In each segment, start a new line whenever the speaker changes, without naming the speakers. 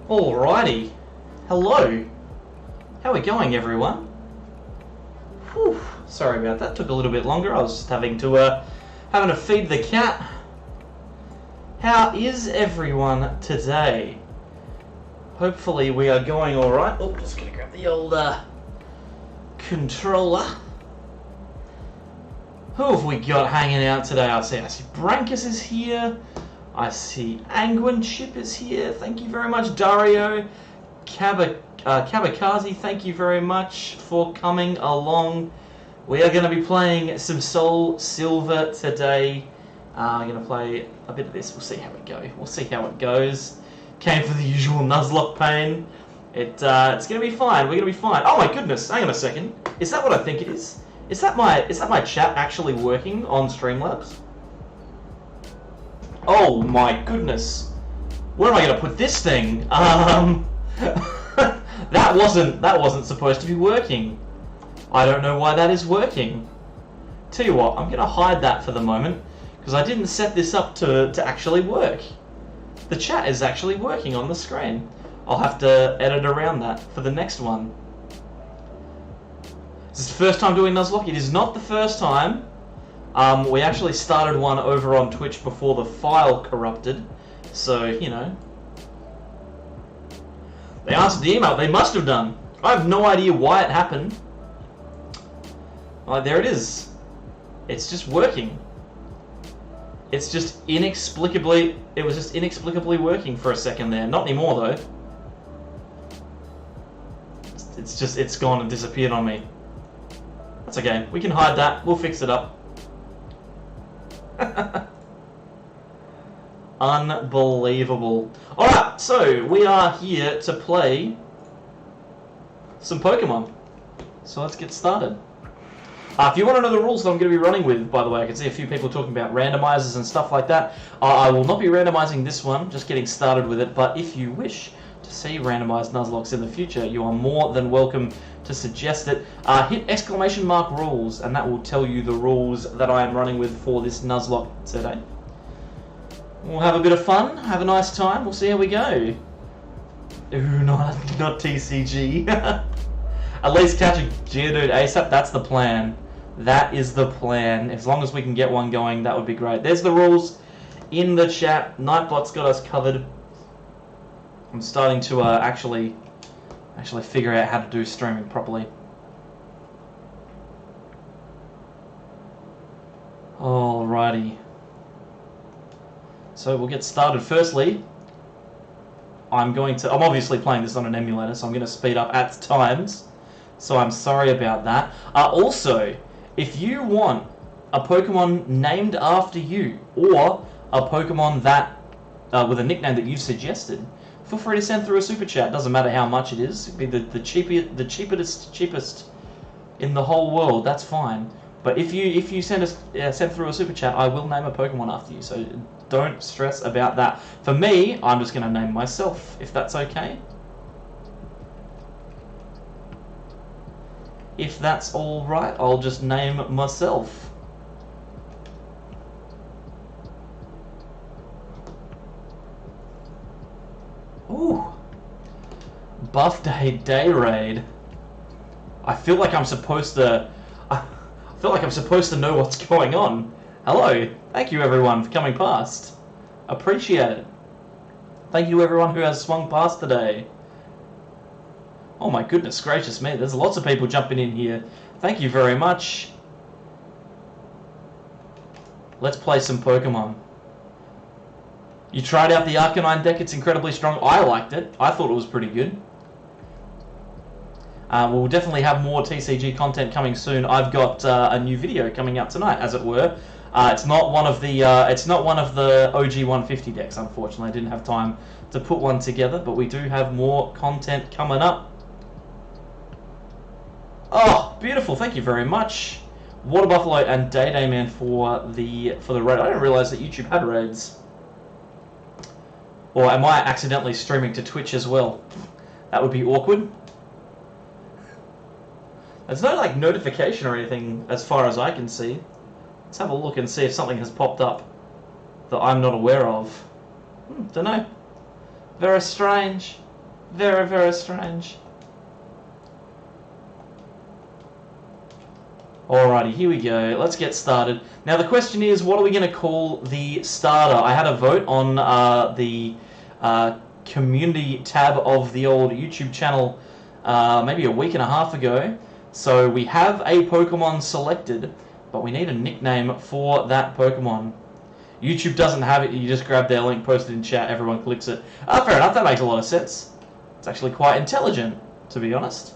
Alrighty. Hello. How are we going, everyone? Whew. Sorry about that. Took a little bit longer. I was just having to feed the cat. How is everyone today? Hopefully we are going alright. Oh, just gonna grab the old controller. Who have we got hanging out today? I see Brankus is here. I see Angwin Chip is here. Thank you very much, Dario. Kabakazi, thank you very much for coming along. We are going to be playing some Soul Silver today. I'm going to play a bit of this. We'll see how it goes. We'll see how it goes. Came for the usual Nuzlocke pain. It's going to be fine. We're going to be fine. Oh my goodness! Hang on a second. Is that what I think it is? Is that my chat actually working on Streamlabs? Oh my goodness! Where am I going to put this thing? That wasn't supposed to be working. I don't know why that is working. Tell you what, I'm going to hide that for the moment because I didn't set this up to actually work. The chat is actually working on the screen. I'll have to edit around that for the next one. This is the first time doing Nuzlocke. It is not the first time. We actually started one over on Twitch before the file corrupted. So, you know. They answered the email. They must have done. I have no idea why it happened. Oh, there it is. It's just working. It's just inexplicably... It was just inexplicably working for a second there. Not anymore, though. It's gone and disappeared on me. That's okay. We can hide that. We'll fix it up. Unbelievable. Alright, so we are here to play some Pokemon. So let's get started. If you want to know the rules that I'm going to be running with, by the way, I can see a few people talking about randomizers and stuff like that. I will not be randomizing this one, just getting started with it, but if you wish to see randomized Nuzlockes in the future, you are more than welcome to suggest it. Hit ! rules, and that will tell you the rules that I am running with for this Nuzlocke today. We'll have a bit of fun, have a nice time, we'll see how we go. Ooh, not TCG. At least catch a Geodude ASAP, that's the plan. That is the plan. As long as we can get one going, that would be great. There's the rules in the chat. Nightbot's got us covered. I'm starting to actually figure out how to do streaming properly. Alrighty. So we'll get started. Firstly, I'm obviously playing this on an emulator, so I'm going to speed up at times. So I'm sorry about that. Also, if you want a Pokemon named after you, or a Pokemon that with a nickname that you've suggested, feel free to send through a super chat. Doesn't matter how much it is. It could be the cheapest in the whole world. That's fine. But if you send through a super chat, I will name a Pokemon after you. So don't stress about that. For me, I'm just going to name myself, if that's okay. If that's all right, I'll just name myself. Ooh. Buff Day Raid. I feel like I'm supposed to know what's going on. Hello. Thank you everyone for coming past. Appreciate it. Thank you to everyone who has swung past today. Oh my goodness gracious me, there's lots of people jumping in here. Thank you very much. Let's play some Pokemon. You tried out the Arcanine deck, it's incredibly strong. I liked it. I thought it was pretty good. We'll definitely have more TCG content coming soon. I've got a new video coming out tonight, as it were. It's not one of the OG 150 decks, unfortunately. I didn't have time to put one together, but we do have more content coming up. Oh, beautiful! Thank you very much, Water Buffalo and Day Man for the raid. I didn't realize that YouTube had raids. Or am I accidentally streaming to Twitch as well? That would be awkward. There's no like notification or anything as far as I can see. Let's have a look and see if something has popped up that I'm not aware of. Don't know. Very strange. Very, very strange. Alrighty, here we go. Let's get started. Now the question is, what are we going to call the starter? I had a vote on the community tab of the old YouTube channel maybe a week and a half ago. So we have a Pokemon selected, but we need a nickname for that Pokemon. YouTube doesn't have it. You just grab their link, post it in chat, everyone clicks it. Fair enough, that makes a lot of sense. It's actually quite intelligent, to be honest.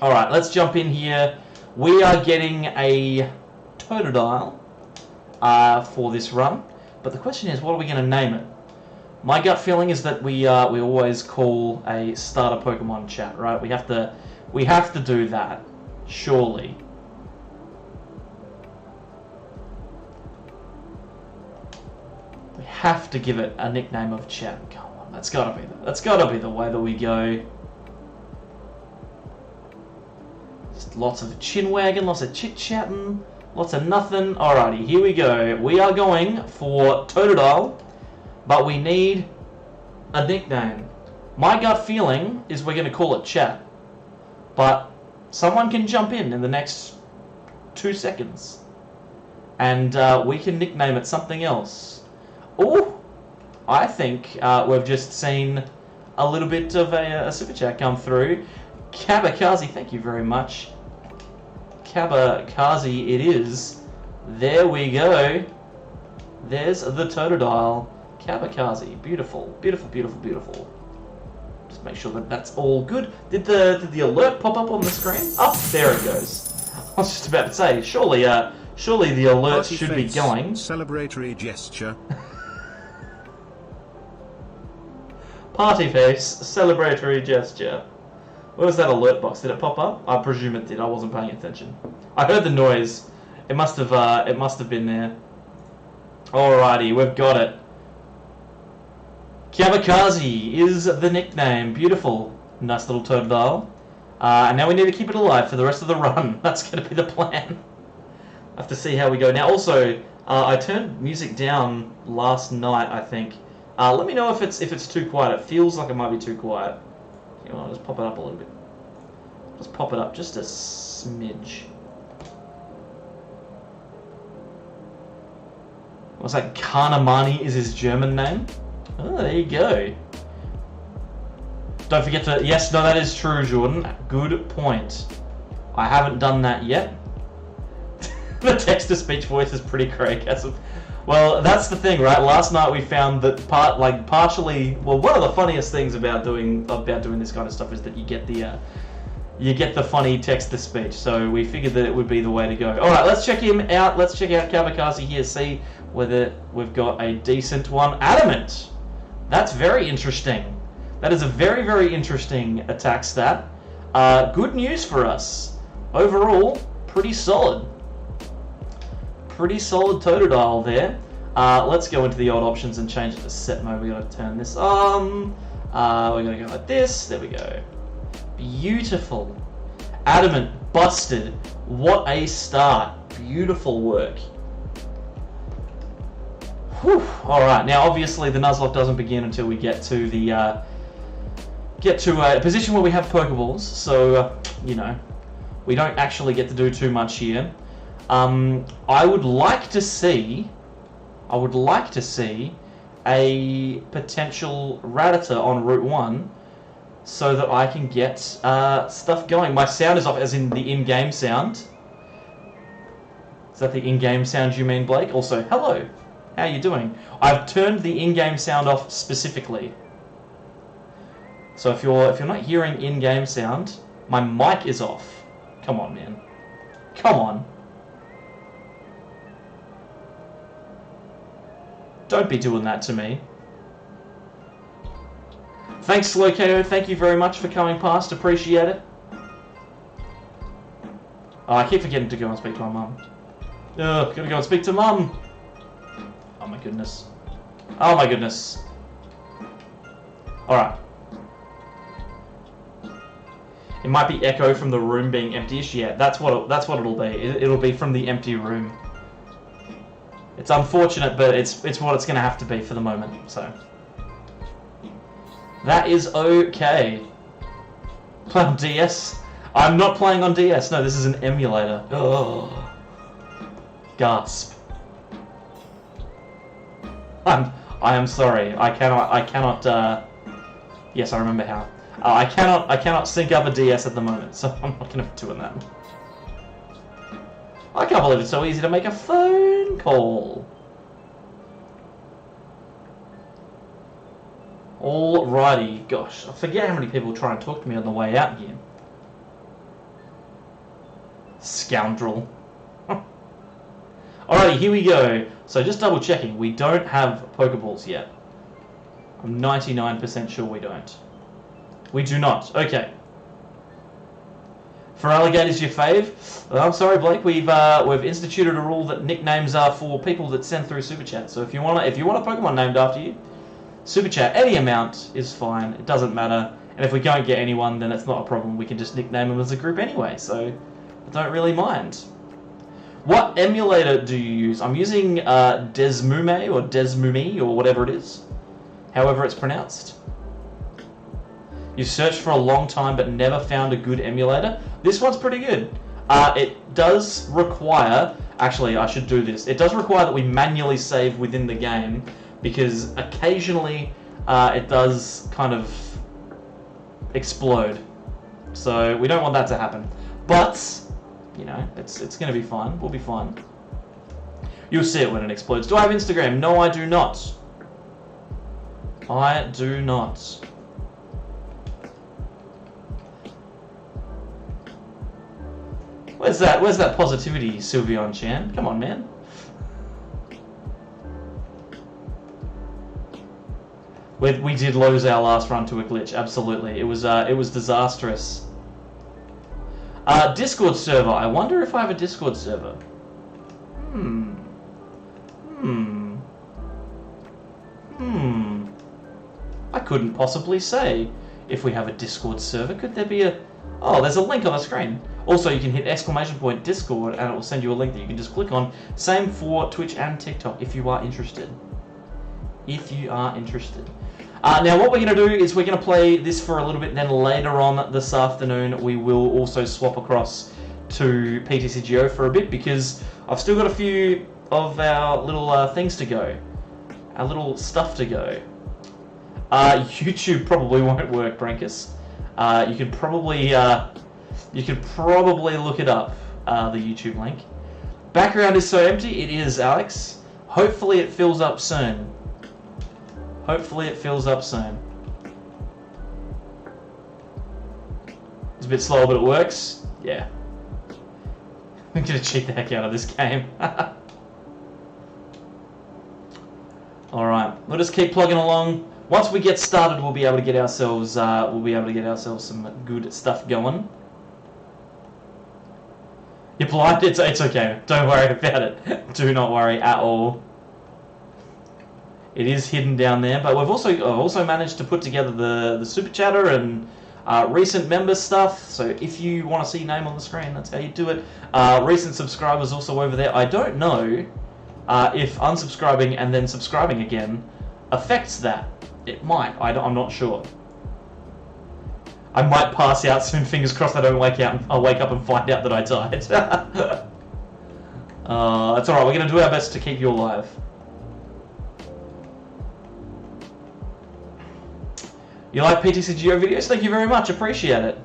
Alright, let's jump in here. We are getting a Totodile for this run, but the question is, what are we going to name it? My gut feeling is that we always call a starter Pokemon chat, right? We have to do that, surely. We have to give it a nickname of chat. Come on, that's gotta be the way that we go. Lots of chin wagging, lots of chit chatting, lots of nothing. Alrighty, here we go. We are going for Totodile, but we need a nickname. My gut feeling is we're going to call it Chat, but someone can jump in the next 2 seconds, and we can nickname it something else. Oh, I think we've just seen a little bit of a super chat come through. Kabakazi, thank you very much. Kabakazi it is. There we go. There's the Totodile. Kabakazi. Beautiful. Beautiful, beautiful, beautiful. Just make sure that that's all good. Did the alert pop up on the screen? Oh, there it goes. I was just about to say, surely the alert
Party
should
face,
be going.
Celebratory gesture.
Party face, celebratory gesture. Where was that alert box? Did it pop up? I presume it did. I wasn't paying attention. I heard the noise. It must have been there. Alrighty, we've got it. Kabakazi is the nickname. Beautiful. Nice little Totodile. And now we need to keep it alive for the rest of the run. That's going to be the plan. I have to see how we go. Now also, I turned music down last night, I think. Let me know if it's too quiet. It feels like it might be too quiet. You know, I'll just pop it up a little bit. Just pop it up just a smidge. What's that? Kanamani is his German name? Oh, there you go. Don't forget to... Yes, no, that is true, Jordan. Good point. I haven't done that yet. The text-to-speech voice is pretty craig. Well, that's the thing, right? Last night we found that partially... Well, one of the funniest things about doing this kind of stuff is that you get the funny text-to-speech. So we figured that it would be the way to go. All right, let's check him out. Let's check out Kabakazi here. See whether we've got a decent one. Adamant. That's very interesting. That is a very, very interesting attack stat. Good news for us. Overall, pretty solid. Pretty solid Totodile there. Let's go into the old options and change it to set mode. We gotta turn this on. We're gonna go like this. There we go. Beautiful. Adamant. Busted. What a start. Beautiful work. Whew. Alright, now obviously the Nuzlocke doesn't begin until we get to the a position where we have Pokeballs, so you know, we don't actually get to do too much here. I would like to see a potential Rattata on Route 1 so that I can get stuff going. My sound is off, as in the in-game sound. Is that the in-game sound you mean, Blake? Also, hello. How you doing? I've turned the in-game sound off specifically. So if you're not hearing in-game sound, my mic is off. Come on, man. Come on. Don't be doing that to me. Thanks, Slowko. Thank you very much for coming past. Appreciate it. Oh, I keep forgetting to go and speak to my mum. Ugh, gotta go and speak to mum. Oh my goodness. Oh my goodness. Alright. It might be echo from the room being empty-ish. Yeah, that's what it'll be. It'll be from the empty room. It's unfortunate, but it's what it's going to have to be for the moment. So, That is okay. Play on DS? I'm not playing on DS. No, this is an emulator. Oh. Gasp. I am sorry. I cannot. Yes, I remember how. I cannot sync up a DS at the moment, so I'm not going to be doing that. I can't believe it's so easy to make a phone call. Alrighty, gosh, I forget how many people try and talk to me on the way out here. Scoundrel. Alrighty, here we go. So just double checking, we don't have Pokeballs yet. I'm 99% sure we don't. We do not. Okay. For alligators, your fave? I'm sorry, Blake. We've instituted a rule that nicknames are for people that send through super chat. So if you want a Pokemon named after you, super chat any amount is fine. It doesn't matter. And if we don't get anyone, then it's not a problem. We can just nickname them as a group anyway. So I don't really mind. What emulator do you use? I'm using Desmume or Desmumi or whatever it is, however it's pronounced. You searched for a long time but never found a good emulator. This one's pretty good. It does require... Actually, I should do this. It does require that we manually save within the game, because occasionally it does kind of explode. So we don't want that to happen. But, you know, it's going to be fine. We'll be fine. You'll see it when it explodes. Do I have Instagram? No, I do not. I do not. Where's that positivity, Sylveon Chan? Come on, man. We did lose our last run to a glitch. Absolutely, it was disastrous. Discord server. I wonder if I have a Discord server. I couldn't possibly say if we have a Discord server. Could there be a... Oh, there's a link on the screen. Also, you can hit > Discord and it will send you a link that you can just click on. Same for Twitch and TikTok if you are interested. If you are interested. Now, what we're going to do is we're going to play this for a little bit, and then later on this afternoon we will also swap across to PTCGO for a bit, because I've still got a few of our little things to go. Our little stuff to go. YouTube probably won't work, Brankus. You could probably look it up, the YouTube link. Background is so empty. It is, Alex. Hopefully it fills up soon. Hopefully it fills up soon. It's a bit slow, but it works. Yeah. I'm gonna cheat the heck out of this game. Alright, we'll just keep plugging along. Once we get started, we'll be able to get ourselves some good stuff going. You're blind? It's okay. Don't worry about it. Do not worry at all. It is hidden down there, but I've also managed to put together the super chatter and recent member stuff. So if you want to see name on the screen, that's how you do it. Recent subscribers also over there. I don't know if unsubscribing and then subscribing again affects that. It might. I'm not sure. I might pass out soon. Fingers crossed I don't wake up and find out that I died. That's alright. We're going to do our best to keep you alive. You like PTCGO videos? Thank you very much. Appreciate it.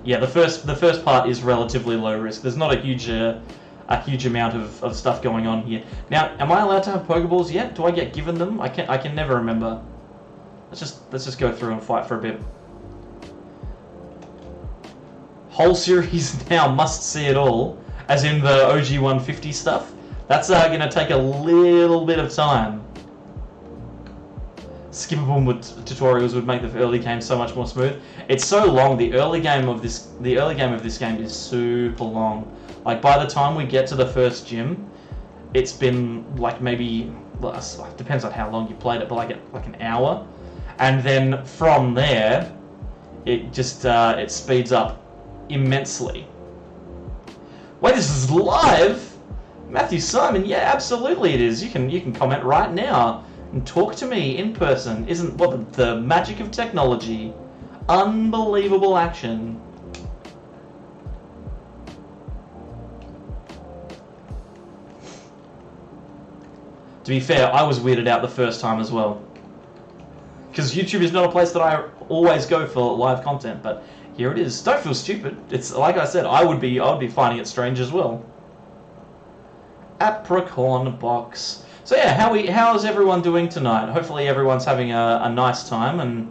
Yeah, the first part is relatively low risk. There's not a huge amount of stuff going on here. Now, am I allowed to have Pokeballs yet? Do I get given them? I can never remember. Let's just go through and fight for a bit. Whole series now must see it all, as in the OG 150 stuff. That's going to take a little bit of time. Skippable tutorials would make the early game so much more smooth. It's so long. The early game of this game is super long. Like, by the time we get to the first gym, it's been like maybe, well, it depends on how long you played it, but like an hour, and then from there, it just it speeds up immensely. Wait, this is live? Matthew Simon? Yeah, absolutely it is. You can comment right now. and talk to me in person. Isn't what the magic of technology? Unbelievable action. To be fair, I was weirded out the first time as well. Because YouTube is not a place that I always go for live content, but here it is. Don't feel stupid. It's like I said, I would be finding it strange as well. Apricot box. So yeah, how's everyone doing tonight? Hopefully everyone's having a nice time and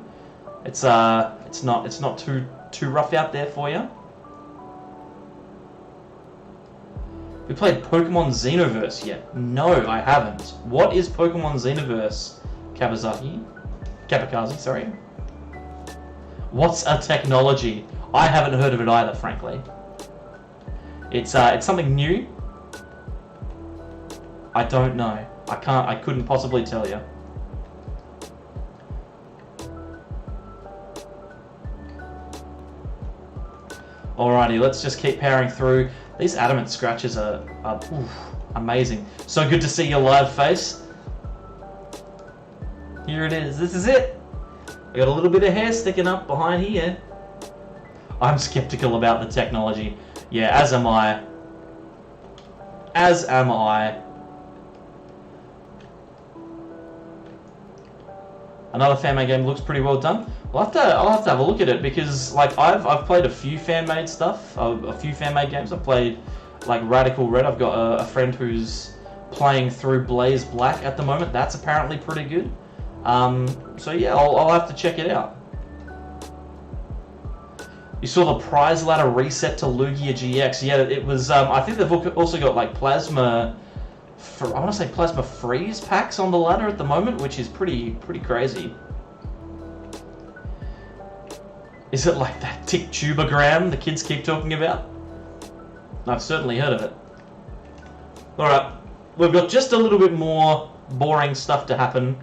it's not too rough out there for you. We played Pokemon Xenoverse yet? No, I haven't. What is Pokemon Xenoverse? Kabakazi, sorry. What's a technology? I haven't heard of it either, frankly. It's something new. I don't know. I couldn't possibly tell you. Alrighty, let's just keep powering through. These adamant scratches are amazing. So good to see your live face. Here it is. This is it. I got a little bit of hair sticking up behind here. I'm skeptical about the technology. Yeah, as am I. As am I. Another fan-made game looks pretty well done. I'll have to have a look at it because like I've played a few fan-made stuff, a few fan-made games. I've played like Radical Red. I've got a friend who's playing through Blaze Black at the moment. That's apparently pretty good. So yeah, I'll have to check it out. You saw the prize ladder reset to Lugia GX. Yeah, it was. I think they've also got like Plasma. I want to say Plasma Freeze packs on the ladder at the moment, which is pretty crazy. Is it like that tick tubogram the kids keep talking about? I've certainly heard of it. Alright, we've got just a little bit more boring stuff to happen.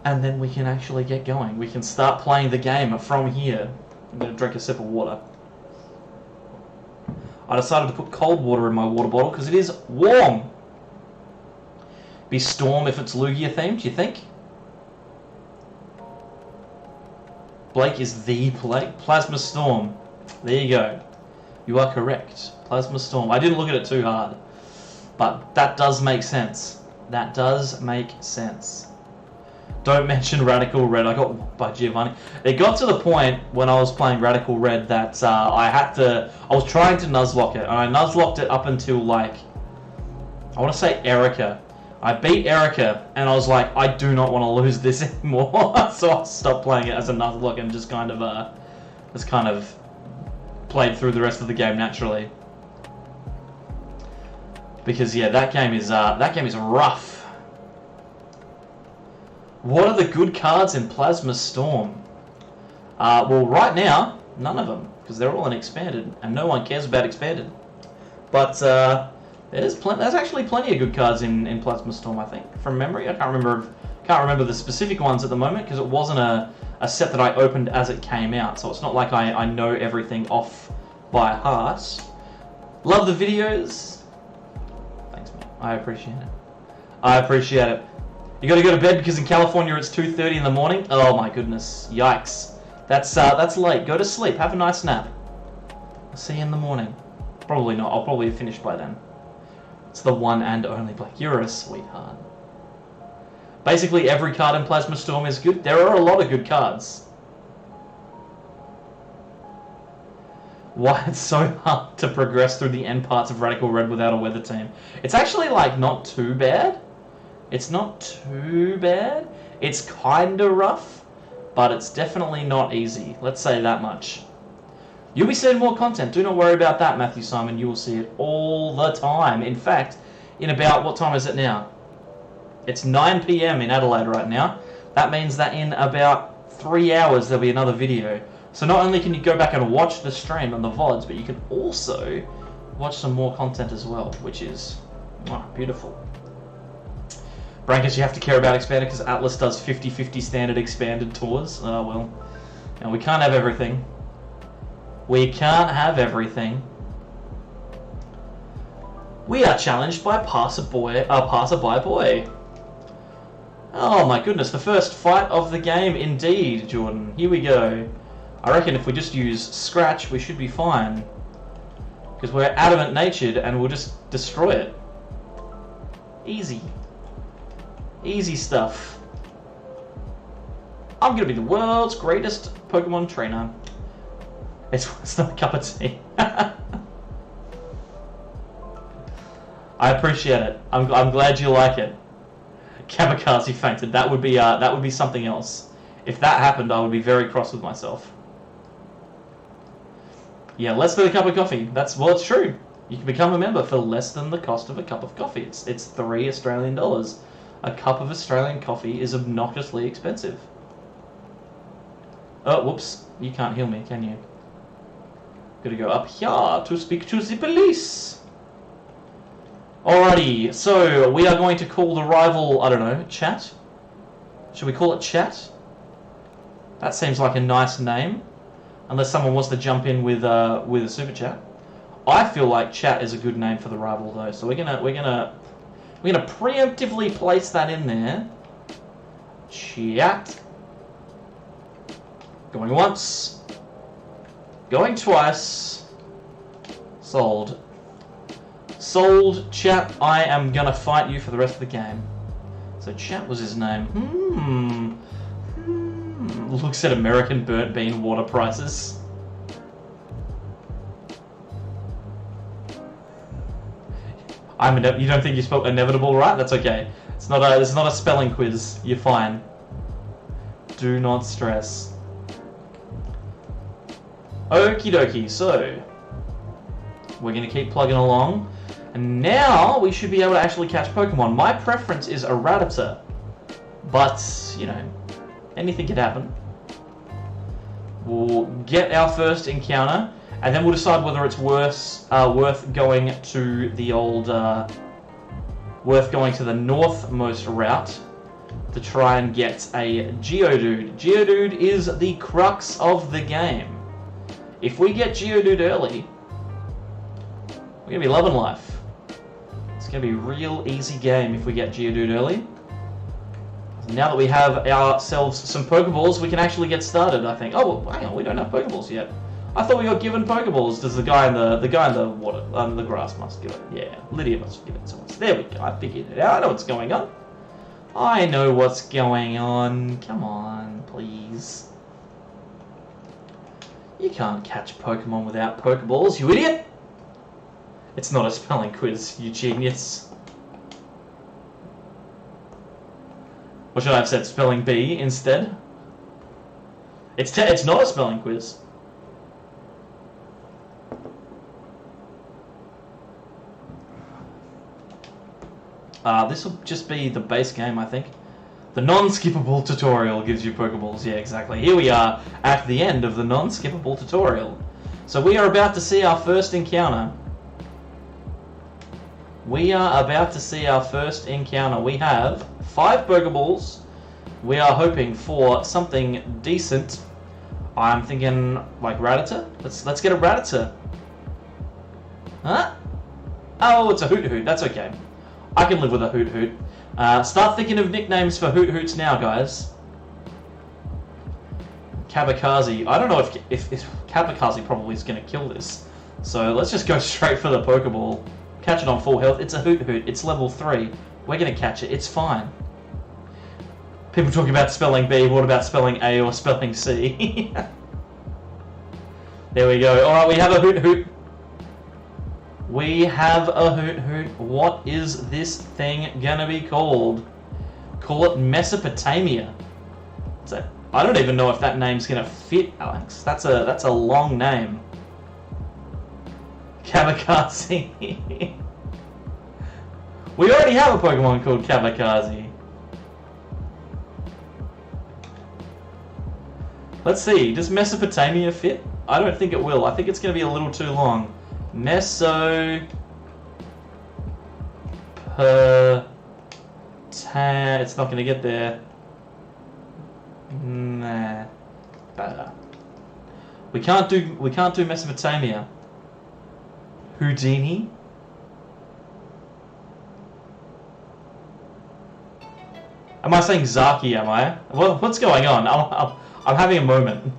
And then we can actually get going. We can start playing the game from here. I'm going to drink a sip of water. I decided to put cold water in my water bottle because it is warm. Be Storm if it's Lugia themed, you think? Blake is the Blake. Plasma Storm. There you go. You are correct. Plasma Storm. I didn't look at it too hard. But that does make sense. That does make sense. Don't mention Radical Red. I got by Giovanni. It got to the point when I was playing Radical Red that I was trying to Nuzlocke it. And I Nuzlocked it up until like, I want to say Erica. I beat Erica, and I was like, I do not want to lose this anymore. So I stopped playing it as a Nuzlocke and just kind of played through the rest of the game naturally. Because yeah, that game is rough. What are the good cards in Plasma Storm? Well, right now, none of them, because they're all in Expanded, and no one cares about Expanded. But there's actually plenty of good cards in Plasma Storm, I think, from memory. I can't remember the specific ones at the moment because it wasn't a set that I opened as it came out, so it's not like I know everything off by heart. Love the videos. Thanks, man. I appreciate it. I appreciate it. You gotta go to bed because in California it's 2:30 in the morning. Oh my goodness! Yikes! That's late. Go to sleep. Have a nice nap. I'll see you in the morning. Probably not. I'll probably have finished by then. It's the one and only Blake. You're a sweetheart. Basically, every card in Plasma Storm is good. There are a lot of good cards. Why it's so hard to progress through the end parts of Radical Red without a weather team. It's actually like not too bad. It's not too bad. It's kinda rough, but it's definitely not easy. Let's say that much. You'll be seeing more content. Do not worry about that, Matthew Simon. You will see it all the time. In fact, in about, what time is it now? It's 9 PM in Adelaide right now. That means that in about 3 hours there'll be another video. So not only can you go back and watch the stream on the VODs, but you can also watch some more content as well, which is beautiful. Brankers, you have to care about Expanded because Atlas does 50-50 standard Expanded tours. Oh well. And we can't have everything. We can't have everything. We are challenged by Passerby Boy. Oh my goodness, the first fight of the game indeed, Jordan. Here we go. I reckon if we just use Scratch, we should be fine. Because we're adamant natured and we'll just destroy it. Easy. Easy stuff. I'm gonna be the world's greatest Pokemon trainer. It's not a cup of tea. I appreciate it. I'm glad you like it. Kamikaze fainted. That would be something else. If that happened, I would be very cross with myself. Yeah, less than a cup of coffee. Well, it's true. You can become a member for less than the cost of a cup of coffee. It's $3 Australian. A cup of Australian coffee is obnoxiously expensive. Oh, whoops. You can't heal me, can you? Gotta go up here to speak to the police. Alrighty, so we are going to call the rival, I don't know, Chat? Should we call it Chat? That seems like a nice name. Unless someone wants to jump in with a super chat. I feel like Chat is a good name for the rival though, so we're gonna preemptively place that in there. Chat. Going once. Going twice. Sold. Sold, Chat. I am gonna fight you for the rest of the game. So Chat was his name. Looks at American burnt bean water prices. You don't think you spelled inevitable right? That's okay. It's not a spelling quiz. You're fine. Do not stress. Okie dokie. So we're gonna keep plugging along, and now we should be able to actually catch Pokemon. My preference is a Rattata, but you know, anything could happen. We'll get our first encounter, and then we'll decide whether it's worth going to the old, worth going to the northmost route to try and get a Geodude. Geodude is the crux of the game. If we get Geodude early, we're gonna be loving life. It's gonna be a real easy game if we get Geodude early. Now that we have ourselves some Pokeballs, we can actually get started, I think. Oh, well, hang on, we don't have Pokeballs yet. I thought we got given Pokeballs. Does the guy in the water, the grass must give it. Yeah, Lydia must give it to us. There we go. I figured it out. I know what's going on. I know what's going on. Come on, please. You can't catch Pokemon without Pokeballs, you idiot! It's not a spelling quiz, you genius. Or should I have said spelling bee instead? It's not a spelling quiz. This will just be the base game, I think. The non-skippable tutorial gives you Pokeballs. Yeah, exactly. Here we are at the end of the non-skippable tutorial. So we are about to see our first encounter. We are about to see our first encounter. We have 5 Pokeballs. We are hoping for something decent. I'm thinking like Rattata. Let's get a Rattata. Huh? Oh, it's a Hoot Hoot. That's okay. I can live with a Hoot Hoot. Start thinking of nicknames for Hoot Hoots now, guys. Kamikaze. I don't know if Kamikaze probably is going to kill this. So let's just go straight for the Pokeball. Catch it on full health. It's a Hoot Hoot. It's level 3. We're going to catch it. It's fine. People talking about spelling B. What about spelling A or spelling C? There we go. Alright, we have a Hoot Hoot. We have a Hoot Hoot. What is this thing going to be called? Call it Mesopotamia. I don't even know if that name's going to fit, Alex. That's a long name. Kamikaze. We already have a Pokemon called Kamikaze. Let's see, does Mesopotamia fit? I don't think it will. I think it's going to be a little too long. It's not going to get there. Nah. We can't do Mesopotamia. Houdini? Am I saying Zaki, am I? What's going on? I'm having a moment.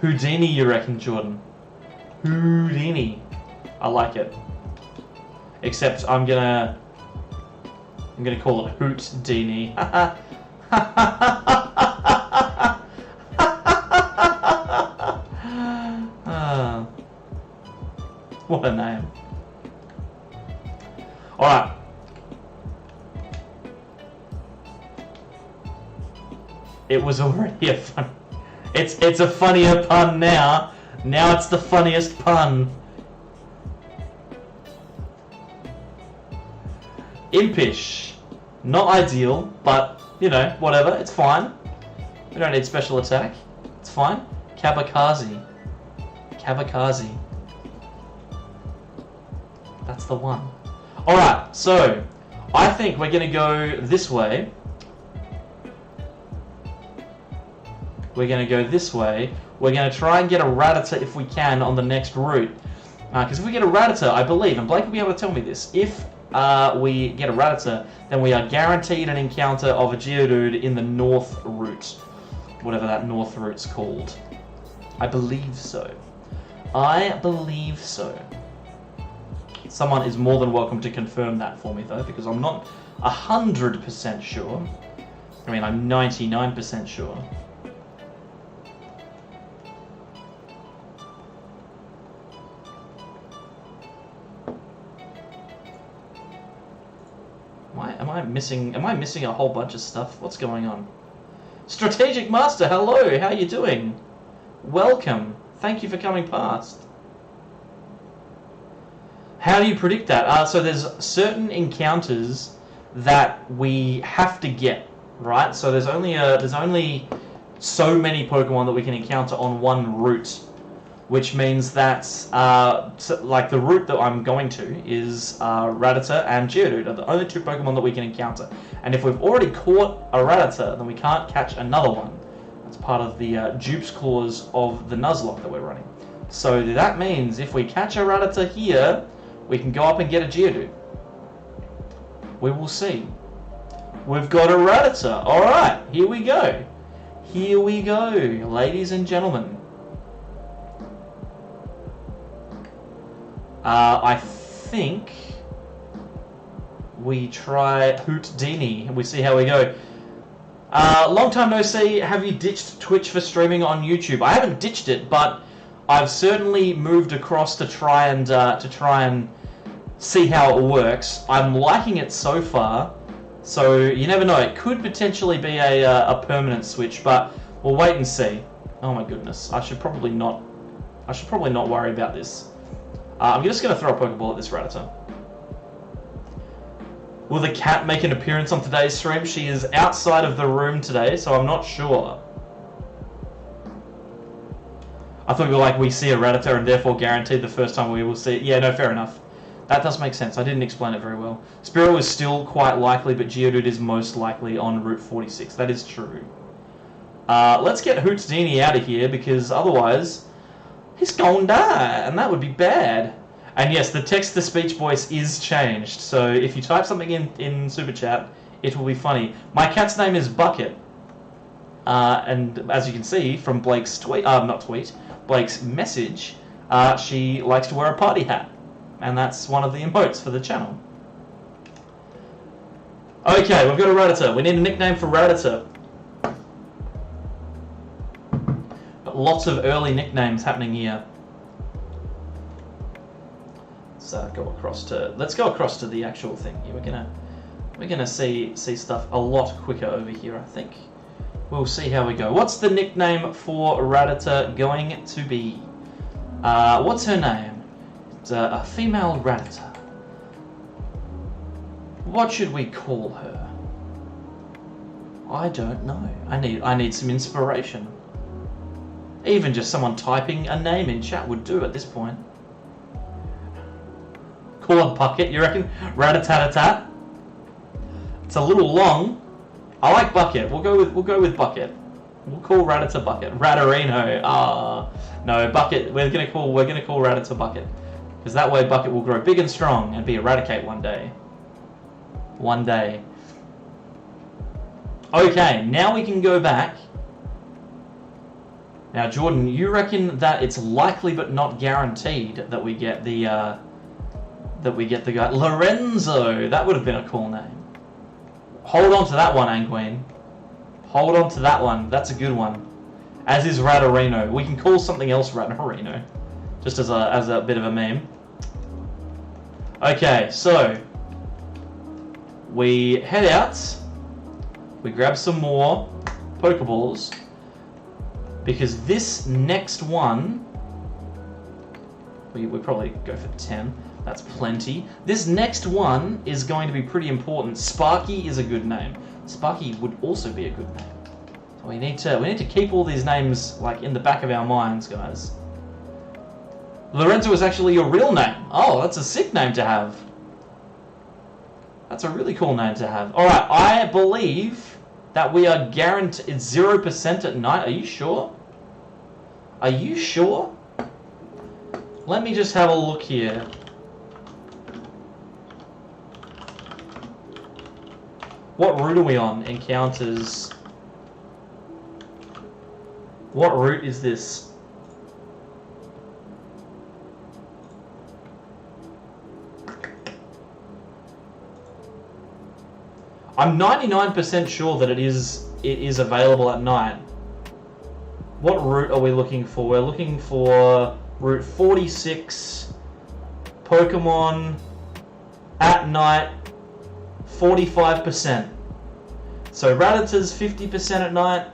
Houdini, you reckon, Jordan? Houdini. I like it. Except I'm gonna call it Hoot-dini. What a name. Alright. It was already a fun... It's a funnier pun now. Now it's the funniest pun. Impish. Not ideal, but, you know, whatever. It's fine. We don't need special attack. It's fine. Kabakazi. Kabakazi. That's the one. Alright, so I think we're going to go this way. We're going to go this way. We're going to try and get a Rattata if we can on the next route. Because if we get a Rattata, I believe, and Blake will be able to tell me this, if we get a Rattata, then we are guaranteed an encounter of a Geodude in the north route. Whatever that north route's called. I believe so. I believe so. Someone is more than welcome to confirm that for me, though, because I'm not 100% sure. I mean, I'm 99% sure. Am I missing a whole bunch of stuff? What's going on? Strategic Master, hello! How are you doing? Welcome. Thank you for coming past. How do you predict that? So there's certain encounters that we have to get, right? So there's only so many Pokemon that we can encounter on one route, which means that like the route that I'm going to is Rattata and Geodude are the only two Pokemon that we can encounter. And if we've already caught a Rattata, then we can't catch another one. That's part of the dupes clause of the Nuzlocke that we're running. So that means if we catch a Rattata here, we can go up and get a Geodude. We will see. We've got a Rattata. Alright, here we go. Here we go, ladies and gentlemen. I think we try Hoot-dini and we see how we go. Long time no see. Have you ditched Twitch for streaming on YouTube? I haven't ditched it, but I've certainly moved across to try and see how it works. I'm liking it so far, so you never know. It could potentially be a permanent switch, but we'll wait and see. Oh my goodness, I should probably not worry about this. I'm just going to throw a Pokeball at this Rattata. Will the cat make an appearance on today's stream? She is outside of the room today, so I'm not sure. I thought you were like, we see a Rattata and therefore guaranteed the first time we will see it. Yeah, no, fair enough. That does make sense. I didn't explain it very well. Spearow is still quite likely, but Geodude is most likely on Route 46. That is true. Let's get Hoot-dini out of here, because otherwise he's gonna die, and that would be bad. And yes, the text-to-speech voice is changed, so if you type something in Super Chat, it will be funny. My cat's name is Bucket, and as you can see from Blake's Blake's message, she likes to wear a party hat, and that's one of the emotes for the channel. Okay, we've got a Rattata. We need a nickname for Rattata. Lots of early nicknames happening here. Let's go across to the actual thing here. We're gonna see stuff a lot quicker over here, I think. We'll see how we go. What's the nickname for Rattata going to be? What's her name? It's a female Rattata. What should we call her? I don't know. I need some inspiration. Even just someone typing a name in chat would do at this point. Call her Bucket, you reckon? Rat-a-tat-a-tat? It's a little long. I like Bucket. We'll go with Bucket. We'll call Rattata Bucket. Ratterino. No, Bucket. We're gonna call Rattata Bucket, because that way Bucket will grow big and strong and be Eradicate one day. One day. Okay, now we can go back. Now, Jordan, you reckon that it's likely but not guaranteed that we get the guy Lorenzo? That would have been a cool name. Hold on to that one, Anguine. Hold on to that one. That's a good one. As is Radarino. We can call something else Radarino, just as a bit of a meme. Okay, so we head out. We grab some more Pokeballs, because this next one, we probably go for 10. That's plenty. This next one is going to be pretty important. Sparky is a good name. Sparky would also be a good name. So we need to keep all these names like in the back of our minds, guys. Lorenzo is actually your real name. Oh, that's a sick name to have. That's a really cool name to have. All right, I believe that we are guaranteed 0% at night. Are you sure? Are you sure? Let me just have a look here. What route are we on? Encounters. What route is this? I'm 99% sure that it is available at night. What route are we looking for? We're looking for route 46, Pokemon at night, 45%. So Rattata's 50% at night,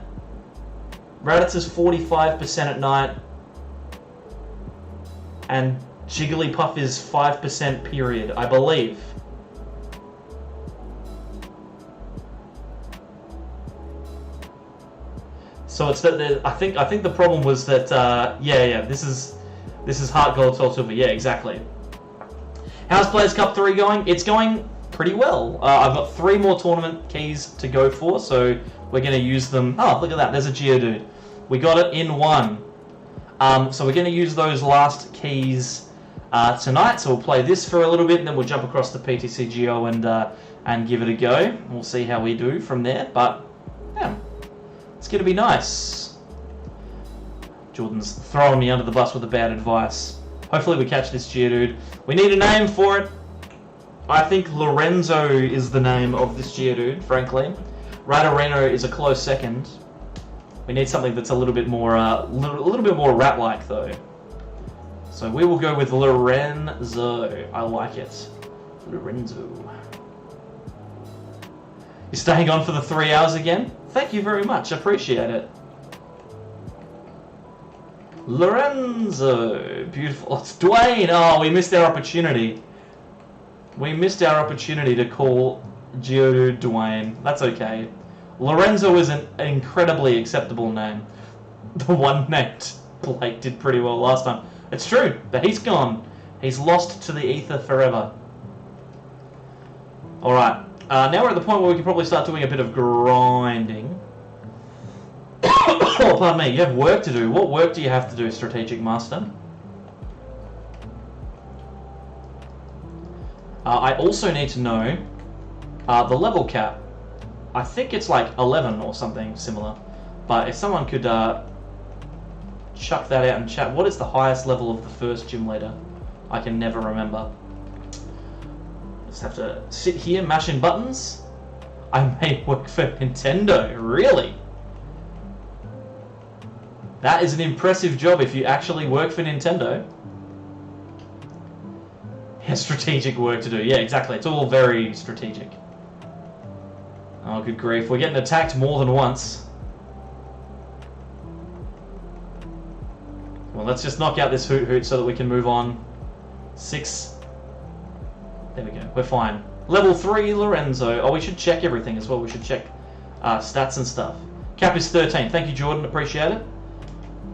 Rattata's 45% at night, and Jigglypuff is 5% period, I believe. So it's that I think the problem was that this is Heart Gold, Soul Silver. Yeah, exactly. How's Players Cup 3 going? It's going pretty well. I've got 3 more tournament keys to go for, so we're going to use them. Oh, look at that! There's a Geodude. We got it in 1. So we're going to use those last keys tonight. So we'll play this for a little bit, and then we'll jump across to PTC Geo and give it a go. We'll see how we do from there. But yeah. It's going to be nice. Jordan's throwing me under the bus with the bad advice. Hopefully we catch this Geodude. We need a name for it. I think Lorenzo is the name of this Geodude, frankly. Radarino is a close second. We need something that's a little bit more rat-like, though. So we will go with Lorenzo. I like it. Lorenzo. You're staying on for the 3 hours again? Thank you very much. Appreciate it. Lorenzo. Beautiful. It's Dwayne. Oh, we missed our opportunity. We missed our opportunity to call Geodude Dwayne. That's okay. Lorenzo is an incredibly acceptable name. The one named Blake did pretty well last time. It's true, but he's gone. He's lost to the ether forever. Alright. Now we're at the point where we can probably start doing a bit of grinding. Oh, pardon me, you have work to do. What work do you have to do, Strategic Master? I also need to know the level cap. I think it's like 11 or something similar. But if someone could chuck that out in chat. What is the highest level of the first gym leader? I can never remember. Just have to sit here mashing buttons. I may work for Nintendo. Really? That is an impressive job if you actually work for Nintendo. Has strategic work to do. Yeah, exactly. It's all very strategic. Oh, good grief. We're getting attacked more than once. Well, let's just knock out this Hoot so that we can move on. 6. There we go. We're fine. Level 3, Lorenzo. Oh, we should check everything as well. We should check stats and stuff. Cap is 13. Thank you, Jordan. Appreciate it.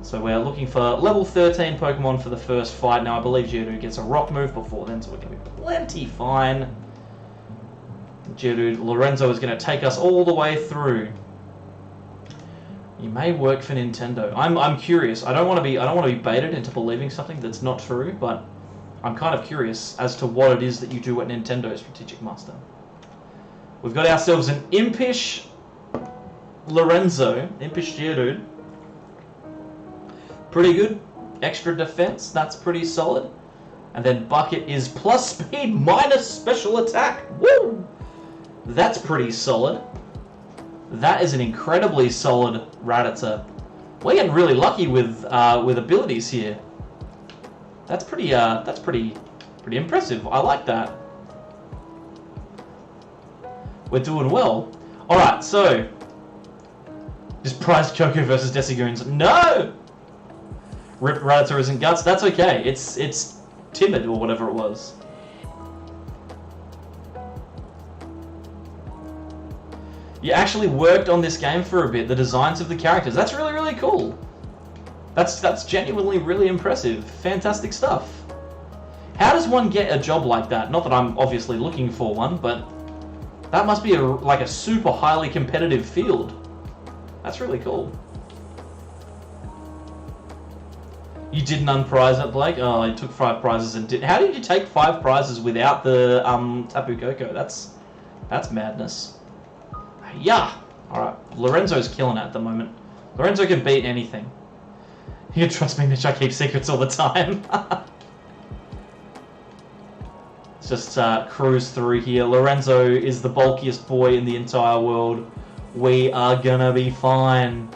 So we're looking for level 13 Pokemon for the first fight. Now, I believe Geodude gets a rock move before then, so we're going to be plenty fine. Geodude, Lorenzo is going to take us all the way through. You may work for Nintendo. I'm curious. I don't want to be baited into believing something that's not true, but I'm kind of curious as to what it is that you do at Nintendo, Strategic Master. We've got ourselves an Impish Lorenzo, Impish Geodude. Pretty good. Extra defense, that's pretty solid. And then Bucket is plus speed minus special attack. Woo! That's pretty solid. That is an incredibly solid Rattata. We're getting really lucky with abilities here. That's pretty impressive. I like that. We're doing well. All right, so just prize Choco versus Decigoons. No. Rip Rattata isn't guts. That's okay. It's timid or whatever it was. You actually worked on this game for a bit. The designs of the characters. That's really, really cool. That's genuinely really impressive. Fantastic stuff. How does one get a job like that? Not that I'm obviously looking for one, but that must be like a super highly competitive field. That's really cool. You didn't unprize it, Blake? Oh, you took 5 prizes and did... How did you take 5 prizes without the Tapu Koko? That's madness. Yeah! Alright, Lorenzo's killing it at the moment. Lorenzo can beat anything. You can trust me, Mitch, I keep secrets all the time. Let's just cruise through here. Lorenzo is the bulkiest boy in the entire world. We are gonna be fine.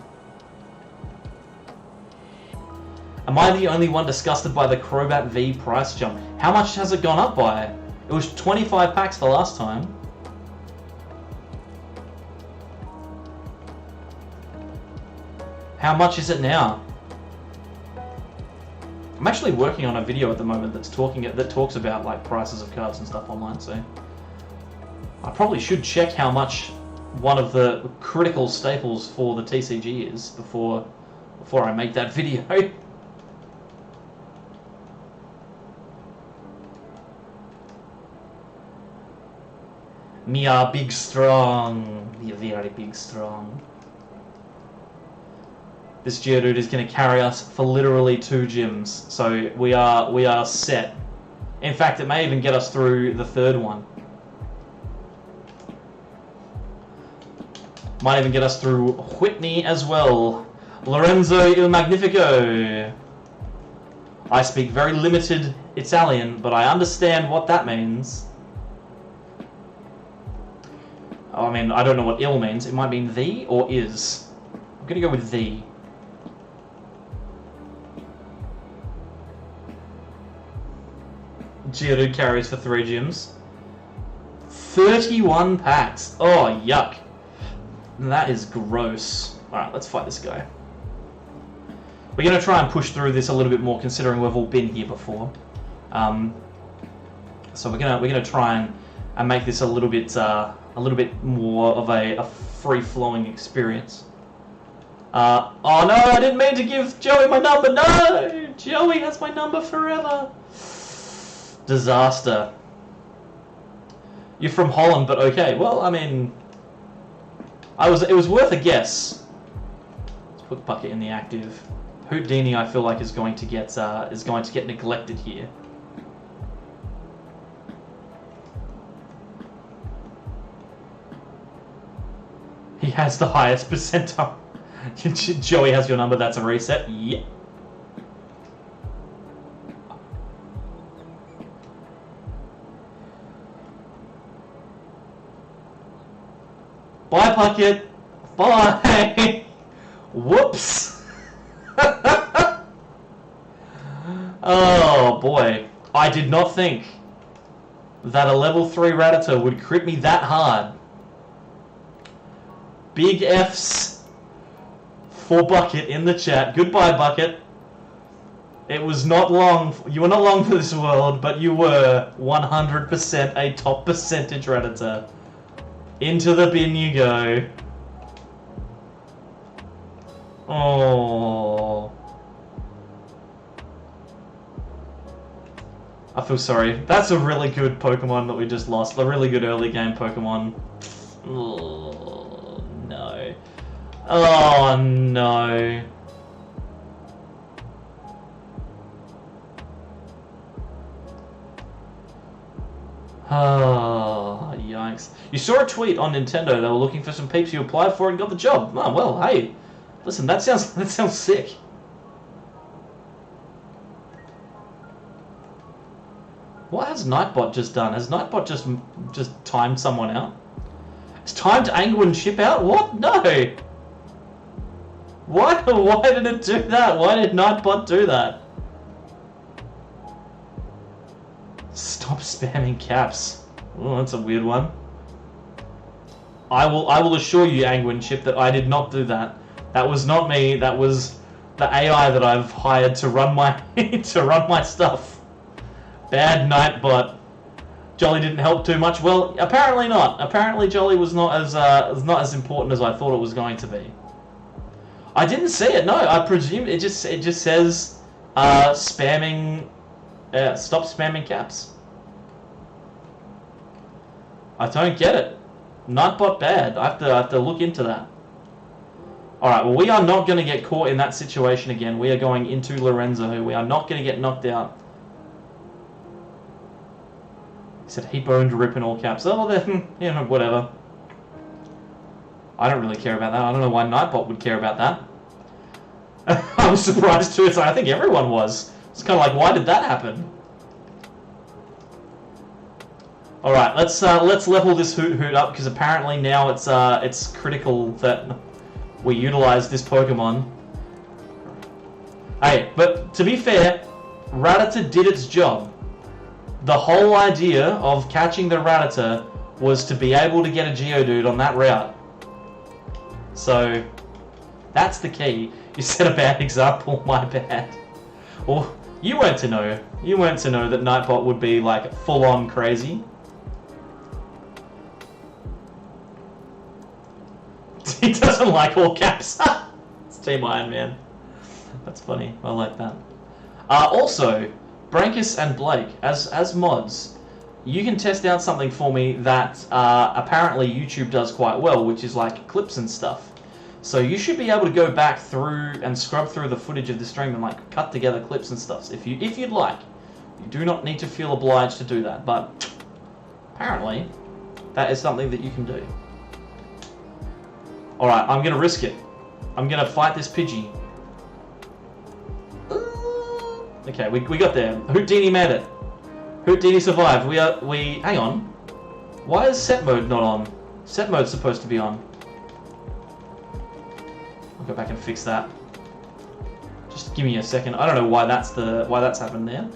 Am I the only one disgusted by the Crobat V price jump? How much has it gone up by? It was 25 packs the last time. How much is it now? I'm actually working on a video at the moment that talks about like prices of cards and stuff online, so I probably should check how much one of the critical staples for the TCG is before I make that video. Me are big strong. Me are very big strong. This Geodude is going to carry us for literally 2 gyms, so we are set. In fact, it may even get us through the 3rd one. Might even get us through Whitney as well. Lorenzo il Magnifico. I speak very limited Italian, but I understand what that means. I mean, I don't know what il means. It might mean the or is. I'm going to go with the. Geodude carries for 3 gyms. 31 packs. Oh, yuck. That is gross. Alright, let's fight this guy. We're going to try and push through this a little bit more, considering we've all been here before. So we're gonna try and make this a little bit more of a free-flowing experience. Oh no, I didn't mean to give Joey my number. No, Joey has my number forever. Disaster. You're from Holland, but okay. Well, I mean, it was worth a guess. Let's put Bucket in the active. Houdini, I feel like is going to get neglected here. He has the highest percentile. Joey has your number. That's a reset. Yeah. Bye, Bucket. Bye. Whoops. Oh, boy. I did not think that a level 3 Rattata would crit me that hard. Big Fs for Bucket in the chat. Goodbye, Bucket. It was not long. You were not long for this world, but you were 100% a top percentage Rattata. Into the bin you go. Oh. I feel sorry. That's a really good Pokemon that we just lost. A really good early game Pokemon. Oh, no. Oh, no. Oh, yikes. thanks. You saw a tweet on Nintendo. They were looking for some peeps. You applied for it and got the job. Oh, well, hey. Listen, that sounds sick. What has Nightbot just done? Has Nightbot just timed someone out? It's timed Angwin Chip out? What? No! Why did it do that? Why did Nightbot do that? Stop spamming caps. Oh, that's a weird one. I will assure you, Angwin Chip, that I did not do that. That was not me. That was the AI that I've hired to run my stuff. Bad Nightbot. Jolly didn't help too much. Well, apparently not. Apparently Jolly was not as important as I thought it was going to be. I didn't see it. No, I presume it just says spamming. Stop spamming caps. I don't get it. Nightbot bad. I have to look into that. All right. Well, we are not going to get caught in that situation again. We are going into Lorenzo. We are not going to get knocked out. He said he boned Rip in all caps. Oh, then, you know, whatever. I don't really care about that. I don't know why Nightbot would care about that. I was surprised too. It's like, I think everyone was. It's kind of like, why did that happen? All right, let's level this hoot up because apparently now it's critical that we utilize this Pokemon. Hey, but to be fair, Rattata did its job. The whole idea of catching the Rattata was to be able to get a Geodude on that route. So, that's the key. You set a bad example, my bad. Well, you weren't to know. You weren't to know that Nightbot would be, like, full-on crazy. He doesn't like all caps. It's Team Iron Man. That's funny. I like that. Also, Brankus and Blake, as mods, you can test out something for me that apparently YouTube does quite well, which is like clips and stuff. So you should be able to go back through and scrub through the footage of the stream and like cut together clips and stuff. If you'd like, you do not need to feel obliged to do that, but apparently that is something that you can do. All right, I'm gonna risk it. I'm gonna fight this Pidgey. Okay, we got there. Houdini made it. Houdini survived. We hang on. Why is set mode not on? Set mode's supposed to be on. I'll go back and fix that. Just give me a second. I don't know why that's happened there.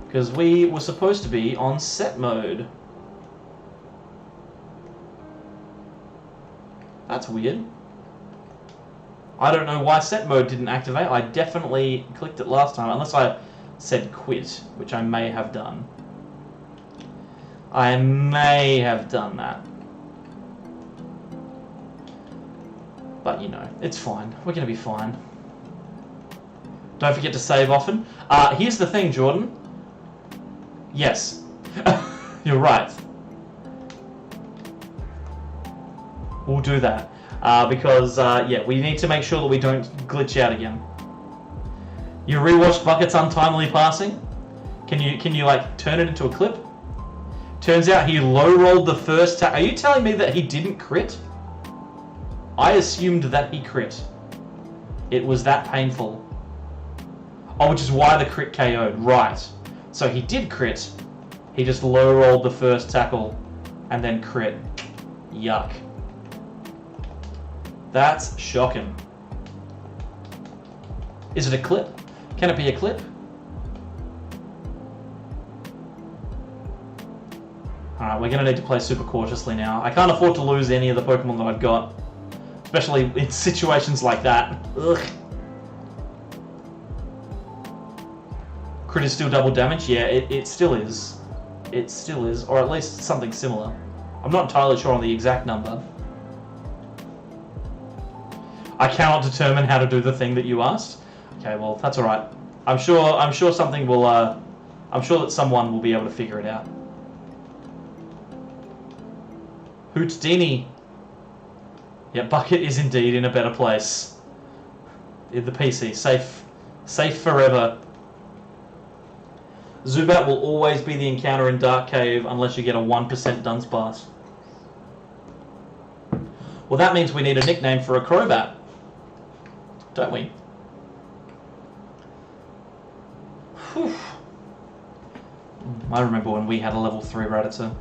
Because we were supposed to be on set mode. That's weird. I don't know why set mode didn't activate. I definitely clicked it last time, unless I said quit, which I may have done. I may have done that. But, you know, it's fine. We're going to be fine. Don't forget to save often. Here's the thing, Jordan. Yes. You're right. We'll do that. Because, yeah, we need to make sure that we don't glitch out again. You rewatched Bucket's untimely passing? Can you like, turn it into a clip? Turns out he low-rolled the first Are you telling me that he didn't crit? I assumed that he crit. It was that painful. Oh, which is why the crit KO'd. Right. So he did crit. He just low-rolled the first tackle and then crit. Yuck. That's shocking. Is it a clip? Can it be a clip? Alright, we're going to need to play super cautiously now. I can't afford to lose any of the Pokemon that I've got. Especially in situations like that. Ugh. Crit is still double damage? Yeah, it still is. It still is. Or at least something similar. I'm not entirely sure on the exact number. I cannot determine how to do the thing that you asked. Okay, well, that's alright. I'm sure something will, I'm sure that someone will be able to figure it out. Houdini. Yeah, Bucket is indeed in a better place. In the PC. Safe forever. Zubat will always be the encounter in Dark Cave unless you get a 1% Dunsparce. Well, that means we need a nickname for a Crobat, don't we? Whew. I remember when we had a level 3 Rattata.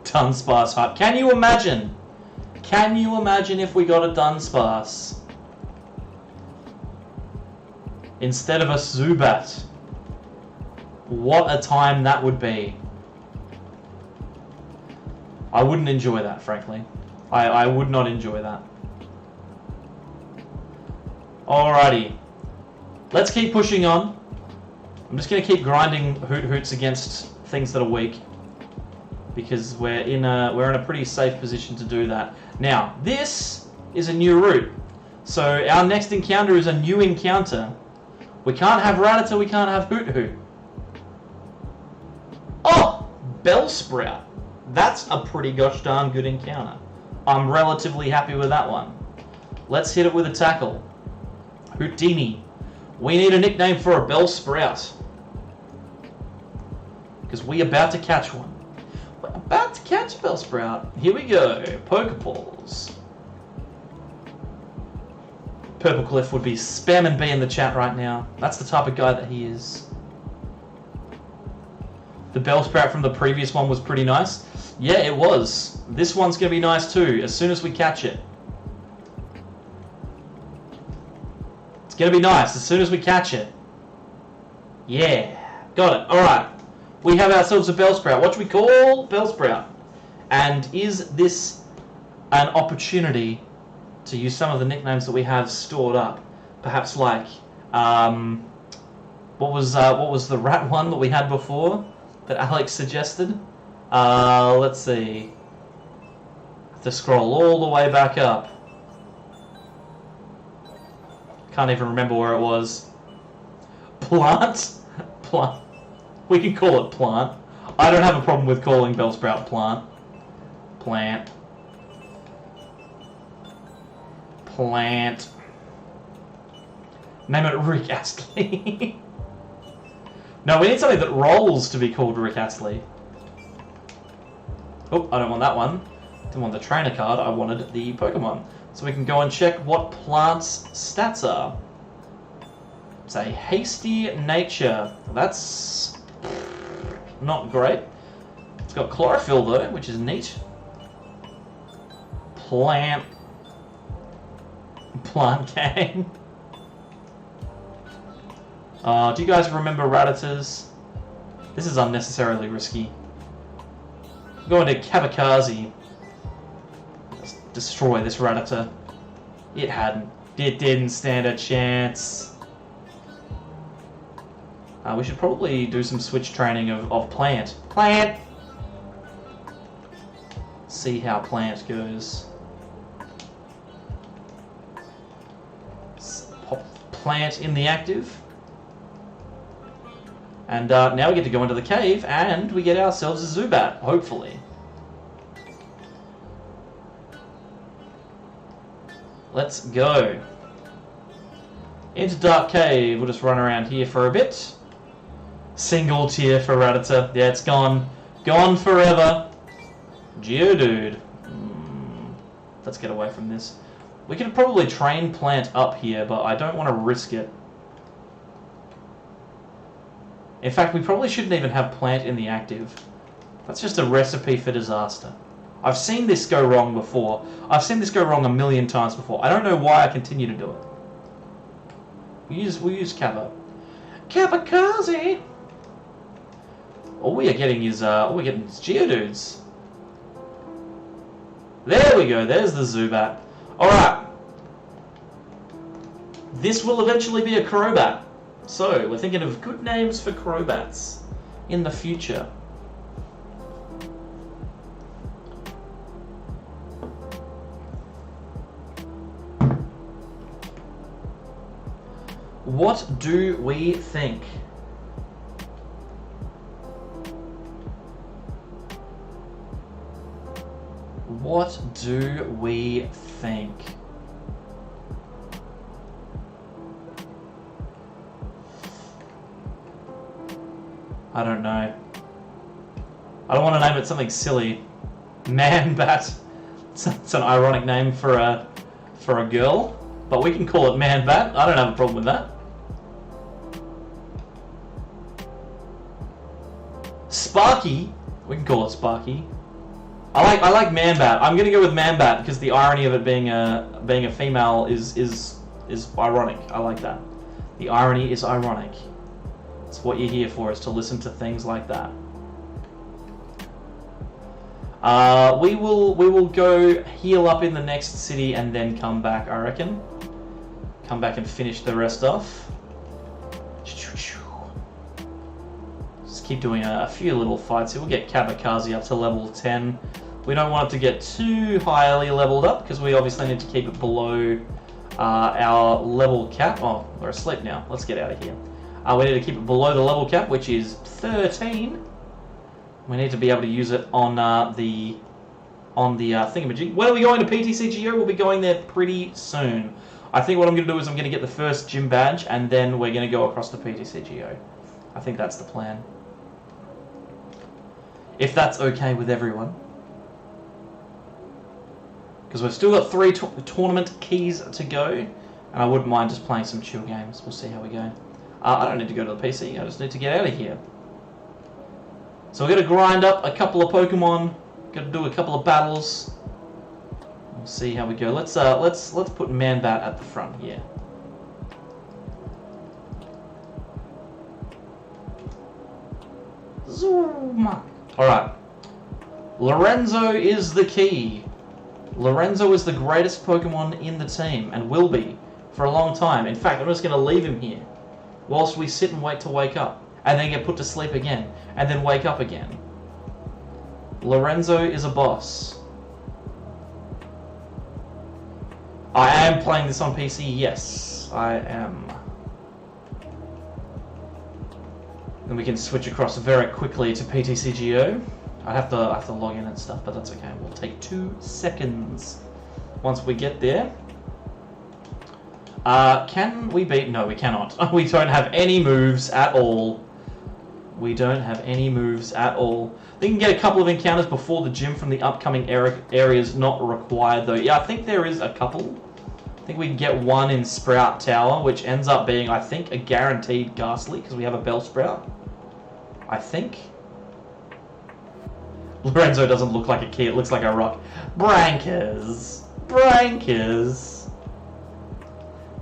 Dunsparce hype. Can you imagine? Can you imagine if we got a Dunsparce instead of a Zubat? What a time that would be. I wouldn't enjoy that, frankly. I would not enjoy that. Alrighty. Let's keep pushing on. I'm just going to keep grinding Hoots against things that are weak, because we're in a pretty safe position to do that. Now, this is a new route. So our next encounter is a new encounter. We can't have Rattata, we can't have Hoot. Oh! Bellsprout. That's a pretty gosh darn good encounter. I'm relatively happy with that one. Let's hit it with a tackle. Houdini. We need a nickname for a Bellsprout, because we're about to catch one. We're about to catch a Bellsprout. Here we go. Pokeballs. Purple Cliff would be spamming B in the chat right now. That's the type of guy that he is. The Bellsprout from the previous one was pretty nice. Yeah, it was. This one's going to be nice too, as soon as we catch it. It's going to be nice as soon as we catch it. Yeah. Got it. Alright. We have ourselves a Bellsprout. What should we call Bellsprout? And is this an opportunity to use some of the nicknames that we have stored up? Perhaps like, what was the rat one that we had before that Alex suggested? Let's see. Have to scroll all the way back up. Can't even remember where it was. Plant? Plant. We can call it Plant. I don't have a problem with calling Bellsprout Plant. Plant. Plant. Name it Rick Astley. No, we need something that rolls to be called Rick Astley. Oh, I don't want that one. Didn't want the trainer card, I wanted the Pokemon. So we can go and check what Plant's stats are. It's a hasty nature. That's not great. It's got chlorophyll though, which is neat. Plant gang. Do you guys remember Rattatas? This is unnecessarily risky. Going to Kamikaze. Let's destroy this Rattata. It didn't stand a chance. We should probably do some switch training of Plant. Plant! See how Plant goes. Pop Plant in the active. And now we get to go into the cave, and we get ourselves a Zubat, hopefully. Let's go. Into Dark Cave. We'll just run around here for a bit. Single tier for Rattata. Yeah, it's gone. Gone forever. Geodude. Let's get away from this. We could probably train Plant up here, but I don't want to risk it. In fact, we probably shouldn't even have Plant in the active. That's just a recipe for disaster. I've seen this go wrong before. I've seen this go wrong a million times before. I don't know why I continue to do it. We'll use Kappa. Kamikaze! All we're getting is Geodudes. There we go, there's the Zubat. Alright. This will eventually be a Crobat. So, we're thinking of good names for Crobats in the future. What do we think? What do we think? I don't know. I don't want to name it something silly. Man-Bat. It's an ironic name for a girl, but we can call it Man-Bat. I don't have a problem with that. Sparky. We can call it Sparky. I like Man-Bat. I'm gonna go with Man-Bat because the irony of it being a female is ironic. I like that. The irony is ironic. It's what you're here for, is to listen to things like that. We will go heal up in the next city and then come back, I reckon. Come back and finish the rest off. Just keep doing a few little fights here. We'll get Kamikaze up to level 10. We don't want it to get too highly leveled up because we obviously need to keep it below our level cap. Oh, we're asleep now. Let's get out of here. We need to keep it below the level cap, which is 13. We need to be able to use it on the thingamajig. When are we going to PTCGO? We'll be going there pretty soon. I think what I'm going to do is I'm going to get the first gym badge, and then we're going to go across to PTCGO. I think that's the plan. If that's okay with everyone. Because we've still got 3 tournament keys to go, and I wouldn't mind just playing some chill games. We'll see how we go. I don't need to go to the PC, I just need to get out of here. So we're going to grind up a couple of Pokemon, got to do a couple of battles. We'll see how we go. Let's put Man-Bat at the front here. Zoom. Alright. Lorenzo is the key. Lorenzo is the greatest Pokemon in the team, and will be for a long time. In fact, I'm just going to leave him here whilst we sit and wait to wake up, and then get put to sleep again, and then wake up again. Lorenzo is a boss. I am playing this on PC, yes, I am. Then we can switch across very quickly to PTCGO. I have to log in and stuff, but that's okay. We'll take 2 seconds once we get there. Can we beat? No, we cannot. We don't have any moves at all. We don't have any moves at all. We can get a couple of encounters before the gym from the upcoming areas not required, though. Yeah, I think there is a couple. I think we can get one in Sprout Tower, which ends up being, I think, a guaranteed Ghastly, because we have a Bellsprout. I think. Lorenzo doesn't look like a key, it looks like a rock. Brankers. Brankers.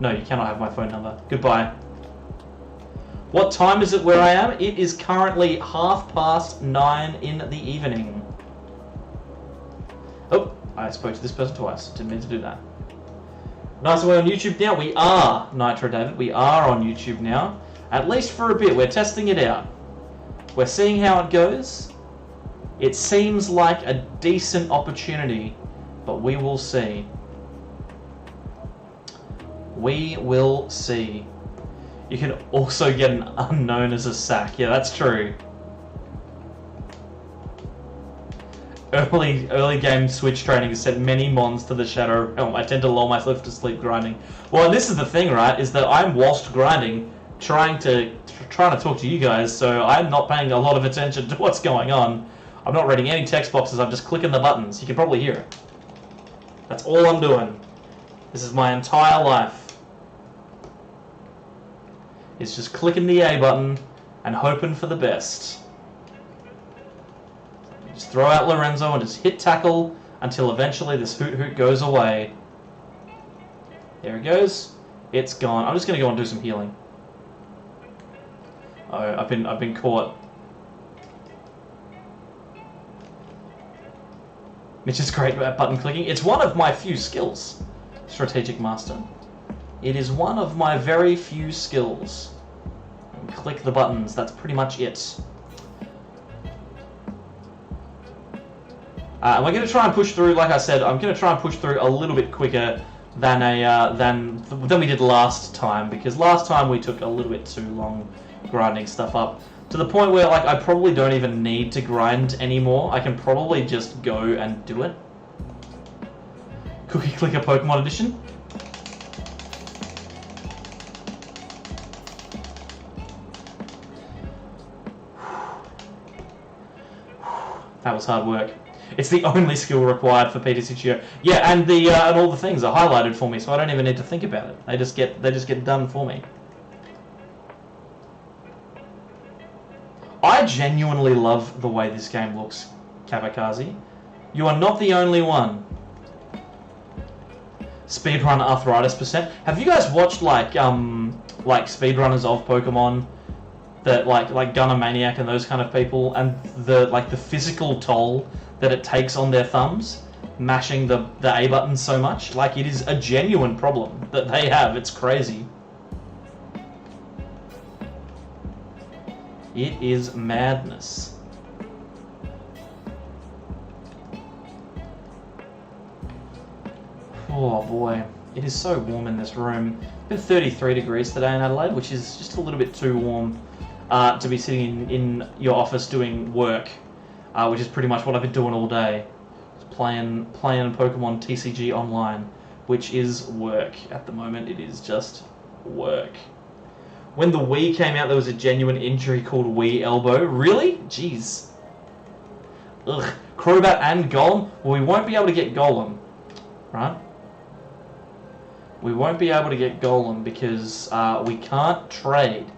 No, you cannot have my phone number. Goodbye. What time is it where I am? It is currently 9:30 in the evening. Oh, I spoke to this person twice. Didn't mean to do that. Nice, we're on YouTube now. We are, Nitro David. We are on YouTube now. At least for a bit. We're testing it out. We're seeing how it goes. It seems like a decent opportunity, but we will see. We will see. You can also get an unknown as a sack. Yeah, that's true. Early game Switch training has sent many mons to the Shadow Realm. I tend to lull myself to sleep grinding. Well, this is the thing, right? Is that I'm whilst grinding trying to talk to you guys, so I'm not paying a lot of attention to what's going on. I'm not reading any text boxes. I'm just clicking the buttons. You can probably hear it. That's all I'm doing. This is my entire life. It's just clicking the A button and hoping for the best. Just throw out Lorenzo and just hit tackle until eventually this hoot goes away. There it goes. It's gone. I'm just going to go and do some healing. Oh, I've been caught. Which is great at button clicking. It's one of my few skills, Strategic Master. It is one of my very few skills. Click the buttons, that's pretty much it. And we're going to try and push through, like I said, I'm going to try and push through a little bit quicker than we did last time, because last time we took a little bit too long grinding stuff up. To the point where, like, I probably don't even need to grind anymore. I can probably just go and do it. Cookie Clicker Pokemon Edition. That was hard work. It's the only skill required for PTCGO. Yeah, and and all the things are highlighted for me, so I don't even need to think about it. They just get done for me. I genuinely love the way this game looks, Kabakazi. You are not the only one. Speedrun arthritis %. Have you guys watched like speedrunners of Pokemon that like Gunner Maniac and those kind of people, and the physical toll that it takes on their thumbs, mashing the A button so much? Like, it is a genuine problem that they have. It's crazy. It is madness. Oh boy, it is so warm in this room. It's been 33 degrees today in Adelaide, which is just a little bit too warm to be sitting in your office doing work, which is pretty much what I've been doing all day. Just playing Pokemon TCG online, which is work at the moment. It is just work. When the Wii came out, there was a genuine injury called Wii elbow. Really? Jeez. Ugh. Crobat and Golem? Well, we won't be able to get Golem, right? We won't be able to get Golem because we can't trade.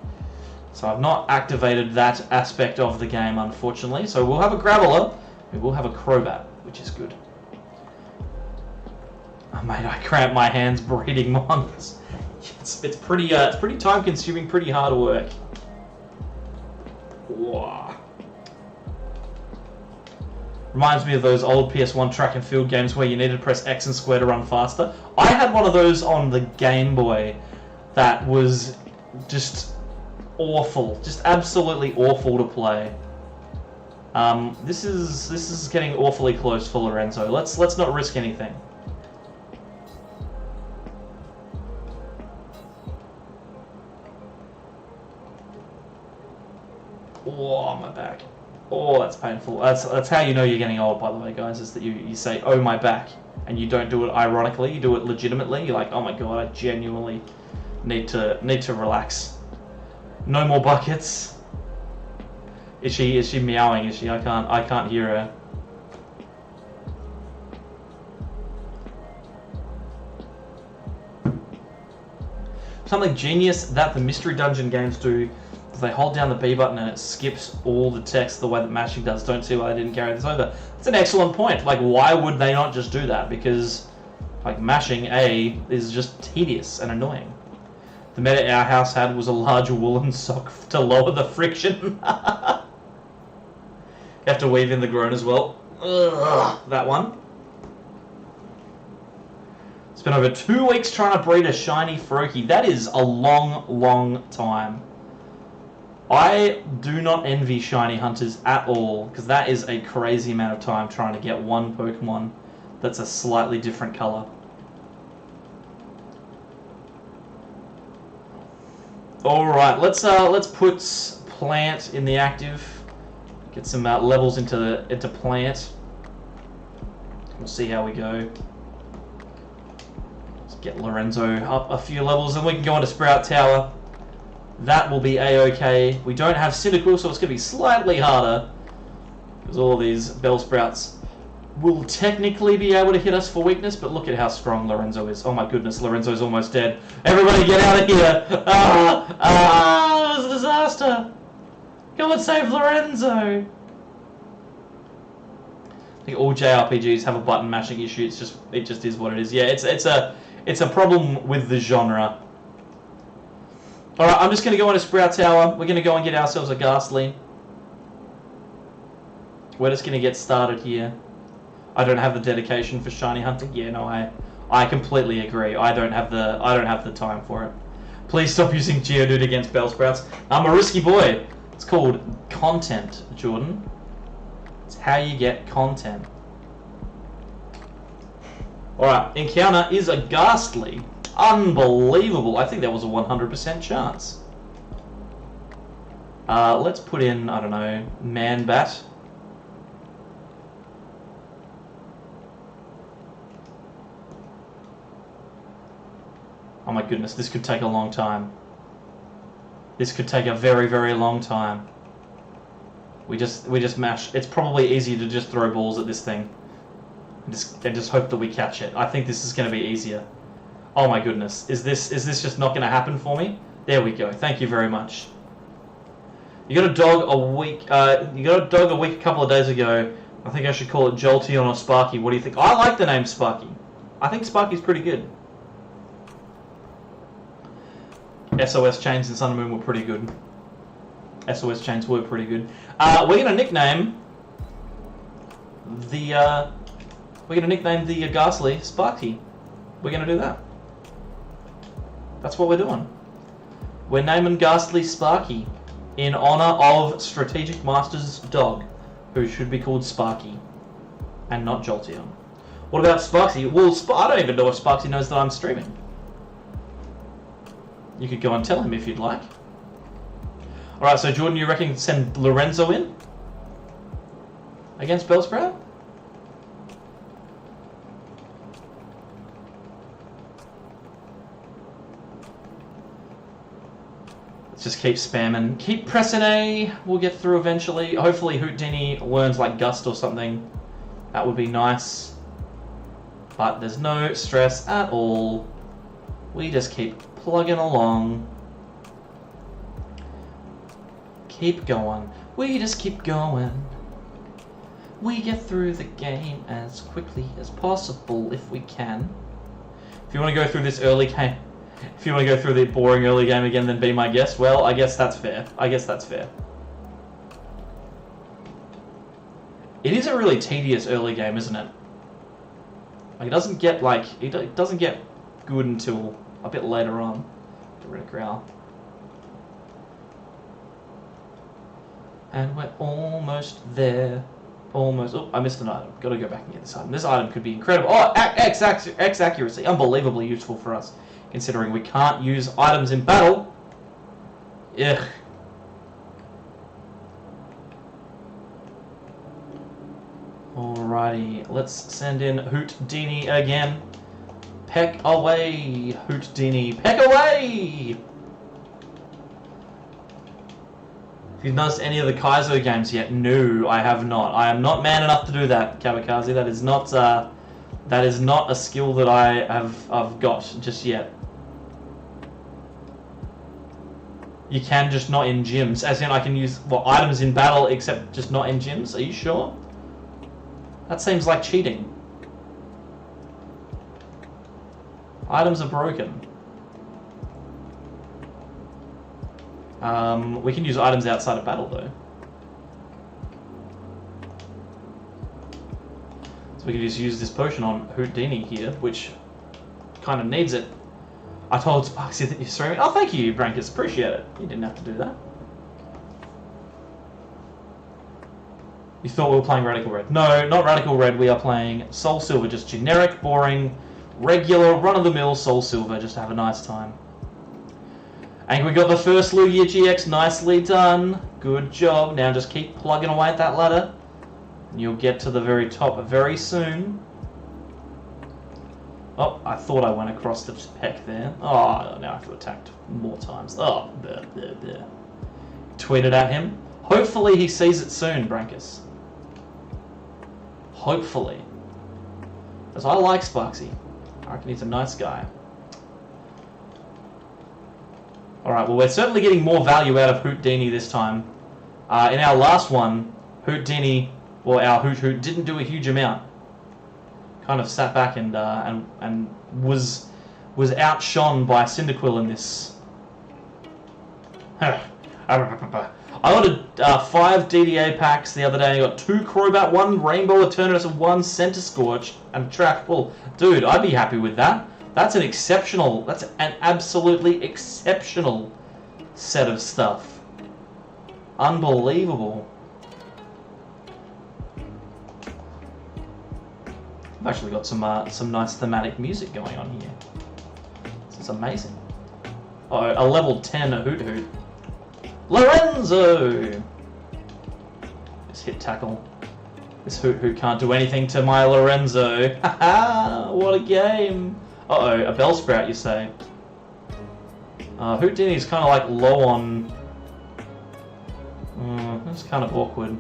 So I've not activated that aspect of the game, unfortunately. So we'll have a Graveler, we will have a Crobat, which is good. Oh, mate, I cramp my hands breeding mons. It's pretty time consuming, pretty hard work. Wow. Reminds me of those old PS1 track and field games where you needed to press X and square to run faster. I had one of those on the Game Boy that was just awful, just absolutely awful to play. This is getting awfully close for Lorenzo. Let's not risk anything. Oh, my back. Oh, that's painful. That's how you know you're getting old, by the way, guys, is that you say, oh, my back, and you don't do it ironically, you do it legitimately. You're like, oh my god, I genuinely need to relax. No more buckets. Is she meowing? Is she? I can't hear her. Something genius that the Mystery Dungeon games do is they hold down the B button and it skips all the text the way that mashing does. Don't see why they didn't carry this over. It's an excellent point. Like, why would they not just do that? Because, like, mashing A is just tedious and annoying. The meta our house had was a large woolen sock to lower the friction. You have to weave in the groan as well. Ugh, that one. Spent over 2 weeks trying to breed a shiny Froakie. That is a long, long time. I do not envy shiny hunters at all, because that is a crazy amount of time trying to get one Pokemon that's a slightly different color. Alright, let's put Plant in the active. Get some levels into Plant. We'll see how we go. Get Lorenzo up a few levels, and we can go into Sprout Tower. That will be a-okay. We don't have Cyndaquil, so it's going to be slightly harder, because all these Bellsprouts will technically be able to hit us for weakness, but look at how strong Lorenzo is. Oh my goodness, Lorenzo's almost dead. Everybody get out of here! It was a disaster! Go and save Lorenzo! I think all JRPGs have a button mashing issue. It just is what it is. Yeah, it's a problem with the genre. Alright, I'm just going to go into Sprout Tower. We're going to go and get ourselves a Ghastly. We're just going to get started here. I don't have the dedication for shiny hunting. Yeah, no, I completely agree. I don't have the time for it. Please stop using Geodude against Bellsprouts. I'm a risky boy. It's called content, Jordan. It's how you get content. Alright, encounter is a Ghastly. Unbelievable. I think that was a 100% chance. Let's put in, I don't know, Man-Bat. Oh my goodness, this could take a long time. This could take a very, very long time. We just mash. It's probably easier to just throw balls at this thing. And just hope that we catch it. I think this is going to be easier. Oh my goodness. Is this just not going to happen for me? There we go. Thank you very much. You got a dog a week. You got a dog a week a couple of days ago. I think I should call it Jolteon or Sparky. What do you think? I like the name Sparky. I think Sparky's pretty good. SOS chains in Sun and Moon were pretty good. SOS chains were pretty good. We're gonna nickname the Ghastly Sparky. We're gonna do that. That's what we're doing. We're naming Ghastly Sparky in honor of Strategic Master's dog, who should be called Sparky and not Jolteon. What about Sparksy? Well, I don't even know if Sparksy knows that I'm streaming. You could go and tell him if you'd like. Alright, so Jordan, you reckon send Lorenzo in? Against Bellsprout? Let's just keep spamming. Keep pressing A. We'll get through eventually. Hopefully Houdini learns like Gust or something. That would be nice. But there's no stress at all. We just keep plugging along. Keep going. We just keep going. We get through the game as quickly as possible if we can. If you want to go through this early game, if you want to go through the boring early game again, then be my guest. Well, I guess that's fair. It is a really tedious early game, isn't it? Like, it doesn't get good until a bit later on. Get rid of Growl. And we're almost there. Almost. Oh, I missed an item. Gotta go back and get this item. This item could be incredible. Oh, X accuracy. Unbelievably useful for us, considering we can't use items in battle. Ugh. Alrighty, let's send in Houdini again. Peck away, Houdini. Peck away! If you've noticed any of the Kaizo games yet, no, I have not. I am not man enough to do that, Kamikaze. That is not a skill that I've got just yet. You can, just not in gyms. As in, I can use items in battle, except just not in gyms. Are you sure? That seems like cheating. Items are broken. We can use items outside of battle, though. So we can just use this potion on Houdini here, which kind of needs it. I told Sparksy that you're streaming. Oh, thank you, Brankus. Appreciate it. You didn't have to do that. You thought we were playing Radical Red. No, not Radical Red. We are playing Soul Silver. Just generic, boring, regular, run-of-the-mill Soul Silver. Just to have a nice time. And we got the first Lugia GX. Nicely done. Good job. Now just keep plugging away at that ladder. And you'll get to the very top very soon. Oh, I thought I went across the peck there. Oh, now I have to attack more times. Oh, there. Tweeted at him. Hopefully he sees it soon, Brankus. Hopefully. Because I like Sparksy. I reckon he's a nice guy. Alright, well, we're certainly getting more value out of Houdini this time. In our last one, Houdini, well, our Hoot didn't do a huge amount. Kind of sat back and was outshone by Cyndaquil in this. I got 5 DDA packs the other day. I got 2 Crobat, 1 Rainbow Eternatus, and 1 Center Scorch, and a track full. Dude, I'd be happy with that. That's an absolutely exceptional set of stuff. Unbelievable. I've actually got some nice thematic music going on here. This is amazing. Oh, a level 10 Hoot. Lorenzo! Just hit tackle. This Hoot can't do anything to my Lorenzo. Haha! What a game! Uh-oh, a Bellsprout, you say? Houdini's kind of like low on... That's kind of awkward.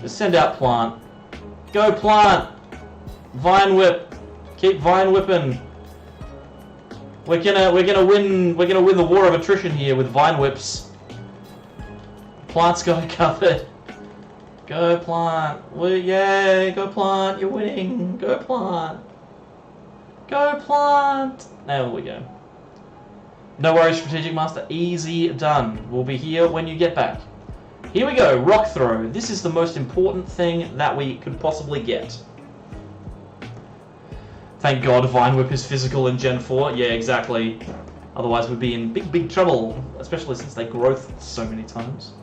Just send out Plant. Go Plant! Vine Whip. Keep Vine Whipping. We're gonna win the war of attrition here with Vine Whips. Plant's got it covered. Go Plant. Yay, go Plant, you're winning. Go Plant. Go Plant. There we go. No worries, Strategic Master. Easy done. We'll be here when you get back. Here we go, Rock Throw. This is the most important thing that we could possibly get. Thank God Vine Whip is physical in Gen 4. Yeah, exactly. Otherwise we'd be in big trouble. Especially since they growth so many times.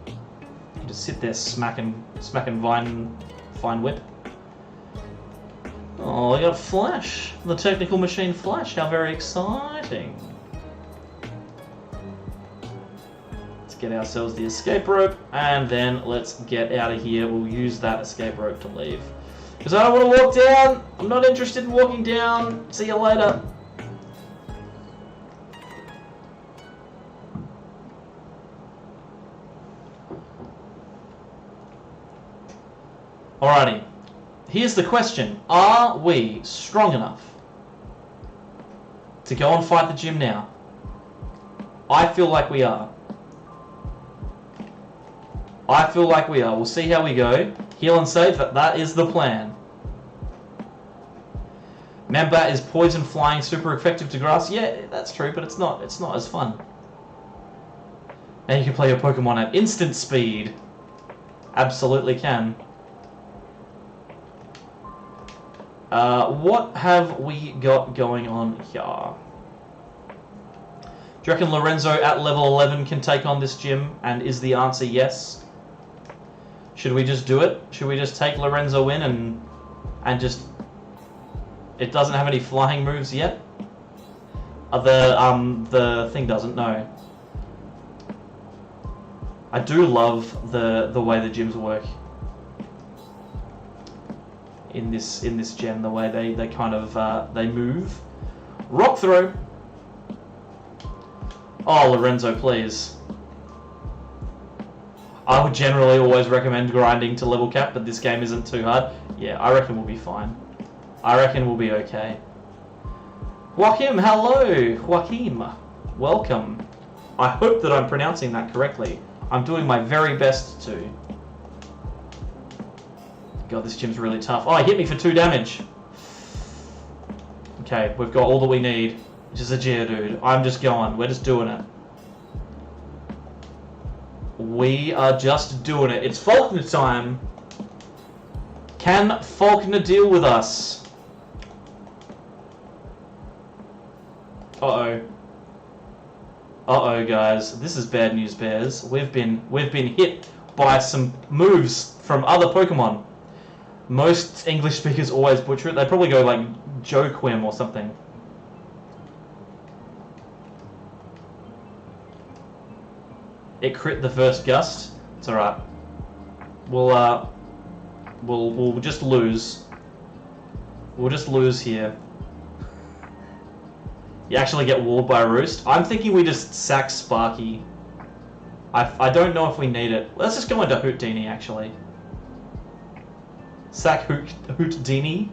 You just sit there smacking Vine Whip. Oh, I got Flash. The Technical Machine Flash. How very exciting. Let's get ourselves the escape rope, and then let's get out of here. We'll use that escape rope to leave. Because I don't want to walk down. I'm not interested in walking down. See you later. Alrighty. Here's the question. Are we strong enough to go and fight the gym now? I feel like we are. I feel like we are. We'll see how we go. Heal and save, that is the plan. Mambat is poison flying, super effective to grass. Yeah, that's true, but it's not as fun. Now you can play your Pokemon at instant speed. Absolutely can. What have we got going on here? Do you reckon Lorenzo at level 11 can take on this gym? And is the answer yes? Should we just do it? Should we just take Lorenzo in and just... It doesn't have any flying moves yet? The thing doesn't, no. I do love the way the gyms work. In this gen, the way they kind of they move. Rock Throw. Oh, Lorenzo, please. I would generally always recommend grinding to level cap, but this game isn't too hard. Yeah, I reckon we'll be fine. I reckon we'll be okay. Joachim, hello! Joachim, welcome. I hope that I'm pronouncing that correctly. I'm doing my very best to. God, this gym's really tough. Oh, he hit me for 2 damage. Okay, we've got all that we need, which is a Geodude. I'm just going. We're just doing it. We are just doing it. It's Faulkner time. Can Faulkner deal with us? Uh-oh. Uh-oh, guys. This is bad news, Bears. We've been hit by some moves from other Pokemon. Most English speakers always butcher it. They probably go like Joquim or something. It crit the first gust. It's alright. We'll just lose. We'll just lose here. You actually get walled by a Roost. I'm thinking we just sack Sparky. I don't know if we need it. Let's just go into Hootdini actually. Sack Hootdini.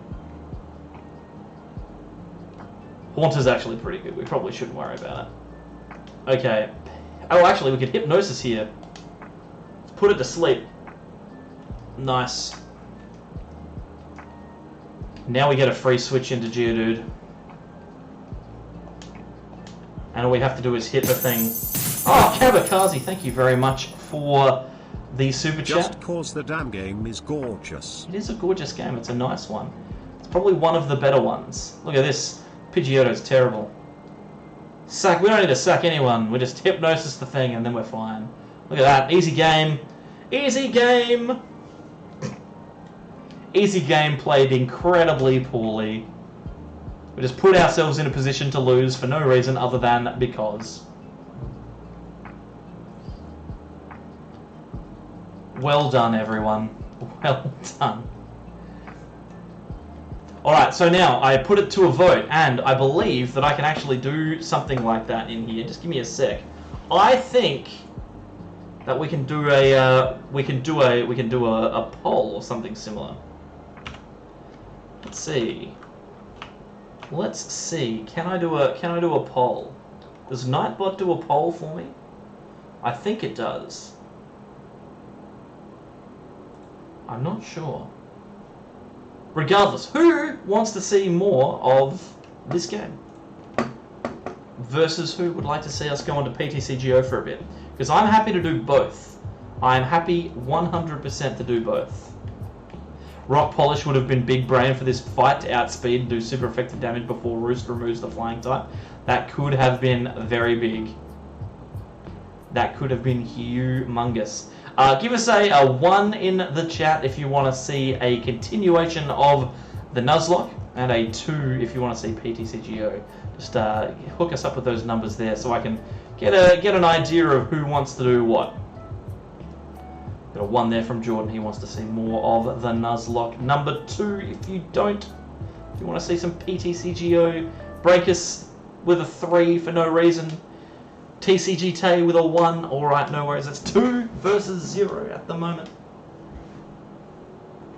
Haunter's actually pretty good. We probably shouldn't worry about it. Okay. Oh, actually, we could Hypnosis here. Let's put it to sleep. Nice. Now we get a free switch into Geodude. And all we have to do is hit the thing. Oh, Kabakazi, thank you very much for the super chat.
Just cause the damn game is gorgeous.
It is a gorgeous game. It's a nice one. It's probably one of the better ones. Look at this. Pidgeotto's terrible. Sack. We don't need to sack anyone. We just Hypnosis the thing and then we're fine. Look at that. Easy game. Easy game. Easy game played incredibly poorly. We just put ourselves in a position to lose for no reason other than because. Well done, everyone. Well done. Alright, so now I put it to a vote, and I believe that I can actually do something like that in here. Just give me a sec. I think that we can do a poll or something similar. Let's see. Can I do a poll? Does Nightbot do a poll for me? I think it does. I'm not sure. Regardless, who wants to see more of this game? Versus who would like to see us go on to PTCGO for a bit? Because I'm happy to do both. I'm happy 100% to do both. Rock Polish would have been big brain for this fight to outspeed and do super effective damage before Roost removes the flying type. That could have been very big. That could have been humongous. Give us a 1 in the chat if you want to see a continuation of the Nuzlocke, and a 2 if you want to see PTCGO. Just hook us up with those numbers there so I can get an idea of who wants to do what. Got a 1 there from Jordan. He wants to see more of the Nuzlocke. Number 2 if you don't. If you want to see some PTCGO, break us with a 3 for no reason. TCG Tay with a 1. Alright, no worries. It's 2 versus 0 at the moment.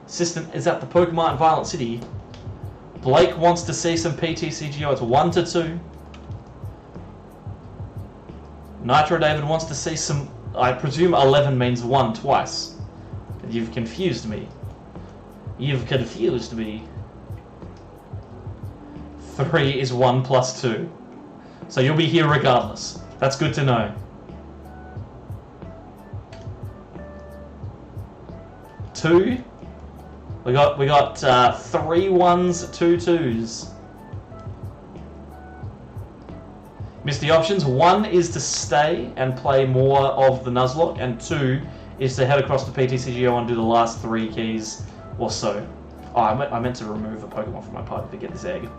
Assistant is at the Pokemon Violent City. Blake wants to see some PTCGO. It's 1-2. Nitro David wants to see some... I presume 11 means 1 twice. You've confused me. You've confused me. 3 is 1 plus 2. So you'll be here regardless. That's good to know. 2. We got 3 1s, 2 2s. Missed the options. 1 is to stay and play more of the Nuzlocke, and 2 is to head across to PTCGO and do the last 3 keys or so. Oh, I meant to remove a Pokemon from my party to get this egg.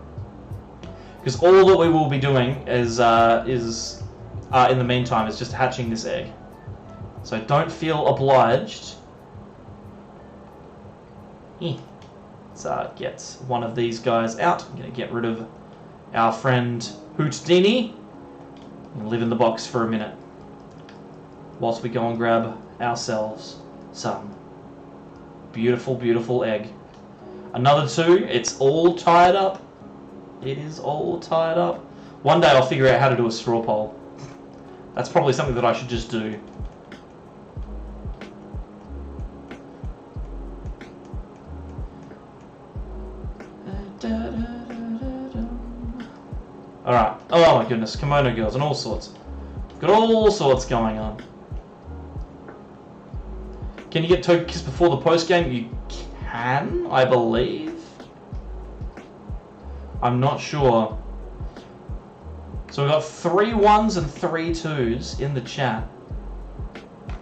Because all that we will be doing is in the meantime, is just hatching this egg. So don't feel obliged. Let's get one of these guys out. I'm going to get rid of our friend Hootdini and live in the box for a minute whilst we go and grab ourselves some beautiful, beautiful egg. Another 2. It's all tied up. It is all tied up. One day I'll figure out how to do a straw poll. That's probably something that I should just do. Alright. Oh my goodness. Kimono girls and all sorts. Got all sorts going on. Can you get Togekiss before the post game? You can, I believe. I'm not sure. So we've got 3 1s and 3 2s in the chat.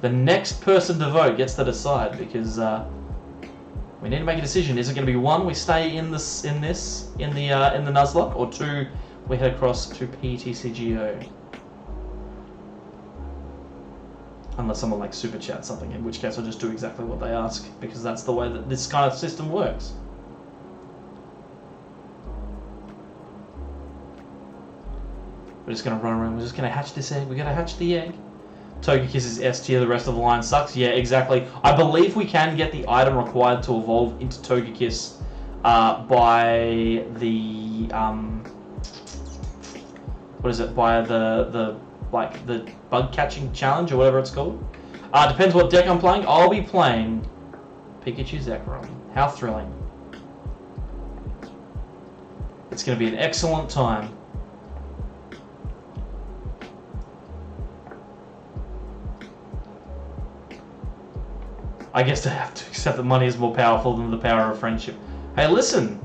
The next person to vote gets to decide, because we need to make a decision. Is it going to be 1, we stay in the Nuzlocke, or 2, we head across to PTCGO? Unless someone like super chat something, in which case I'll just do exactly what they ask, because that's the way that this kind of system works. We're just going to run around. We're just going to hatch this egg. We're going to hatch the egg. Togekiss is S tier. The rest of the line sucks. Yeah, exactly. I believe we can get the item required to evolve into Togekiss by the what is it? By the bug catching challenge or whatever it's called. Depends what deck I'm playing. I'll be playing Pikachu Zekrom. How thrilling! It's going to be an excellent time. I guess I have to accept that money is more powerful than the power of friendship. Hey, listen.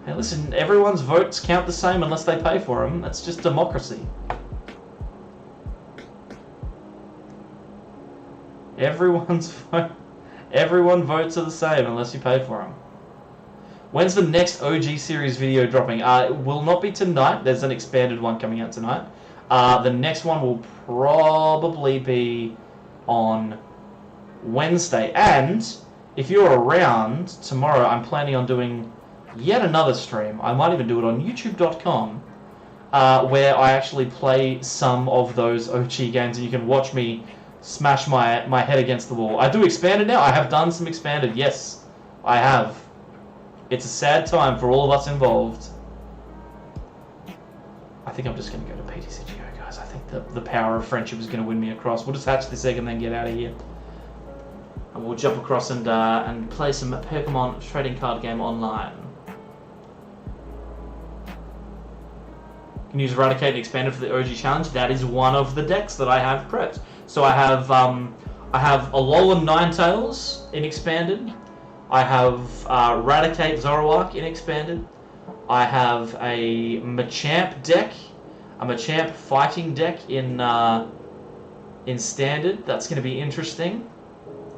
Hey, listen. Everyone's votes count the same unless they pay for them. That's just democracy. Everyone votes are the same unless you pay for them. When's the next OG series video dropping? It will not be tonight. There's an expanded one coming out tonight. The next one will probably be on Wednesday, and if you're around tomorrow, I'm planning on doing yet another stream. I might even do it on youtube.com where I actually play some of those OG games, and you can watch me smash my head against the wall. I do expanded now. I have done some expanded. Yes, I have. It's a sad time for all of us involved. I think I'm just going to go to PTCGO, guys. I think the power of friendship is going to win me across. We'll just hatch this egg and then get out of here. And we'll jump across and play some Pokemon trading card game online. You can use Eradicate and Expanded for the OG challenge. That is one of the decks that I have prepped. So I have Alolan Ninetales in Expanded. I have Eradicate Zoroark in Expanded. I have a Machamp deck, a Machamp fighting deck in Standard. That's going to be interesting.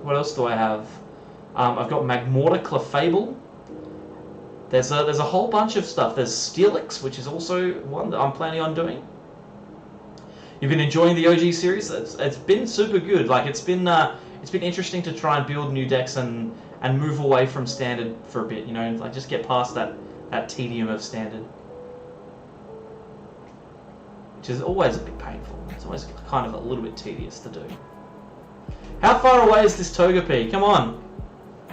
What else do I have? I've got Magmortar Clefable. There's a whole bunch of stuff. There's Steelix, which is also one that I'm planning on doing. You've been enjoying the OG series. It's been super good. Like it's been interesting to try and build new decks and move away from Standard for a bit. You know, like just get past that tedium of Standard, which is always a bit painful. It's always kind of a little bit tedious to do. How far away is this Togepi? Come on,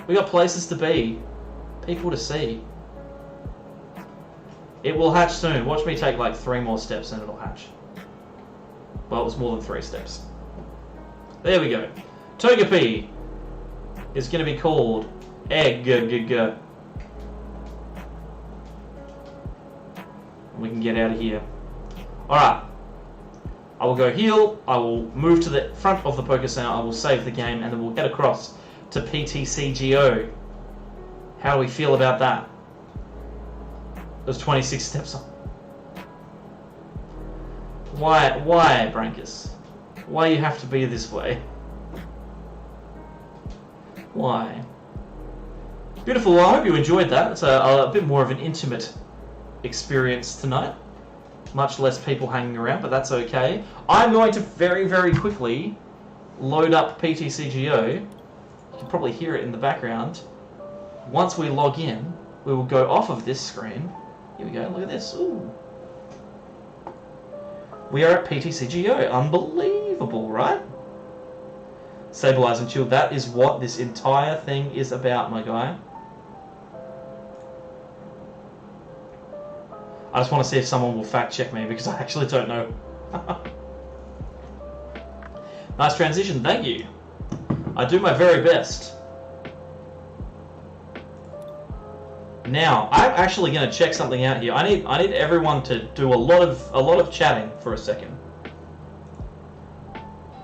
we got places to be, people to see. It will hatch soon. Watch me take like 3 more steps and it'll hatch. Well, it was more than 3 steps. There we go. Togepi is going to be called Egg. We can get out of here. Alright. I will go heal. I will move to the front of the Poké Center. I will save the game and then we'll head across to PTCGO. How do we feel about that? There's 26 steps on. Why, Brankus? Why you have to be this way? Why? Beautiful. Well, I hope you enjoyed that. It's a bit more of an intimate experience tonight. Much less people hanging around, but that's okay. I'm going to very, very quickly load up PTCGO. You can probably hear it in the background. Once we log in, we will go off of this screen. Here we go. Look at this. Ooh. We are at PTCGO. Unbelievable, right? Stabilize and chill. That is what this entire thing is about, my guy. I just want to see if someone will fact check me because I actually don't know. Nice transition, thank you. I do my very best. Now, I'm actually going to check something out here. I need everyone to do a lot of chatting for a second.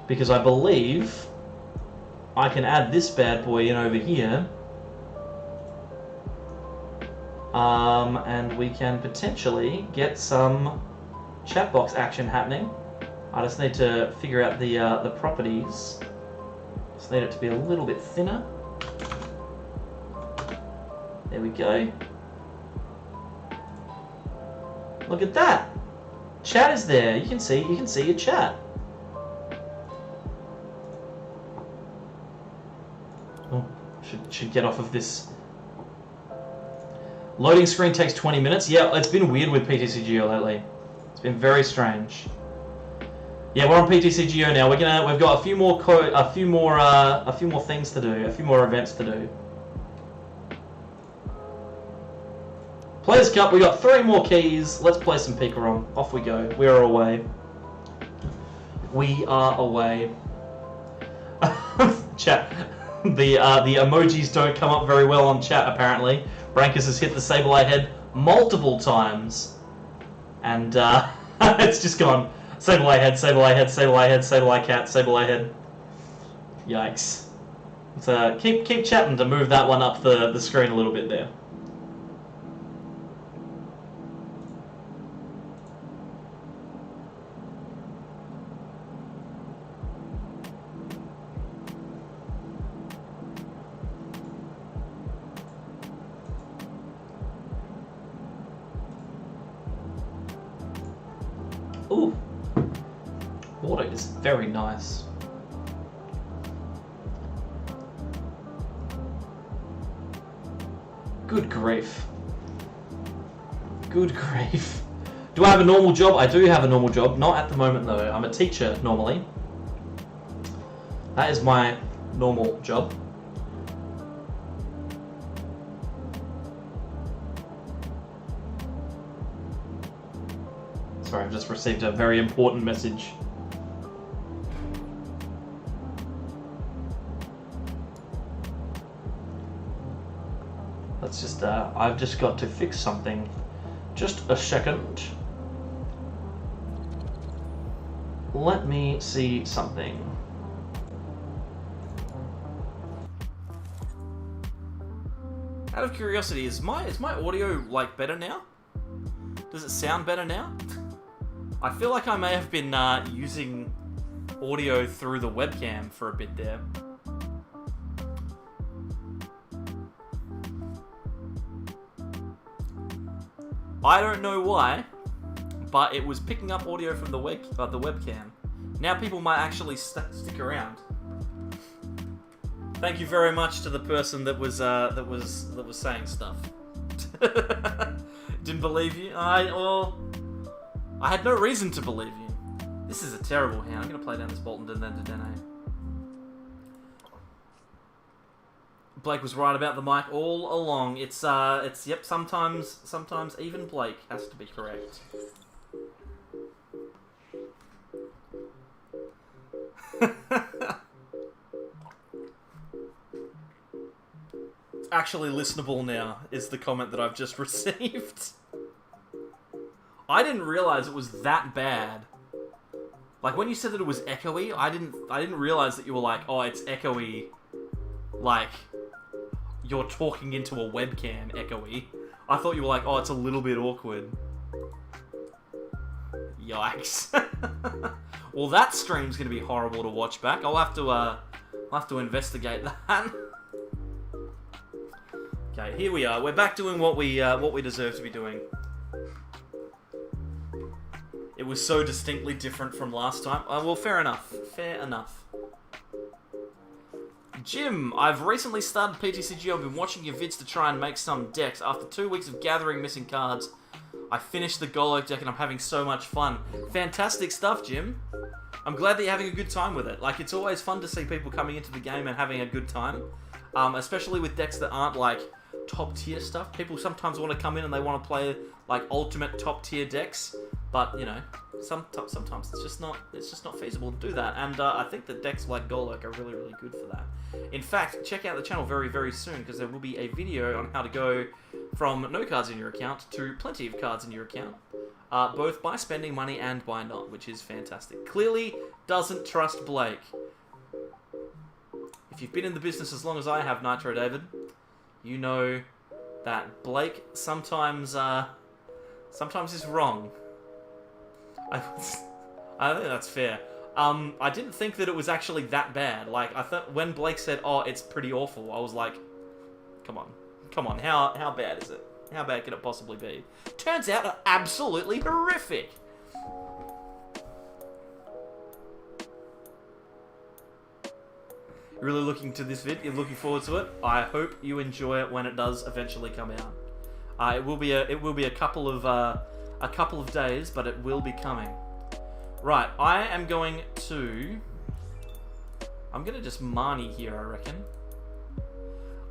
Because I believe I can add this bad boy in over here. And we can potentially get some chat box action happening. I just need to figure out the properties. Just need it to be a little bit thinner. There we go. Look at that. Chat is there. You can see your chat. Oh, should get off of this. Loading screen takes 20 minutes. Yeah, it's been weird with PTCGO lately. It's been very strange. Yeah, we're on PTCGO now. We've got a few more things to do, a few more events to do. Players Cup, we got 3 more keys. Let's play some Pikarom. Off we go. We are away. We are away. Chat. The emojis don't come up very well on chat, apparently. Brankus has hit the Sableye head multiple times. And it's just gone. Sableye head, Sableye head, Sableye head, Sableye cat, Sableye head. Yikes. So keep chatting to move that one up the screen a little bit there. Ooh, water is very nice. Good grief. Good grief. Do I have a normal job? I do have a normal job. Not at the moment though. I'm a teacher normally. That is my normal job. Sorry, I've just received a very important message. Let's just, I've just got to fix something. Just a second. Let me see something.
Out of curiosity, is my audio like better now? Does it sound better now? I feel like I may have been using audio through the webcam for a bit there. I don't know why, but it was picking up audio from the webcam. Now people might actually stick around. Thank you very much to the person that was saying stuff. Didn't believe you. I had no reason to believe you. This is a terrible hand. I'm gonna play down this Bolton and then to Dene. Blake was right about the mic all along. It's yep. Sometimes even Blake has to be correct. It's actually listenable now, is the comment that I've just received. I didn't realize it was that bad. Like when you said that it was echoey, I didn't realize that you were like, oh, it's echoey, like you're talking into a webcam echoey. I thought you were like, oh, it's a little bit awkward. Yikes. Well, that stream's gonna be horrible to watch back. I'll have to investigate that. Okay, here we are. We're back doing what we deserve to be doing. It was so distinctly different from last time. Well, fair enough. Fair enough. Jim, I've recently started PTCG. I've been watching your vids to try and make some decks. After 2 weeks of gathering missing cards, I finished the Golok deck and I'm having so much fun. Fantastic stuff, Jim. I'm glad that you're having a good time with it. Like, it's always fun to see people coming into the game and having a good time. Especially with decks that aren't, like, top tier stuff. People sometimes want to come in and they want to play, like, ultimate top tier decks. But, you know, sometimes it's just not feasible to do that. And I think that decks like Golok are really, really good for that. In fact, check out the channel very, very soon, because there will be a video on how to go from no cards in your account to plenty of cards in your account. Both by spending money and by not, which is fantastic. Clearly doesn't trust Blake. If you've been in the business as long as I have, Nitro David, you know that Blake sometimes is wrong. I think that's fair. I didn't think that it was actually that bad. Like, I thought when Blake said, "Oh, it's pretty awful," I was like, "Come on, how bad is it? How bad could it possibly be?" Turns out, absolutely horrific. You're really looking to this vid. You're looking forward to it. I hope you enjoy it when it does eventually come out. It will be a couple of days, but it will be coming. Right, I'm gonna just Marnie here, I reckon.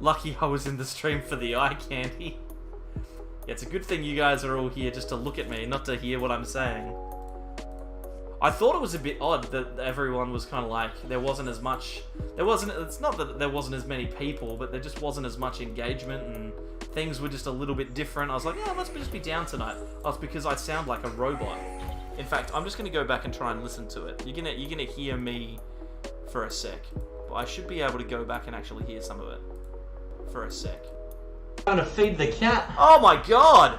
Lucky I was in the stream for the eye candy. Yeah, it's a good thing you guys are all here just to look at me, not to hear what I'm saying. I thought it was a bit odd that everyone was kind of like, it's not that there wasn't as many people, but there just wasn't as much engagement and things were just a little bit different. I was like, yeah, let's just be down tonight. Oh, it's because I sound like a robot. In fact, I'm just going to go back and try and listen to it. You're gonna hear me for a sec. But I should be able to go back and actually hear some of it. For a sec.
Trying to feed the cat.
Oh my god!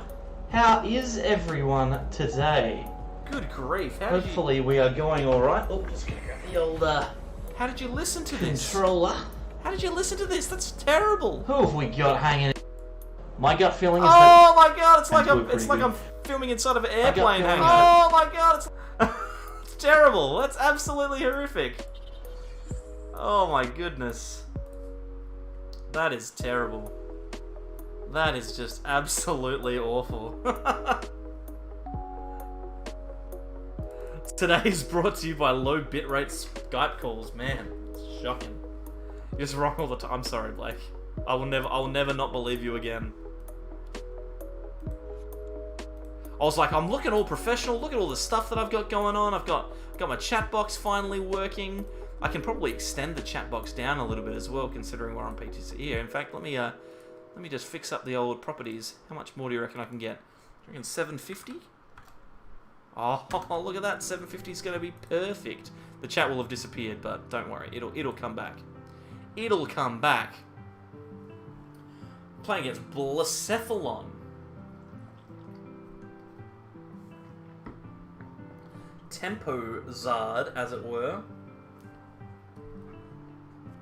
How is everyone today?
Good grief.
Hopefully we are going alright. Oh, just gonna grab the old
how did you listen to this?
Controller.
How did you listen to this? That's terrible.
Who have we got hanging? My gut feeling is
that... Oh my god, it's like I'm filming inside of an airplane hangar. Oh my god, it's terrible. That's absolutely horrific. Oh my goodness. That is terrible. That is just absolutely awful. Today is brought to you by low bitrate Skype calls. Man, shocking. You're just wrong all the time. I'm sorry, Blake. I will never not believe you again. I was like, I'm looking all professional. Look at all the stuff that I've got going on. I've got my chat box finally working. I can probably extend the chat box down a little bit as well, considering we're on PTC here. In fact, let me just fix up the old properties. How much more do you reckon I can get? Do you reckon 750? Oh, look at that. 750 is going to be perfect. The chat will have disappeared, but don't worry. It'll come back. It'll come back. Playing against Blacephalon. Tempo Zard, as it were.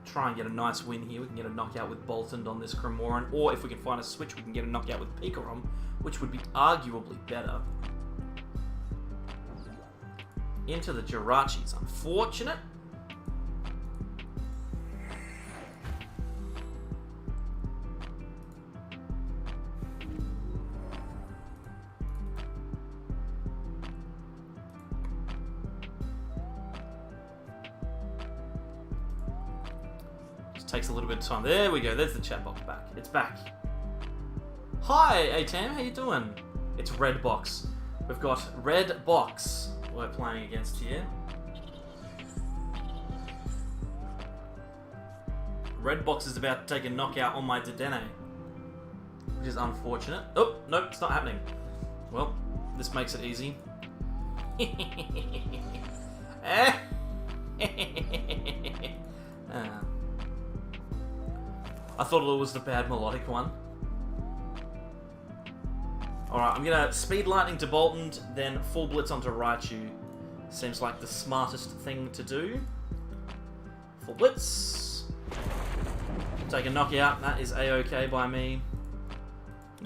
Try and get a nice win here. We can get a knockout with Boltund on this Cremoran, or if we can find a switch, we can get a knockout with Pikarom, which would be arguably better. Into the Jirachis. Unfortunate. Takes a little bit of time. There we go. There's the chat box back. It's back. Hi, Atam. How you doing? It's Red Box. We've got Red Box we're playing against here. Red Box is about to take a knockout on my Dedenne, which is unfortunate. Oh, nope, it's not happening. Well, this makes it easy. I thought it was the bad melodic one. Alright, I'm gonna Speed Lightning to Boltund, then Full Blitz onto Raichu. Seems like the smartest thing to do. Full Blitz. Take a knockout, that is A-OK by me.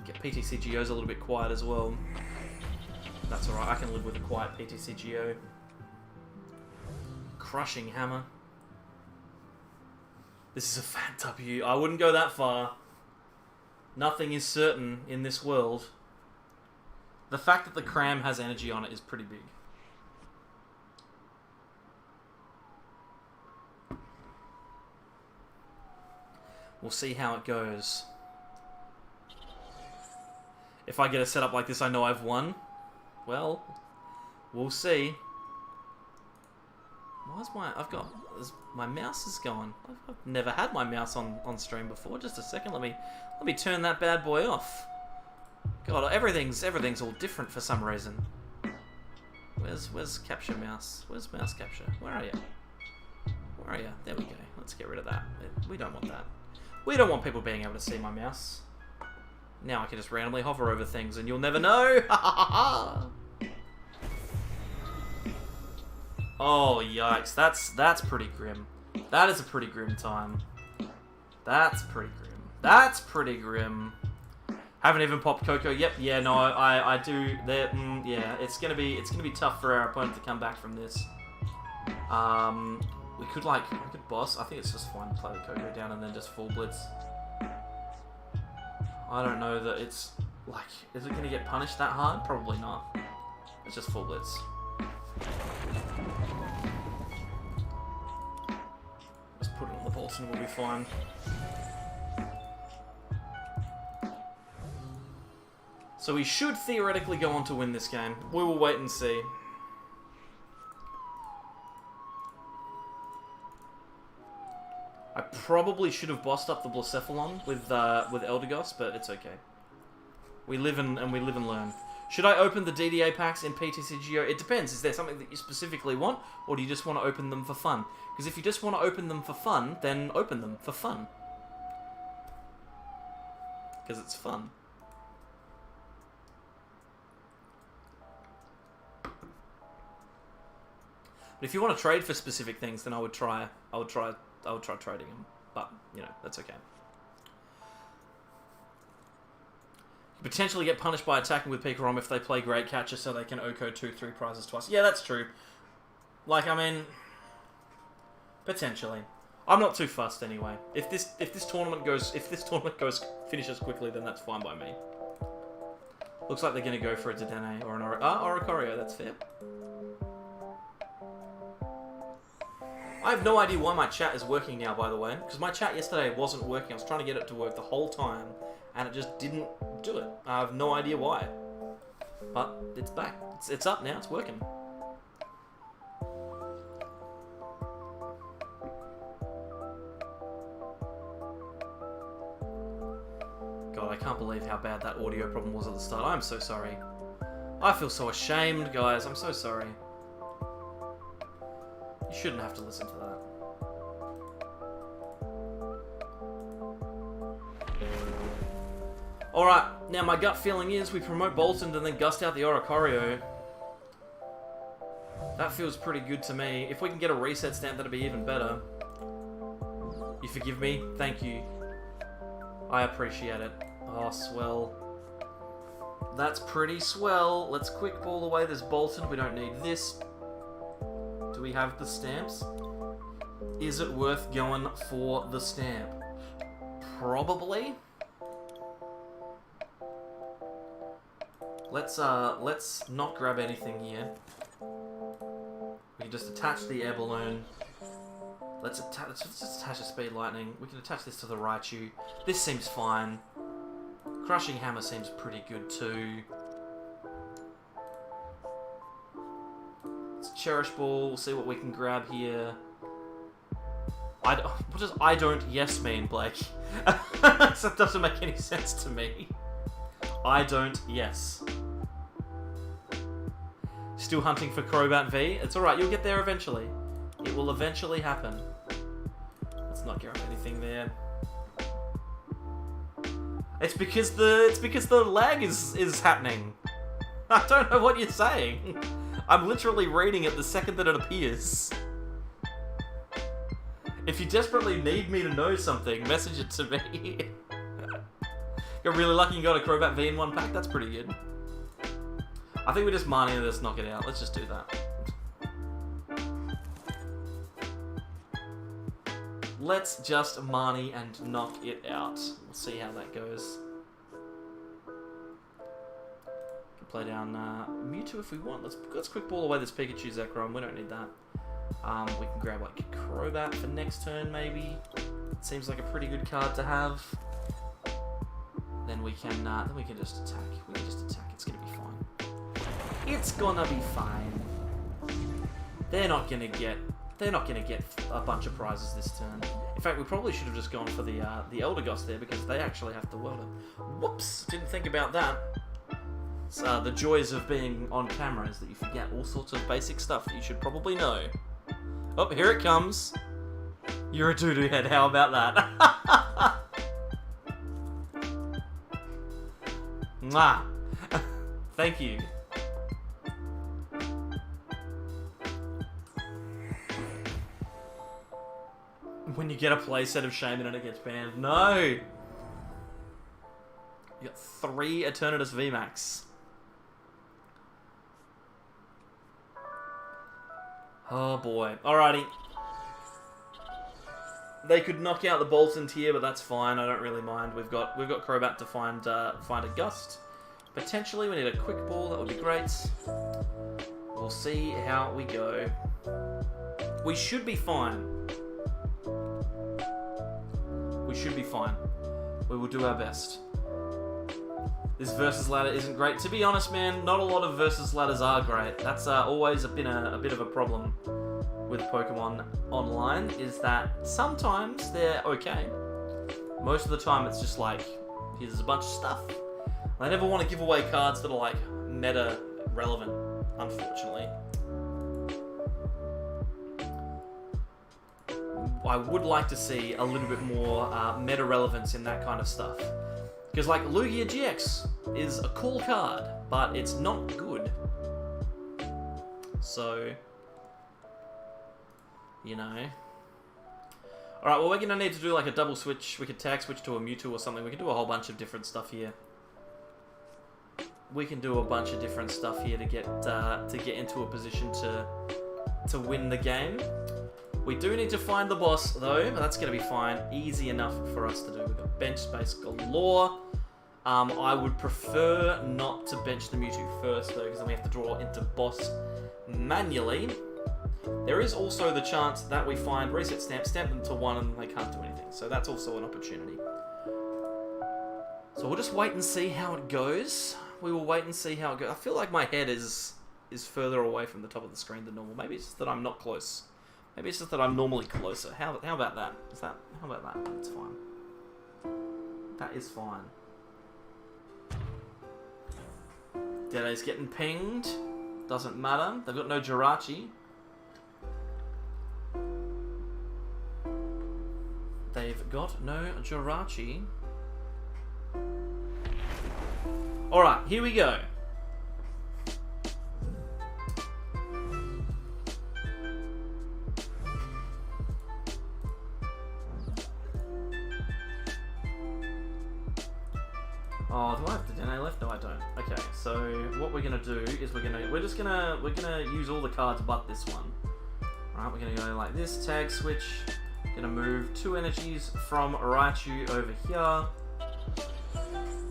Get PTCGO's a little bit quiet as well. That's alright, I can live with a quiet PTCGO. Crushing Hammer. This is a fat W. I wouldn't go that far. Nothing is certain in this world. The fact that the Cram has energy on it is pretty big. We'll see how it goes. If I get a setup like this, I know I've won. Well, we'll see. Why's my mouse is gone. I've never had my mouse on stream before. Just a second, let me turn that bad boy off. God, everything's all different for some reason. Where's capture mouse? Where's mouse capture? Where are you? Where are you? There we go. Let's get rid of that. We don't want that. We don't want people being able to see my mouse. Now I can just randomly hover over things and you'll never know. Ha ha ha! Oh, yikes. That's pretty grim. That is a pretty grim time. That's pretty grim. That's pretty grim. Haven't even popped Coco. Yep, yeah, no, I do. Yeah, it's gonna be tough for our opponent to come back from this. We could boss. I think it's just fine to play the Coco down and then just full blitz. I don't know that it's like, is it gonna get punished that hard? Probably not. It's just full blitz. Just put it on the Bolton, we'll be fine. So we should theoretically go on to win this game. We will wait and see. I probably should have bossed up the Blacephalon with Eldegoss, but it's okay. We live and learn. Should I open the DDA packs in PTCGO? It depends. Is there something that you specifically want, or do you just want to open them for fun? Because if you just want to open them for fun, then open them for fun. Because it's fun. But if you want to trade for specific things, then I would try trading them. But, you know, that's okay. You potentially get punished by attacking with Pikarom if they play Great Catcher so they can OHKO 2-3 prizes twice. Yeah, that's true. Like, I mean, potentially. I'm not too fussed anyway. If this tournament finishes quickly, then that's fine by me. Looks like they're going to go for a Dedenne or an Oricorio, that's fair. I have no idea why my chat is working now, by the way, because my chat yesterday wasn't working. I was trying to get it to work the whole time, and it just didn't do it. I have no idea why. But it's back. It's up now. It's working. God, I can't believe how bad that audio problem was at the start. I'm so sorry. I feel so ashamed, guys. I'm so sorry. You shouldn't have to listen to that. Alright, now my gut feeling is we promote Bolton and then gust out the Oricorio. That feels pretty good to me. If we can get a reset stamp, that'd be even better. You forgive me? Thank you. I appreciate it. Oh, swell. That's pretty swell. Let's quick ball away this Bolton. We don't need this. Do we have the stamps? Is it worth going for the stamp? Probably. Let's not grab anything here. We can just attach the air balloon. Let's just attach a speed lightning. We can attach this to the Raichu. This seems fine. Crushing Hammer seems pretty good too. Let's Cherish Ball. We'll see what we can grab here. What does I don't yes mean, Blake? That doesn't make any sense to me. I don't yes. Still hunting for Crobat V? It's alright, you'll get there eventually. It will eventually happen. Let's not grab anything there. It's because the lag is happening. I don't know what you're saying. I'm literally reading it the second that it appears. If you desperately need me to know something, message it to me. You're really lucky you got a Crobat V in one pack? That's pretty good. I think we just Marnie this, knock it out. Let's just do that. Let's just Marnie and knock it out. We'll see how that goes. Can play down Mewtwo if we want. Let's quick ball away this Pikachu Zekrom. We don't need that. We can grab like Crobat for next turn maybe. It seems like a pretty good card to have. Then we can just attack. We can just attack. It's gonna be fine. It's gonna be fine. They're not gonna get a bunch of prizes this turn. In fact, we probably should have just gone for the Eldegoss there because they actually have to world it. Whoops! Didn't think about that. It's, the joys of being on camera is that you forget all sorts of basic stuff that you should probably know. Oh, here it comes. You're a doo-doo head. How about that? Mwah. Thank you. When you get a playset of Shaman and it gets banned. No! You got 3 Eternatus VMAX. Oh boy. Alrighty. They could knock out the Boltons here, but that's fine. I don't really mind. We've got Crobat to find a Gust. Potentially, we need a Quick Ball. That would be great. We'll see how we go. We should be fine. We should be fine. We will do our best. This versus ladder isn't great. To be honest, man, not a lot of versus ladders are great. That's always been a bit of a problem with Pokemon online, is that sometimes they're okay. Most of the time it's just like, here's a bunch of stuff. I never want to give away cards that are like meta relevant, unfortunately. I would like to see a little bit more meta relevance in that kind of stuff. Because like Lugia GX is a cool card, but it's not good. So, you know. Alright, well we're going to need to do like a double switch. We could tag switch to a Mewtwo or something. We can do a whole bunch of different stuff here. We can do a bunch of different stuff here to get into a position to win the game. We do need to find the boss though, but that's going to be fine. Easy enough for us to do. We've got bench space galore. I would prefer not to bench the Mewtwo first though, because then we have to draw into boss manually. There is also the chance that we find reset stamp, stamp them to 1 and they can't do anything. So that's also an opportunity. So we'll just wait and see how it goes. We will wait and see how it goes. I feel like my head is further away from the top of the screen than normal. Maybe it's just that I'm not close. Maybe it's just that I'm normally closer. How about that? How about that? That's fine. That is fine. Dede's getting pinged. Doesn't matter. They've got no Jirachi. They've got no Jirachi. Alright, here we go. Oh, do I have the Dene left? No, I don't. Okay, so what we're gonna do is we're gonna use all the cards but this one. Alright, we're gonna go like this, tag switch. Gonna move 2 energies from Raichu over here.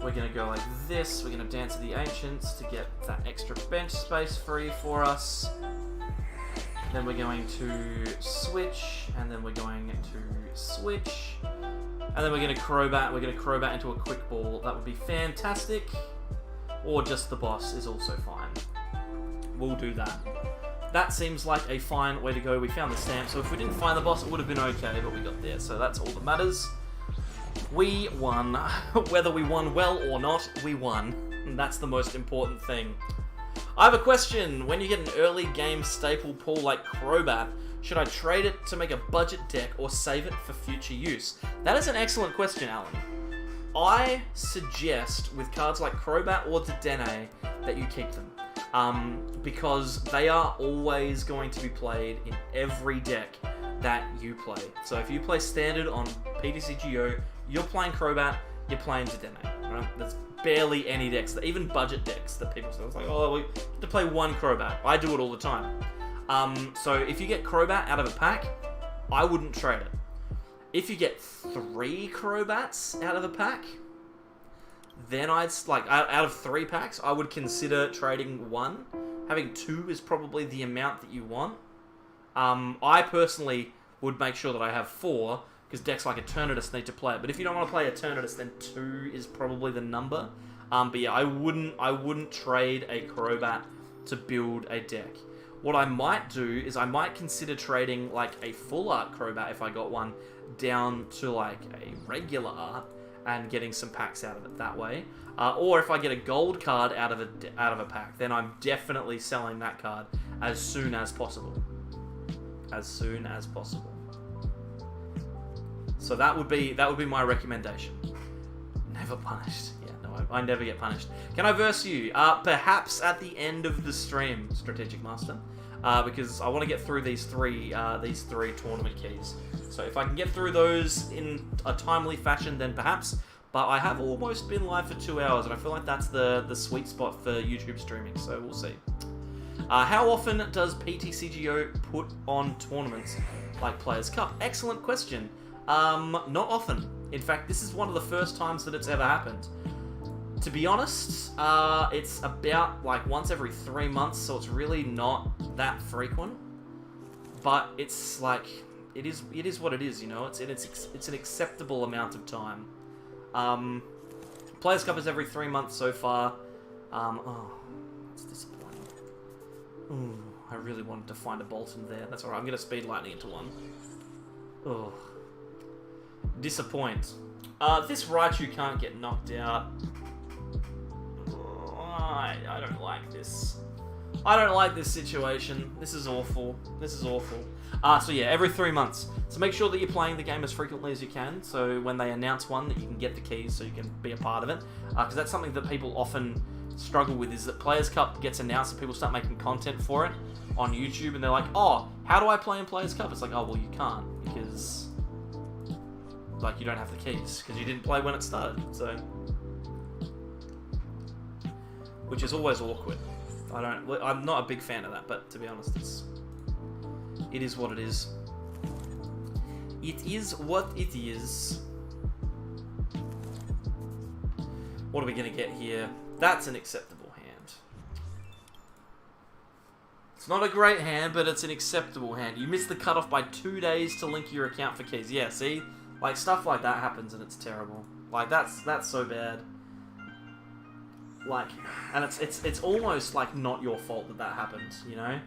We're gonna go like this. We're gonna dance to the Ancients to get that extra bench space free for us. Then we're going to switch, and then we're going to switch. And then we're gonna Crobat. We're gonna Crobat into a Quick Ball. That would be fantastic. Or just the boss is also fine. We'll do that. That seems like a fine way to go. We found the stamp, so if we didn't find the boss, it would have been okay, but we got there, so that's all that matters. We won. Whether we won well or not, we won. And that's the most important thing. I have a question. When you get an early game staple pull like Crobat, should I trade it to make a budget deck or save it for future use? That is an excellent question, Alan. I suggest, with cards like Crobat or Dedenne, that you keep them. Because they are always going to be played in every deck that you play. So if you play Standard on PTCGO, you're playing Crobat, you're playing Dedenne. Right? There's barely any decks, even budget decks, that people say, it's like, oh, we have to play 1 Crobat. I do it all the time. So if you get Crobat out of a pack, I wouldn't trade it. If you get 3 Crobats out of a pack, then I'd, like, out of 3 packs, I would consider trading 1. Having 2 is probably the amount that you want. I personally would make sure that I have 4, because decks like Eternatus need to play it. But if you don't want to play Eternatus, then 2 is probably the number. But yeah, I wouldn't trade a Crobat to build a deck. What I might do is I might consider trading like a full art Crobat if I got one down to like a regular art and getting some packs out of it that way. Or if I get a gold card out of a pack, then I'm definitely selling that card as soon as possible. As soon as possible. So that would be my recommendation. Never punished. Yeah, no, I never get punished. Can I verse you? Perhaps at the end of the stream, Strategic Master, because I want to get through these three tournament keys. So if I can get through those in a timely fashion, then perhaps. But I have almost been live for 2 hours, and I feel like that's the sweet spot for YouTube streaming. So we'll see. How often does PTCGO put on tournaments like Players' Cup? Excellent question. Not often. In fact, this is one of the first times that it's ever happened. To be honest, it's about like once every 3 months, so it's really not that frequent. But it's like it is what it is, you know. It's an acceptable amount of time. Players' Cup is every 3 months so far. Oh, it's disappointing. Ooh, I really wanted to find a Bolton there. That's alright. I'm gonna speed lightning into one. Oh, disappoint. This Raichu can't get knocked out. Oh, I don't like this. I don't like this situation. This is awful. This is awful. So yeah, every 3 months. So make sure that you're playing the game as frequently as you can, so when they announce one, that you can get the keys so you can be a part of it. Because that's something that people often struggle with, is that Players' Cup gets announced and people start making content for it on YouTube, and they're like, oh, how do I play in Players' Cup? It's like, oh, well, you can't, because like you don't have the keys, because you didn't play when it started, so... Which is always awkward. I'm not a big fan of that, but to be honest, it is what it is. It is what it is. What are we going to get here? That's an acceptable hand. It's not a great hand, but it's an acceptable hand. You missed the cutoff by 2 days to link your account for keys. Yeah, see? Like, stuff like that happens and it's terrible. Like, that's so bad. Like, and it's almost, like, not your fault that that happened, you know?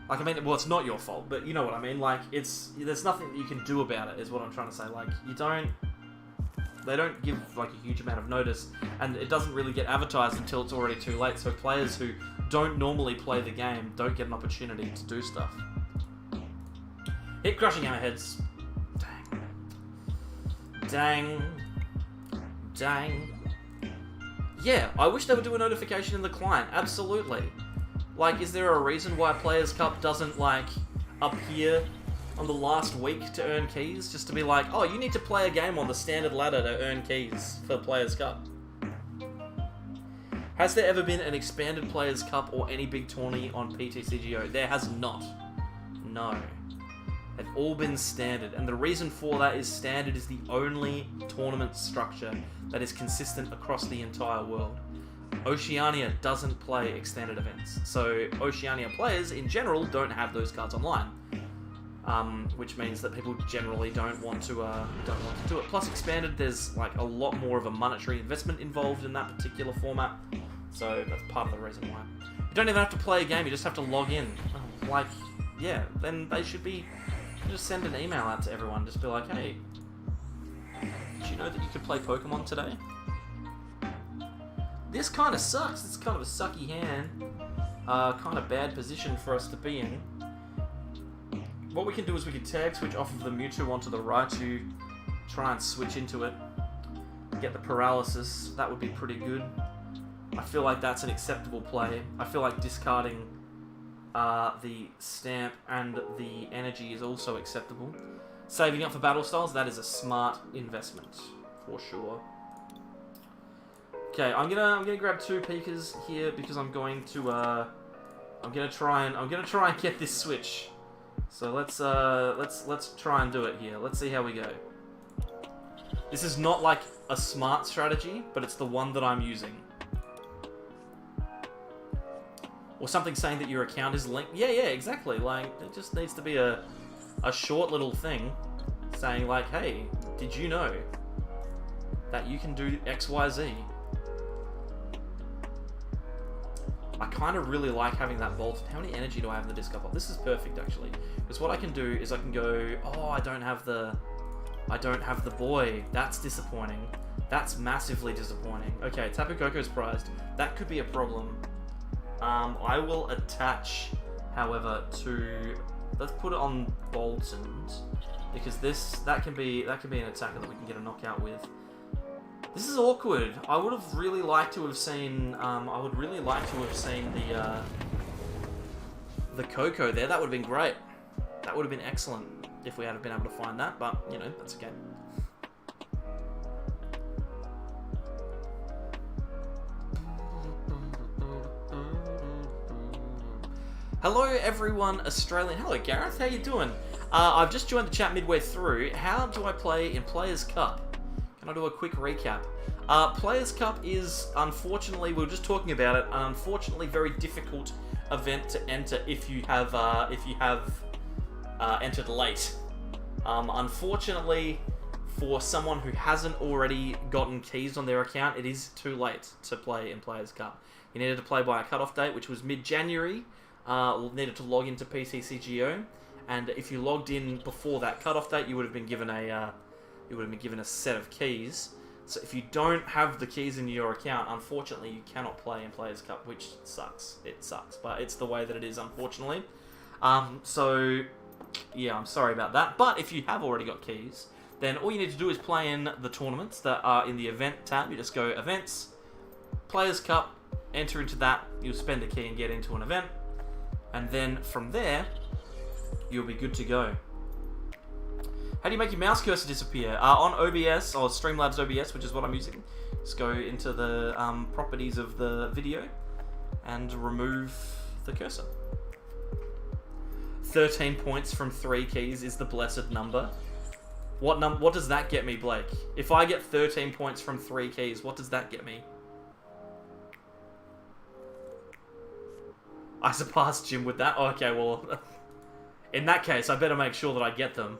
Like, I mean, well, it's not your fault, but you know what I mean? Like, there's nothing that you can do about it, is what I'm trying to say. Like, they don't give, like, a huge amount of notice, and it doesn't really get advertised until it's already too late, so players who don't normally play the game don't get an opportunity to do stuff. Hit crushing hammerheads. Dang. Yeah, I wish they would do a notification in the client, absolutely. Like, is there a reason why Players' Cup doesn't, like, appear on the last week to earn keys? Just to be like, oh, you need to play a game on the standard ladder to earn keys for Players' Cup. Has there ever been an expanded Players' Cup or any big tourney on PTCGO? There has not. No. They've all been standard, and the reason for that is standard is the only tournament structure that is consistent across the entire world. Oceania doesn't play extended events, so Oceania players in general don't have those cards online, which means that people generally don't want to do it. Plus, expanded, there's like a lot more of a monetary investment involved in that particular format, so that's part of the reason why. You don't even have to play a game; you just have to log in. Like, yeah, then they should be. Just send an email out to everyone. Just be like, hey, did you know that you could play Pokemon today? This kind of sucks. It's kind of a sucky hand. Kind of bad position for us to be in. What we can do is we can tag switch off of the Mewtwo onto the Raichu. Try and switch into it. Get the paralysis. That would be pretty good. I feel like that's an acceptable play. I feel like discarding the stamp and the energy is also acceptable. Saving up for battle styles, that is a smart investment for sure. Okay, I'm gonna grab 2 Pikas here because I'm gonna try and get this switch. So let's try and do it here. Let's see how we go. This is not like a smart strategy, but it's the one that I'm using. Or something saying that your account is linked. Yeah, exactly. Like, it just needs to be a short little thing saying like, hey, did you know that you can do XYZ? I kind of really like having that bolt. How many energy do I have in the disc up? This is perfect, actually. Because what I can do is I can go, oh, I don't have the boy. That's disappointing. That's massively disappointing. Okay, Tapu Koko's prized. That could be a problem. I will attach, however, to... Let's put it on Boltons, because that can be an attacker that we can get a knockout with. This is awkward. I would have really liked to have seen. I would really like to have seen the Coco there. That would have been great. That would have been excellent if we had been able to find that. But you know, that's okay. Hello everyone, Australian. Hello Gareth, how you doing? I've just joined the chat midway through. How do I play in Players' Cup? Can I do a quick recap? Players' Cup is, unfortunately, we were just talking about it, an unfortunately very difficult event to enter if you have entered late. Unfortunately, for someone who hasn't already gotten keys on their account, it is too late to play in Players' Cup. You needed to play by a cutoff date, which was mid-January. Needed to log into PCCGO, and if you logged in before that cutoff date, you would have been given a set of keys. So if you don't have the keys in your account, unfortunately, you cannot play in Players' Cup, which sucks. It sucks, but it's the way that it is, unfortunately. So yeah, I'm sorry about that. But if you have already got keys, then all you need to do is play in the tournaments that are in the event tab. You just go events, Players' Cup, enter into that. You'll spend a key and get into an event. And then from there, you'll be good to go. How do you make your mouse cursor disappear? On OBS, or Streamlabs OBS, which is what I'm using, just go into the properties of the video and remove the cursor. 13 points from 3 keys is the blessed number. What does that get me, Blake? If I get 13 points from 3 keys, what does that get me? I surpassed Jim with that. Okay, well, in that case, I better make sure that I get them.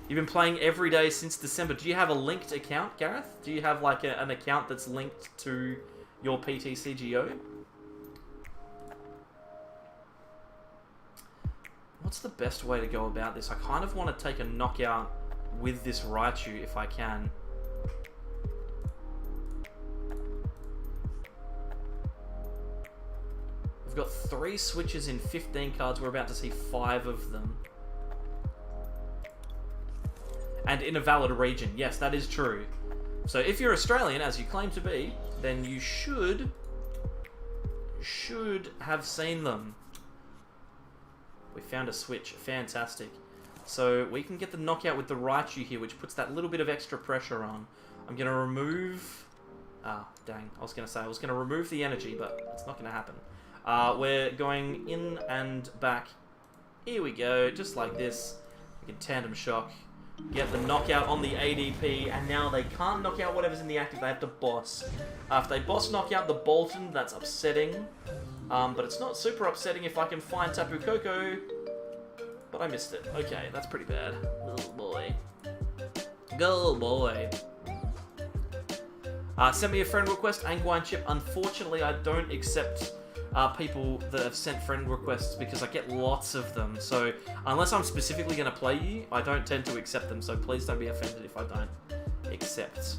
You've been playing every day since December. Do you have a linked account, Gareth? Do you have like an account that's linked to your PTCGO? What's the best way to go about this? I kind of want to take a knockout with this Raichu if I can. We've got 3 switches in 15 cards. We're about to see 5 of them. And in a valid region. Yes, that is true. So if you're Australian, as you claim to be, then you should have seen them. We found a switch. Fantastic. So we can get the knockout with the Raichu here, which puts that little bit of extra pressure on. I'm going to remove... Ah, dang. I was going to remove the energy, but it's not going to happen. We're going in and back. Here we go. Just like this. We can Tandem Shock. Get the knockout on the ADP, and now they can't knock out whatever's in the active. They have to boss. If they boss knock out the Bolton, that's upsetting. But it's not super upsetting if I can find Tapu Koko. But I missed it. Okay, that's pretty bad. Oh boy. Go boy. Send me a friend request, Angwine Chip. Unfortunately, I don't accept people that have sent friend requests because I get lots of them. So unless I'm specifically going to play you, I don't tend to accept them. So please don't be offended if I don't accept.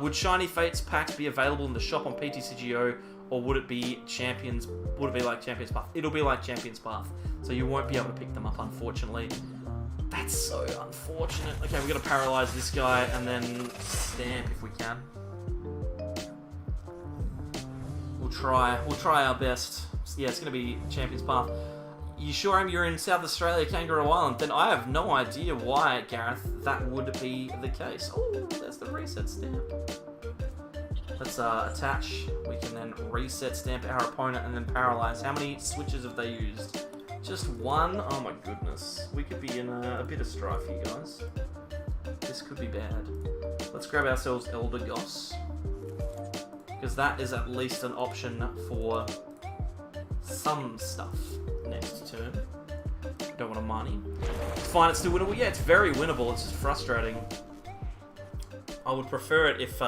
Would Shiny Fates packs be available in the shop on PTCGO, or would it be Champions? Would it be like Champions Path? It'll be like Champions Path. So you won't be able to pick them up, unfortunately. That's so unfortunate. Okay, we're gonna paralyze this guy and then stamp if we can. We'll try our best. Yeah, it's gonna be Champions Path. You sure you're in South Australia, Kangaroo Island? Then I have no idea why, Gareth, that would be the case. Oh, there's the reset stamp. Let's attach. We can then reset stamp our opponent and then paralyze. How many switches have they used? Just 1? Oh my goodness. We could be in a bit of strife here, guys. This could be bad. Let's grab ourselves Elder Goss, because that is at least an option for some stuff next turn. Don't want to money. It's fine, it's still winnable. Yeah, it's very winnable. It's just frustrating. I would prefer it if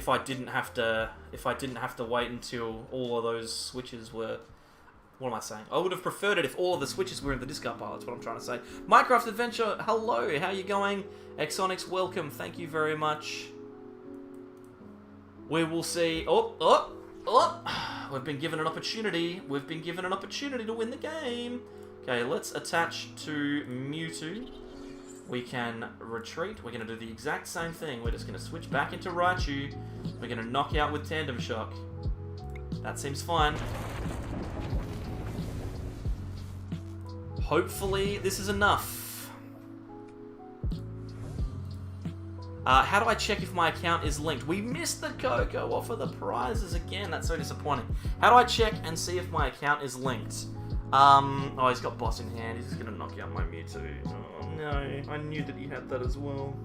I didn't have to wait until all of those switches were... What am I saying? I would have preferred it if all of the switches were in the discard pile. That's what I'm trying to say. Minecraft Adventure, hello. How you going? Exonics, welcome. Thank you very much. We will see... Oh! We've been given an opportunity. We've been given an opportunity to win the game. Okay, let's attach to Mewtwo. We can retreat. We're going to do the exact same thing. We're just going to switch back into Raichu. We're going to knock out with Tandem Shock. That seems fine. Hopefully this is enough. How do I check if my account is linked? We missed the Coco off of the prizes again. That's so disappointing. How do I check and see if my account is linked? Oh, he's got boss in hand. He's just going to knock out my Mewtwo. Oh, no. I knew that he had that as well.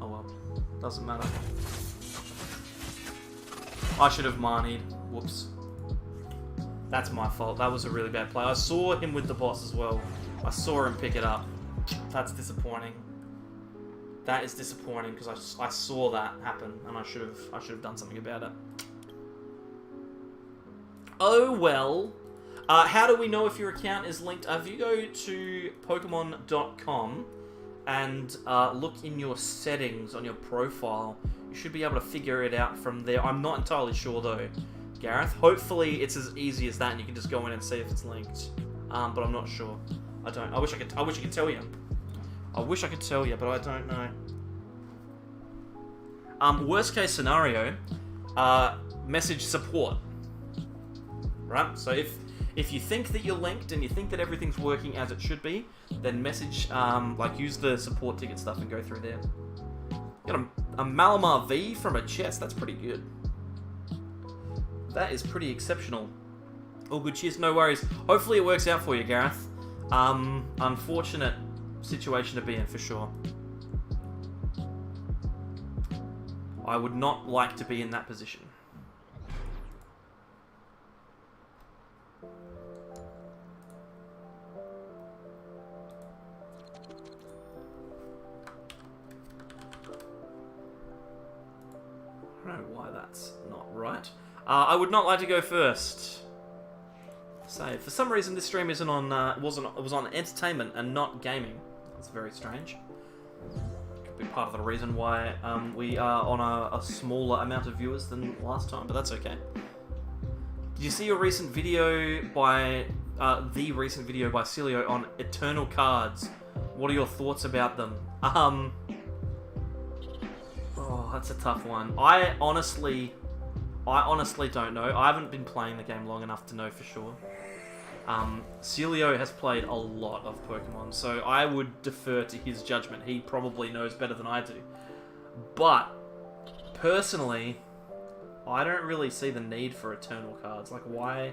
Oh, well. Doesn't matter. I should have manied. Whoops. That's my fault. That was a really bad play. I saw him with the boss as well. I saw him pick it up. That's disappointing. That is disappointing because I saw that happen and I should have done something about it. Oh well. How do we know if your account is linked? If you go to Pokemon.com and look in your settings on your profile, you should be able to figure it out from there. I'm not entirely sure though, Gareth. Hopefully it's as easy as that and you can just go in and see if it's linked. But I'm not sure. I don't. I wish I could tell you. I wish I could tell you, but I don't know. Worst case scenario, message support. Right? So if you think that you're linked and you think that everything's working as it should be, then message, use the support ticket stuff and go through there. Got a Malamar V from a chest. That's pretty good. That is pretty exceptional. All good, cheers, no worries. Hopefully it works out for you, Gareth. Unfortunate situation to be in, for sure. I would not like to be in that position. right. I would not like to go first. Save. For some reason, this stream isn't on. It was on entertainment and not gaming. That's very strange. Could be part of the reason why we are on a smaller amount of viewers than last time, but that's okay. Did you see your recent video by the recent video by Cilio on Eternal cards? What are your thoughts about them? Oh, that's a tough one. I honestly don't know. I haven't been playing the game long enough to know for sure. Cilio has played a lot of Pokemon, so I would defer to his judgment. He probably knows better than I do. But, personally, I don't really see the need for Eternal cards. Like, why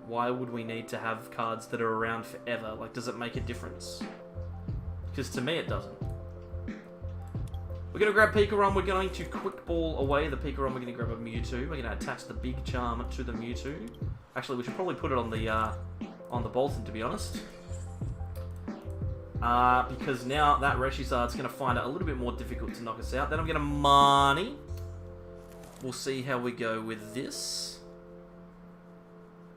would we need to have cards that are around forever? Like, does it make a difference? Because to me, it doesn't. We're going to grab Pikarom. We're going to Quick Ball away the Pikarom. We're going to grab a Mewtwo. We're going to attach the Big Charm to the Mewtwo. Actually, we should probably put it on the Bolton, to be honest. Because now that Reshizard's going to find it a little bit more difficult to knock us out. Then I'm going to Marnie. We'll see how we go with this.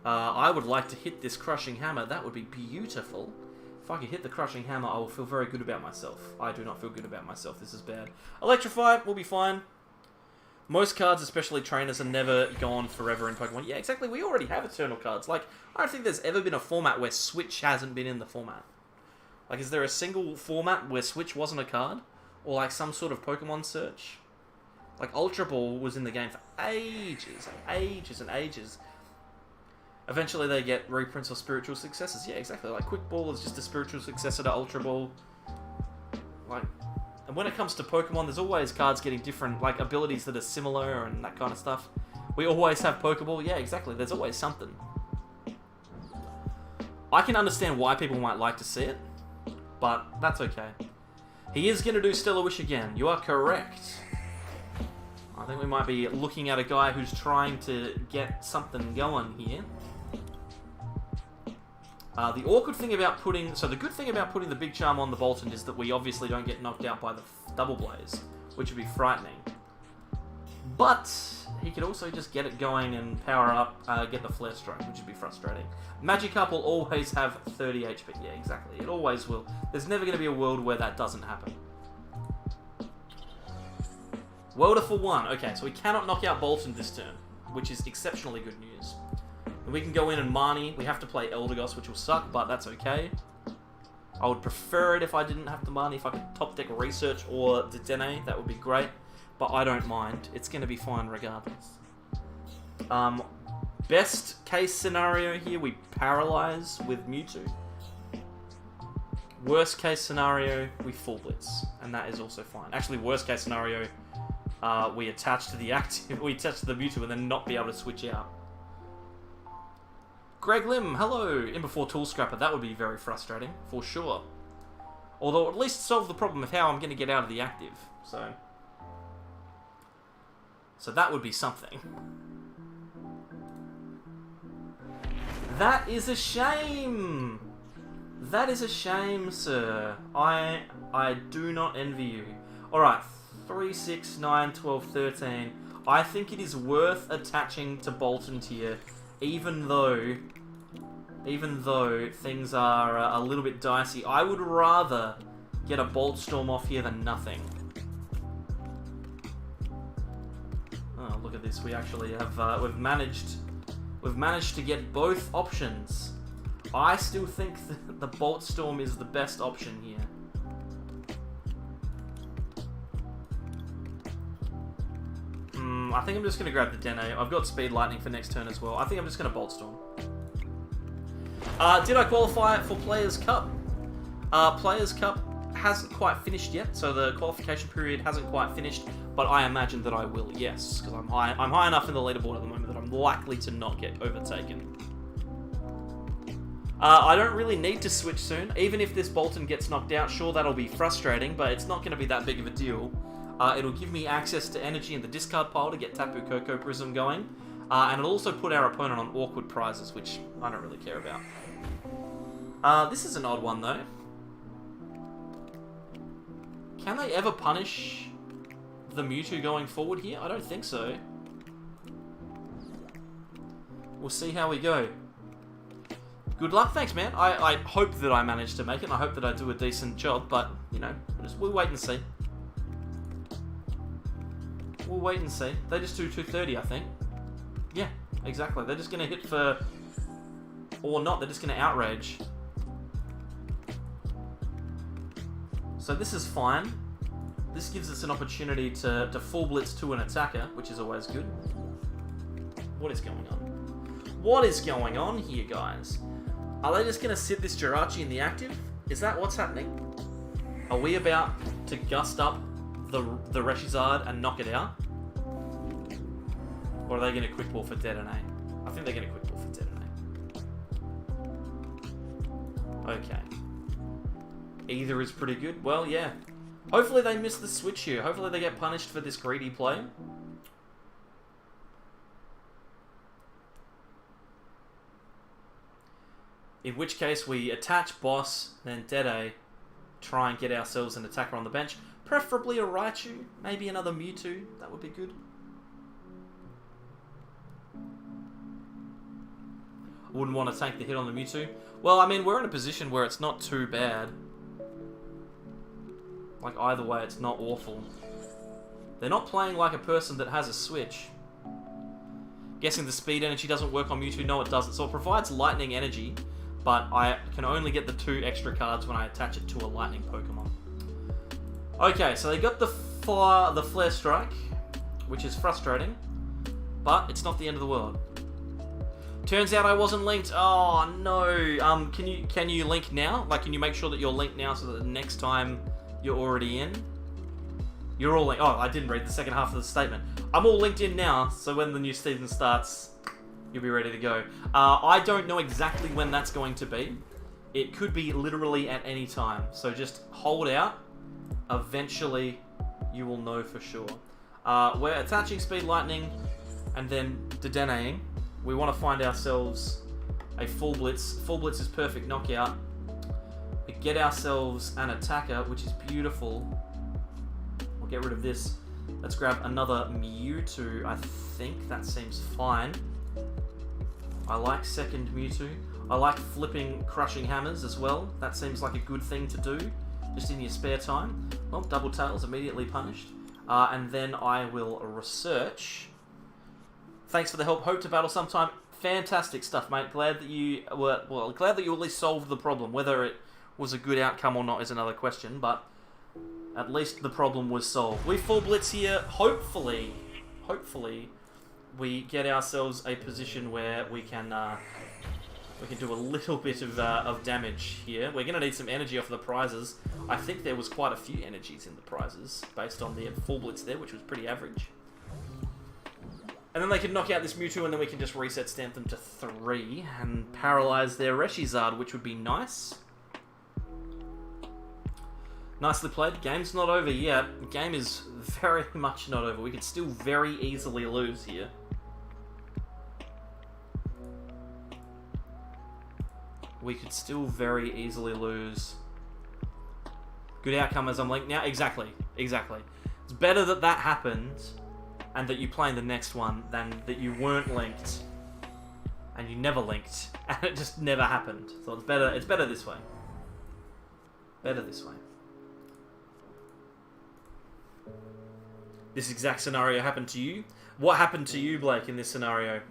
I would like to hit this Crushing Hammer. That would be beautiful. If I could hit the Crushing Hammer, I will feel very good about myself. I do not feel good about myself. This is bad. Electrify, we'll be fine. Most cards, especially trainers, are never gone forever in Pokemon. Yeah, exactly. We already have Eternal cards. Like, I don't think there's ever been a format where Switch hasn't been in the format. Like, is there a single format where Switch wasn't a card? Or, like, some sort of Pokemon search? Like, Ultra Ball was in the game for ages, and ages, and ages. Eventually they get reprints or spiritual successors. Yeah, exactly. Like, Quick Ball is just a spiritual successor to Ultra Ball. Like, and when it comes to Pokemon, there's always cards getting different, like, abilities that are similar and that kind of stuff. We always have Pokeball. Yeah, exactly. There's always something. I can understand why people might like to see it, but that's okay. He is going to do Stellar Wish again. You are correct. I think we might be looking at a guy who's trying to get something going here. The awkward thing about putting... So the good thing about putting the Big Charm on the Bolton is that we obviously don't get knocked out by the Double Blaze, which would be frightening. But he could also just get it going and power up, get the Flare Strike, which would be frustrating. Magikarp will always have 30 HP. Yeah, exactly. It always will. There's never going to be a world where that doesn't happen. Welder for 1. Okay, so we cannot knock out Bolton this turn, which is exceptionally good news. And we can go in and Marnie. We have to play Eldegoss, which will suck, but that's okay. I would prefer it if I didn't have to Marnie. If I could top deck Research or Dedenne, that would be great. But I don't mind. It's going to be fine regardless. Best case scenario here, we paralyze with Mewtwo. Worst case scenario, we Full Blitz. And that is also fine. Actually, worst case scenario, we attach to the active, we attach to the Mewtwo and then not be able to switch out. Greg Lim, hello! In before Tool Scrapper, that would be very frustrating, for sure. Although at least solve the problem of how I'm going to get out of the active, so that would be something. That is a shame! That is a shame, sir. I do not envy you. Alright, 3, 6, 9, 12, 13. I think it is worth attaching to Bolton tier, even though things are a little bit dicey. I would rather get a Bolt Storm off here than nothing. Oh, look at this. We actually have we've managed to get both options. I still think the Bolt Storm is the best option here. I think I'm just going to grab the Dene. I've got Speed Lightning for next turn as well. I think I'm just going to Bolt Storm. Did I qualify for Players' Cup? Players' Cup hasn't quite finished yet, so the qualification period hasn't quite finished, but I imagine that I will, yes, because I'm high enough in the leaderboard at the moment that I'm likely to not get overtaken. I don't really need to switch soon. Even if this Bolton gets knocked out, sure, that'll be frustrating, but it's not going to be that big of a deal. It'll give me access to energy in the discard pile to get Tapu Koko Prism going, and it'll also put our opponent on awkward prizes, which I don't really care about. This is an odd one, though. Can they ever punish the Mewtwo going forward here? I don't think so. We'll see how we go. Good luck, thanks, man. I hope that I manage to make it, and I hope that I do a decent job, but, you know, we'll wait and see. We'll wait and see. They just do 230, I think. Yeah, exactly. They're just going to hit for... Or not, they're just going to outrage. So this is fine. This gives us an opportunity to full blitz to an attacker, which is always good. What is going on? What is going on here, guys? Are they just going to sit this Jirachi in the active? Is that what's happening? Are we about to gust up the Reshizard and knock it out? Or are they going to quick ball for Detonate? I think they're going to quick ball for Detonate. Okay. Either is pretty good. Well, yeah. Hopefully they miss the switch here. Hopefully they get punished for this greedy play. In which case we attach Boss, then Dede, try and get ourselves an attacker on the bench. Preferably a Raichu, maybe another Mewtwo. That would be good. Wouldn't want to take the hit on the Mewtwo. Well, I mean, we're in a position where it's not too bad. Like, either way, it's not awful. They're not playing like a person that has a switch. Guessing the speed energy doesn't work on Mewtwo? No, it doesn't. So it provides lightning energy, but I can only get the 2 extra cards when I attach it to a lightning Pokemon. Okay, so they got the Flare Strike, which is frustrating, but it's not the end of the world. Turns out I wasn't linked. Oh no. Can you link now? Like, can you make sure that you're linked now so that the next time you're already in? You're all linked. Oh, I didn't read the second half of the statement. I'm all linked in now, so when the new season starts, you'll be ready to go. I don't know exactly when that's going to be. It could be literally at any time. So just hold out. Eventually, you will know for sure. We're attaching Speed Lightning and then Dedenaing. We want to find ourselves a Full Blitz. Full Blitz is perfect knockout. We get ourselves an attacker, which is beautiful. We'll get rid of this. Let's grab another Mewtwo. I think that seems fine. I like second Mewtwo. I like flipping Crushing Hammers as well. That seems like a good thing to do, just in your spare time. Well, Double Tail's immediately punished. And then I will research. Thanks for the help. Hope to battle sometime. Fantastic stuff, mate. Glad that you were, well, glad that you at least solved the problem. Whether it was a good outcome or not is another question, but at least the problem was solved. We full blitz here. Hopefully, we get ourselves a position where we can do a little bit of damage here. We're going to need some energy off the prizes. I think there was quite a few energies in the prizes based on the full blitz there, which was pretty average. And then they can knock out this Mewtwo, and then we can just reset stamp them to 3 and paralyze their Reshizard, which would be nice. Nicely played. Game's not over yet. Game is very much not over. We could still very easily lose here. We could still very easily lose. Good outcome as I'm linked now. Exactly. It's better that that happened and that you play in the next one than that you weren't linked and you never linked and it just never happened. So it's better this way. Better this way. This exact scenario happened to you? What happened to you, Blake, in this scenario?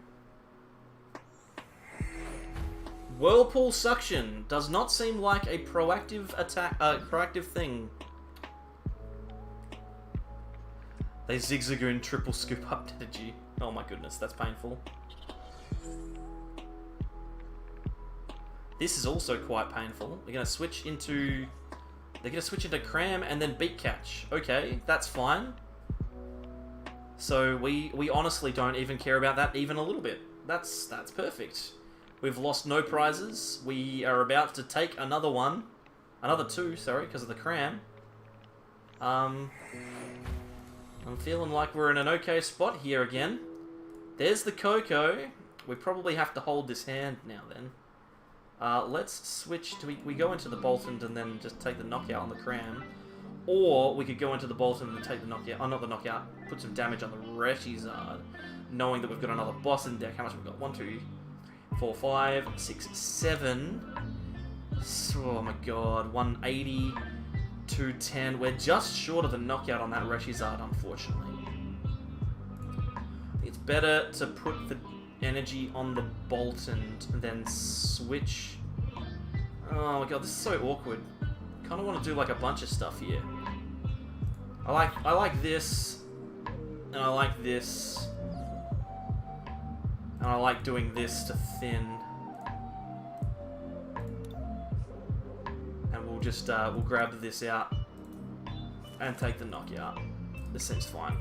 Whirlpool Suction does not seem like a proactive proactive thing. They Zigzagoon triple scoop up energy. Oh my goodness, that's painful. This is also quite painful. They're gonna switch into Cram and then Beak Catch. Okay, that's fine. So we honestly don't even care about that even a little bit. That's perfect. We've lost no prizes. We are about to take another 2, sorry, because of the Cram. I'm feeling like we're in an okay spot here again. There's the Coco. We probably have to hold this hand now then. Let's switch to... We go into the Boltund and then just take the knockout on the Cram. Or we could go into the Bolton and take the knockout. Oh, not the knockout. Put some damage on the Reshizard, knowing that we've got another boss in deck. How much have we got? 1, 2, 4, 5, 6, 7. Oh my god. 180, 210. We're just short of the knockout on that Reshizard, unfortunately. It's better to put the energy on the Bolton and then switch. Oh my god, this is so awkward. Kind of want to do like a bunch of stuff here. I like this, and I like this, and I like doing this to thin. And we'll just we'll grab this out and take the knockout. This seems fine.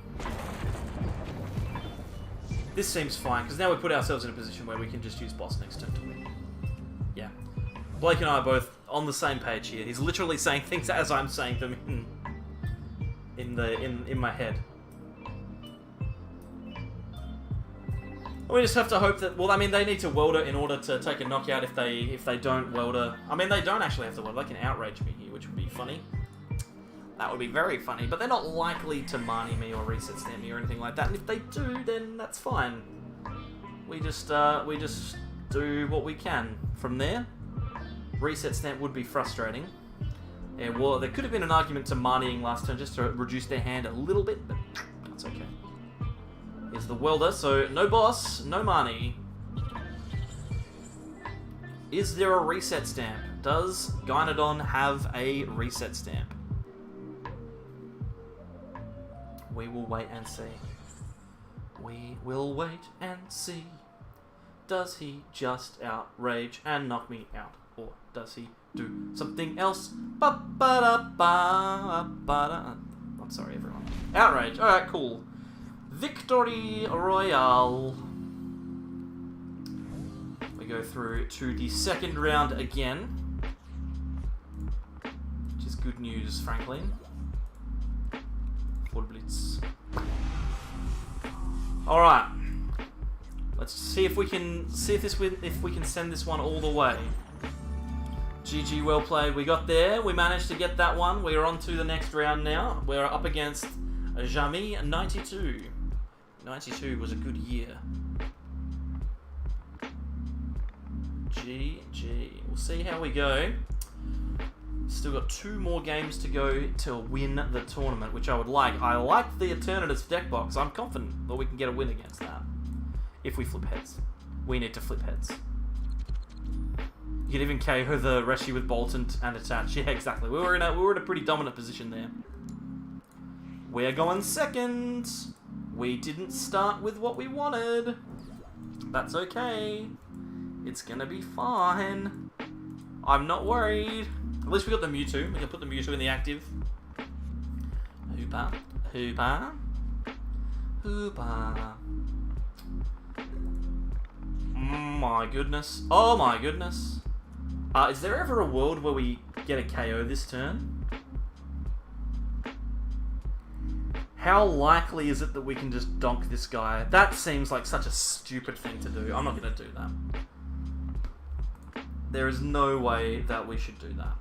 This seems fine because now we put ourselves in a position where we can just use boss next turn to win. Yeah, Blake and I are both on the same page here. He's literally saying things as I'm saying them in my head. We just have to hope that. Well, I mean, they need to welder in order to take a knockout. If they don't welder, I mean, they don't actually have to welder. They can outrage me here, which would be funny. That would be very funny. But they're not likely to Marnie me or reset stamp me or anything like that. And if they do, then that's fine. We just do what we can from there. Reset stamp would be frustrating. Yeah, well, there could have been an argument to Marnieing last turn just to reduce their hand a little bit, but that's okay. Here's the welder, so no boss, no Marnie. Is there a reset stamp? Does Gynodon have a reset stamp? We will wait and see. We will wait and see. Does he just outrage and knock me out? Or does he do something else? I'm sorry, everyone. Outrage. Alright, cool. Victory Royale. We go through to the second round again. Which is good news, frankly. Full Blitz. Alright. Let's see if we can send this one all the way. GG, well played. We got there. We managed to get that one. We are on to the next round now. We're up against Jami 92. 92 was a good year. GG. We'll see how we go. Still got 2 more games to go to win the tournament, which I would like. I like the Eternatus deck box. I'm confident that we can get a win against that. If we flip heads. We need to flip heads. You could even KO the Reshi with Bolton and attach. Yeah, exactly. We were in a pretty dominant position there. We're going second. We didn't start with what we wanted. That's okay. It's gonna be fine. I'm not worried. At least we got the Mewtwo. We can put the Mewtwo in the active. Hoopa. Hoopa. Hoopa. My goodness. Oh my goodness. Is there ever a world where we get a KO this turn? How likely is it that we can just donk this guy? That seems like such a stupid thing to do. I'm not going to do that. There is no way that we should do that.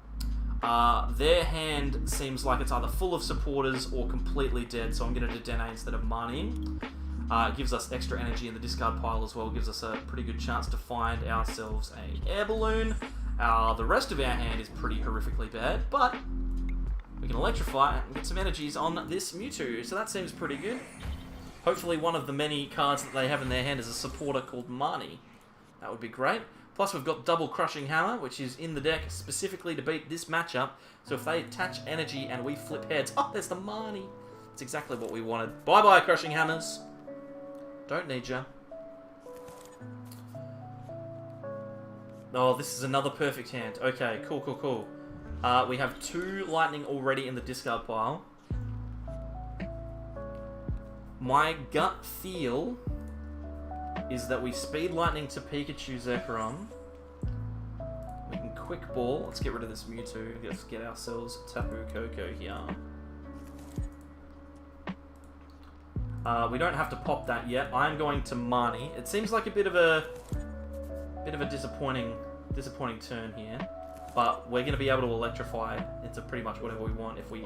Their hand seems like it's either full of supporters or completely dead, so I'm going to do Dene instead of Marnie. It gives us extra energy in the discard pile as well. Gives us a pretty good chance to find ourselves a air balloon. The rest of our hand is pretty horrifically bad, but we can electrify and get some energies on this Mewtwo, so that seems pretty good. Hopefully one of the many cards that they have in their hand is a supporter called Marnie. That would be great. Plus we've got Double Crushing Hammer, which is in the deck specifically to beat this matchup, so if they attach energy and we flip heads... Oh, there's the Marnie! That's exactly what we wanted. Bye-bye, Crushing Hammers! Don't need ya. Oh, this is another perfect hand. Okay, cool, cool, cool. We have 2 lightning already in the discard pile. My gut feel is that we speed lightning to Pikachu Zekrom. We can quick ball. Let's get rid of this Mewtwo. Let's get ourselves Tapu Koko here. We don't have to pop that yet. I'm going to Marnie. It seems like a bit of a disappointing turn here. but we're going to be able to electrify into pretty much whatever we want if we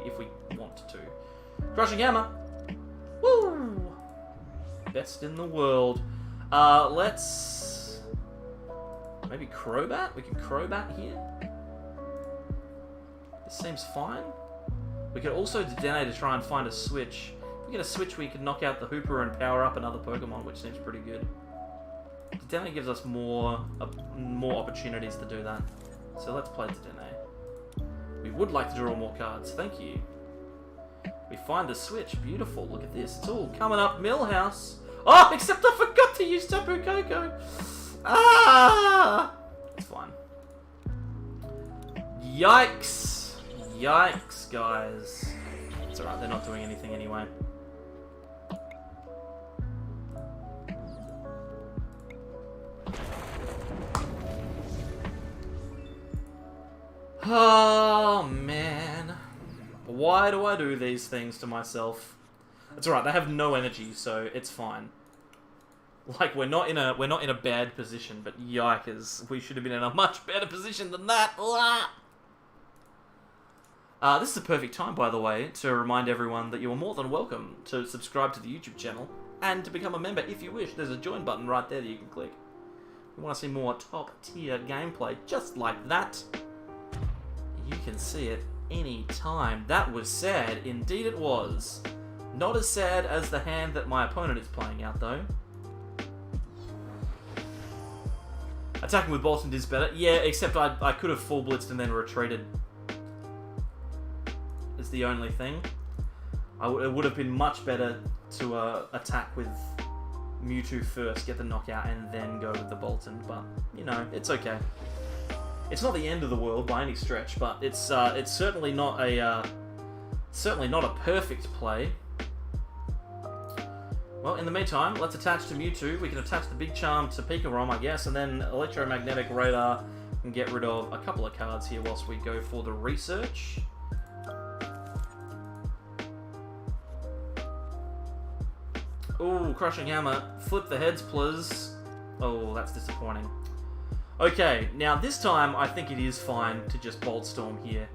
want to. Crushing Hammer! Woo! Best in the world. Let's... maybe Crobat? We can Crobat here. This seems fine. We could also Dedenne to try and find a switch. If we get a switch, we can knock out the Hooper and power up another Pokemon, which seems pretty good. Dedenne gives us more opportunities to do that. So let's play Dedenne. We would like to draw more cards. Thank you. We find the switch. Beautiful. Look at this. It's all coming up Millhouse. Oh, except I forgot to use Tapu Koko. Ah! It's fine. Yikes. Yikes, guys. It's alright, they're not doing anything anyway. Oh, man. Why do I do these things to myself? It's alright, they have no energy, so it's fine. Like, we're not in a bad position, but yikers, we should have been in a much better position than that. This is a perfect time, by the way, to remind everyone that you are more than welcome to subscribe to the YouTube channel and to become a member if you wish. There's a join button right there that you can click. If you want to see more top-tier gameplay just like that, you can see it any time. That was sad. Indeed it was. Not as sad as the hand that my opponent is playing out, though. Attacking with Boltund is better. Yeah, except I could have full blitzed and then retreated. Is the only thing. It would have been much better to attack with Mewtwo first, get the knockout, and then go with the Boltund. But, you know, it's okay. It's not the end of the world by any stretch, but it's certainly not a perfect play. Well, in the meantime, let's attach to Mewtwo. We can attach the Big Charm to Pikarom, I guess, and then Electromagnetic Radar and get rid of a couple of cards here whilst we go for the research. Ooh, Crushing Hammer. Flip the heads, please. Oh, that's disappointing. Okay, now this time I think it is fine to just Bolt Storm here.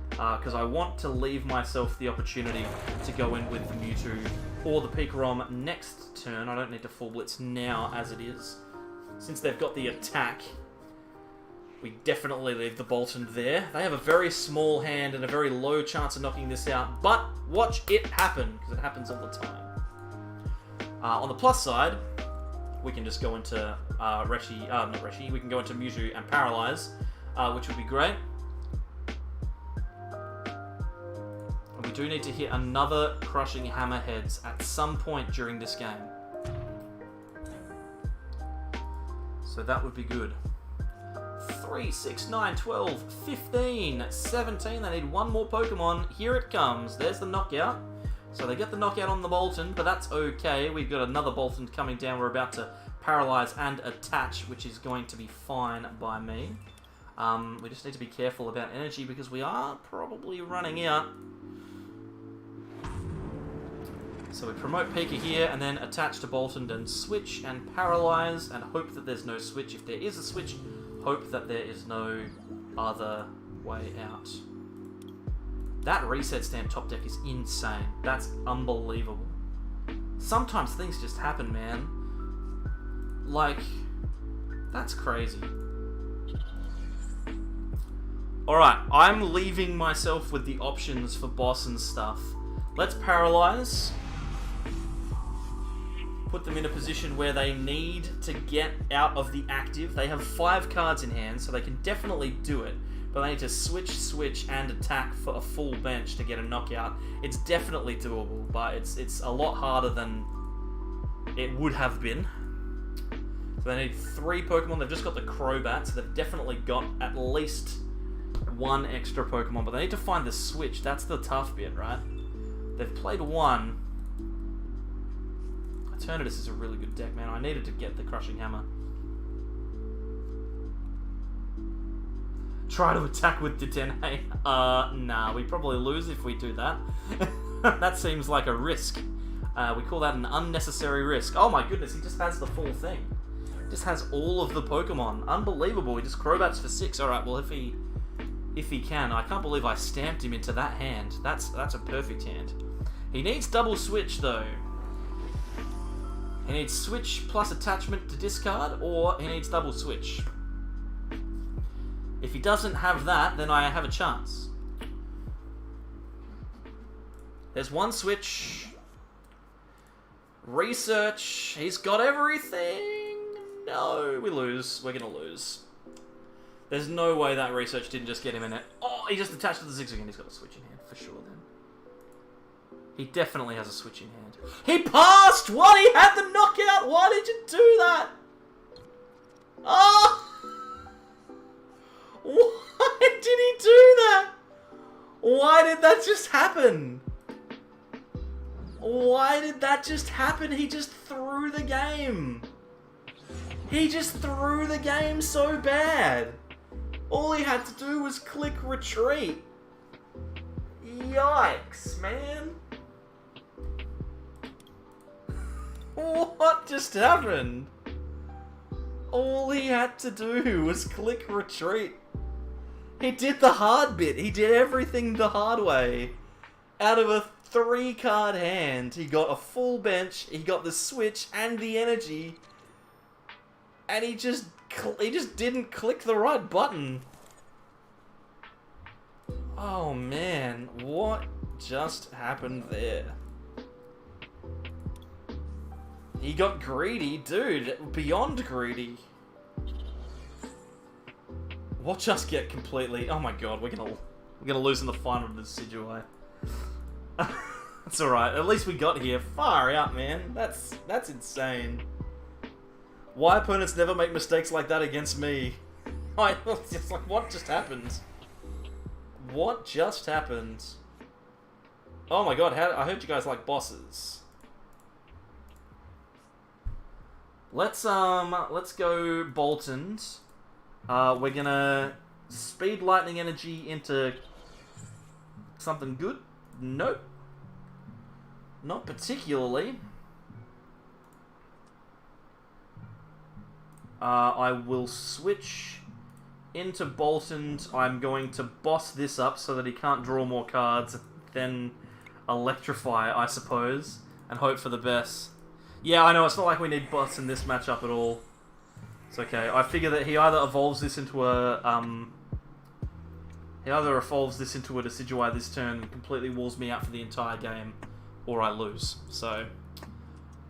Because I want to leave myself the opportunity to go in with the Mewtwo or the Pikarom next turn. I don't need to full blitz now as it is. Since they've got the attack, we definitely leave the Boltund there. They have a very small hand and a very low chance of knocking this out, but watch it happen, because it happens all the time. On the plus side, we can just go into we can go into Mewtwo and Paralyze, which would be great. We do need to hit another Crushing Hammerheads at some point during this game. So that would be good. 3, 6, 9, 12, 15, 17. They need one more Pokemon. Here it comes. There's the knockout. So they get the knockout on the Boltund, but that's okay. We've got another Boltund coming down. We're about to Paralyze and attach, which is going to be fine by me. We just need to be careful about energy because we are probably running out. So we promote Pika here and then attach to Boltund and switch and Paralyze and hope that there's no switch. If there is a switch, hope that there is no other way out. That reset stamp top deck is insane. That's unbelievable. Sometimes things just happen, man. Like, that's crazy. Alright, I'm leaving myself with the options for boss and stuff. Let's Paralyze. Put them in a position where they need to get out of the active. They have 5 cards in hand, so they can definitely do it. But they need to switch, and attack for a full bench to get a knockout. It's definitely doable, but it's a lot harder than it would have been. So they need 3 Pokemon. They've just got the Crobat, so they've definitely got at least 1 extra Pokemon. But they need to find the switch. That's the tough bit, right? They've played 1. Eternatus is a really good deck, man. I needed to get the Crushing Hammer. Try to attack with Dedenne. Nah, we probably lose if we do that. That seems like a risk. We call that an unnecessary risk. Oh my goodness, he just has the full thing. Just has all of the Pokemon. Unbelievable. He just Crobats for 6. Alright, well if he if he can. I can't believe I stamped him into that hand. That's a perfect hand. He needs double switch though. He needs switch plus attachment to discard, or he needs double switch. If he doesn't have that, then I have a chance. There's one switch. Research. He's got everything. No, we lose. We're going to lose. There's no way that research didn't just get him in it. Oh, he just attached to the 6 again. He's got a switch in hand for sure then. He definitely has a switch in hand. He passed! What? He had the knockout! Why did you do that? Oh! Why did he do that? Why did that just happen? Why did that just happen? He just threw the game. He just threw the game so bad. All he had to do was click retreat. Yikes, man. What just happened? All he had to do was click retreat. He did the hard bit. He did everything the hard way. Out of a 3-card hand, he got a full bench, he got the switch and the energy, and he just didn't click the right button. Oh man, what just happened there? He got greedy, dude, beyond greedy. Watch us get completely... Oh my god, we're gonna lose in the final of the Decidueye. That's alright, at least we got here. Far out, man. That's insane. Why opponents never make mistakes like that against me? It's just like, what just happened? What just happened? Oh my god, I heard you guys like bosses. Let's go Boltons. We're gonna speed lightning energy into something good. Nope. Not particularly. I will switch into Boltons. I'm going to boss this up so that he can't draw more cards, then electrify, I suppose, and hope for the best. Yeah, I know, it's not like we need boss in this matchup at all. It's okay. I figure that he either evolves this into a Decidueye this turn and completely walls me out for the entire game, or I lose. So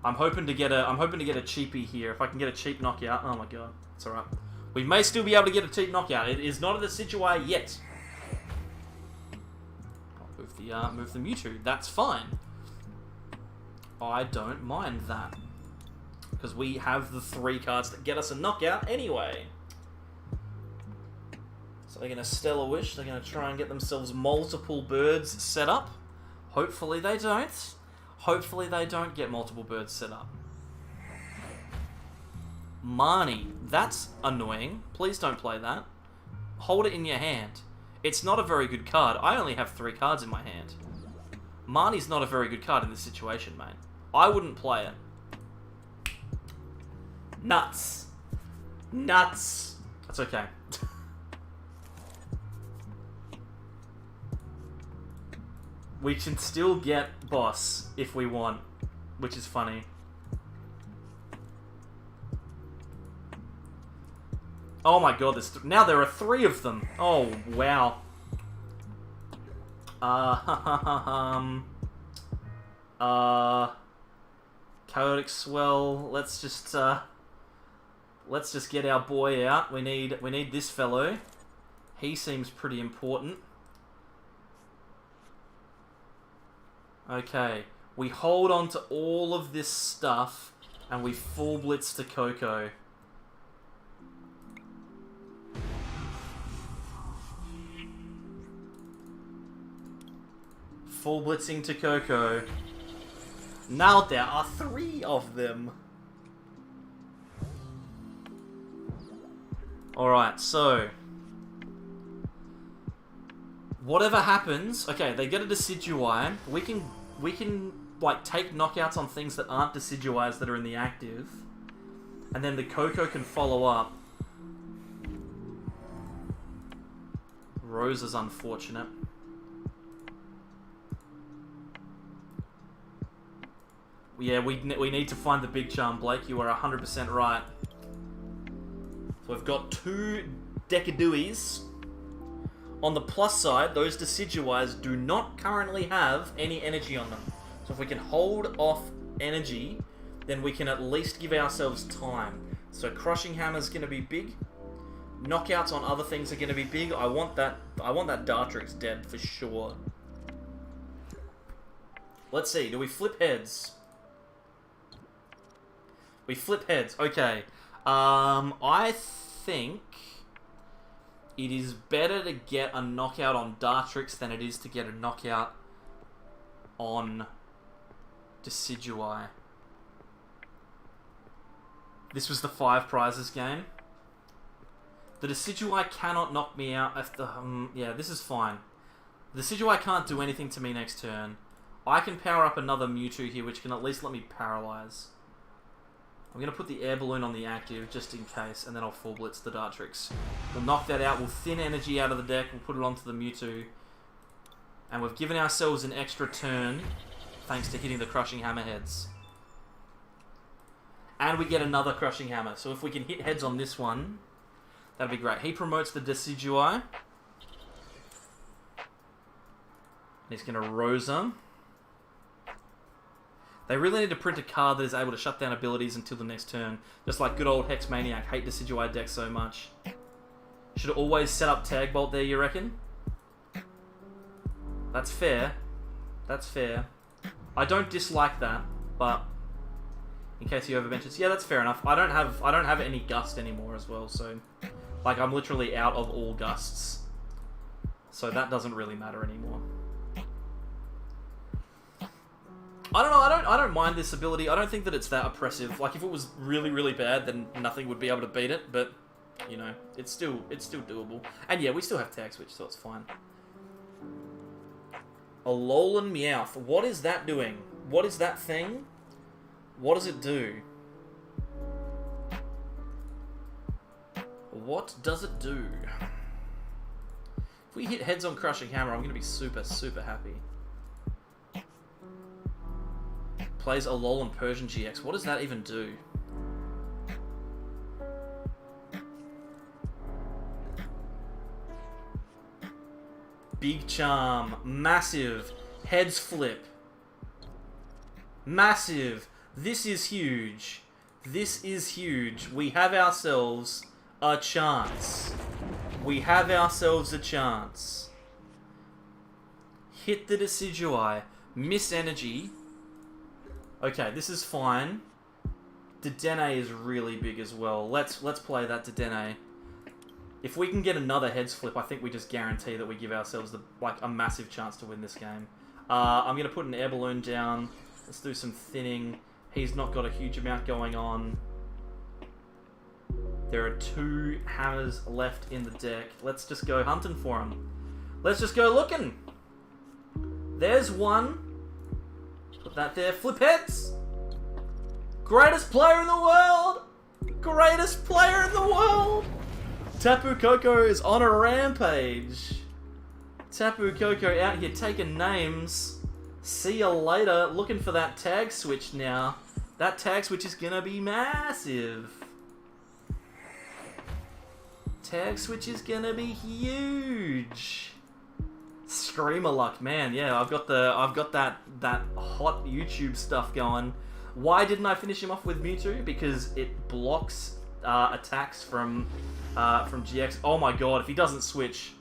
I'm hoping to get a cheapie here. If I can get a cheap knockout. Oh my god, it's alright. We may still be able to get a cheap knockout. It is not a Decidueye yet. I'll move the Mewtwo. That's fine. I don't mind that. Because we have the 3 cards that get us a knockout anyway. So they're going to Stellar Wish. They're going to try and get themselves multiple birds set up. Hopefully they don't. Hopefully they don't get multiple birds set up. Marnie. That's annoying. Please don't play that. Hold it in your hand. It's not a very good card. I only have 3 cards in my hand. Marnie's not a very good card in this situation, mate. I wouldn't play it. Nuts. Nuts. That's okay. We can still get boss if we want, which is funny. Oh my god, now there are 3 of them. Oh, wow. Chaotic Swell. Let's just get our boy out. We need this fellow. He seems pretty important. Okay, we hold on to all of this stuff and we full blitz to Coco. Full blitzing to Coco. Now there are 3 of them. Alright, so whatever happens, okay, they get a Decidueye. We can like take knockouts on things that aren't Decidueyes that are in the active. And then the Coco can follow up. Rose is unfortunate. Yeah, we need to find the big charm, Blake. You are 100% right. So we've got 2 Decaduis. On the plus side, those Decidueyes do not currently have any energy on them. So if we can hold off energy, then we can at least give ourselves time. So Crushing Hammer's going to be big. Knockouts on other things are going to be big. I want that Dartrix dead for sure. Let's see. Do we flip heads? We flip heads. Okay. I think it is better to get a knockout on Dartrix than it is to get a knockout on Decidueye. This was the 5 prizes game. The Decidueye cannot knock me out. Yeah, this is fine. The Decidueye can't do anything to me next turn. I can power up another Mewtwo here, which can at least let me paralyze. I'm going to put the air balloon on the active, just in case, and then I'll full blitz the Dartrix. We'll knock that out, we'll thin energy out of the deck, we'll put it onto the Mewtwo. And we've given ourselves an extra turn, thanks to hitting the Crushing Hammer heads. And we get another Crushing Hammer, so if we can hit heads on this one, that'd be great. He promotes the Decidueye. And he's going to Rosa. They really need to print a card that is able to shut down abilities until the next turn. Just like good old Hex Maniac. Hate Decidueye deck so much. Should always set up Tag Bolt there, you reckon? That's fair. That's fair. I don't dislike that, but in case you ever mentions, yeah, that's fair enough. I don't have any Gust anymore as well, so like I'm literally out of all Gusts. So that doesn't really matter anymore. I don't know, I don't mind this ability. I don't think that it's that oppressive. Like, if it was really, really bad, then nothing would be able to beat it, but, you know, it's still doable. And yeah, we still have Tag Switch, so it's fine. Alolan Meowth. What is that doing? What is that thing? What does it do? What does it do? If we hit heads on Crushing Hammer, I'm going to be super, super happy. Plays Alolan Persian GX. What does that even do? Big Charm. Massive. Heads flip. Massive. This is huge. This is huge. We have ourselves a chance. We have ourselves a chance. Hit the Decidueye. Miss energy. Okay, this is fine. Dedenne is really big as well. Let's play that Dedenne. If we can get another heads flip, I think we just guarantee that we give ourselves a massive chance to win this game. I'm gonna put an air balloon down. Let's do some thinning. He's not got a huge amount going on. There are 2 hammers left in the deck. Let's just go hunting for him. Let's just go looking. There's one. Put that there. Flip heads. Greatest player in the world. Greatest player in the world. Tapu Koko is on a rampage. Tapu Koko out here taking names. See ya later. Looking for that tag switch now. That tag switch is gonna be massive. Tag switch is gonna be huge. Screamer luck, man. Yeah, I've got that hot YouTube stuff going. Why didn't I finish him off with Mewtwo? Because it blocks attacks from GX. Oh my god, if he doesn't switch,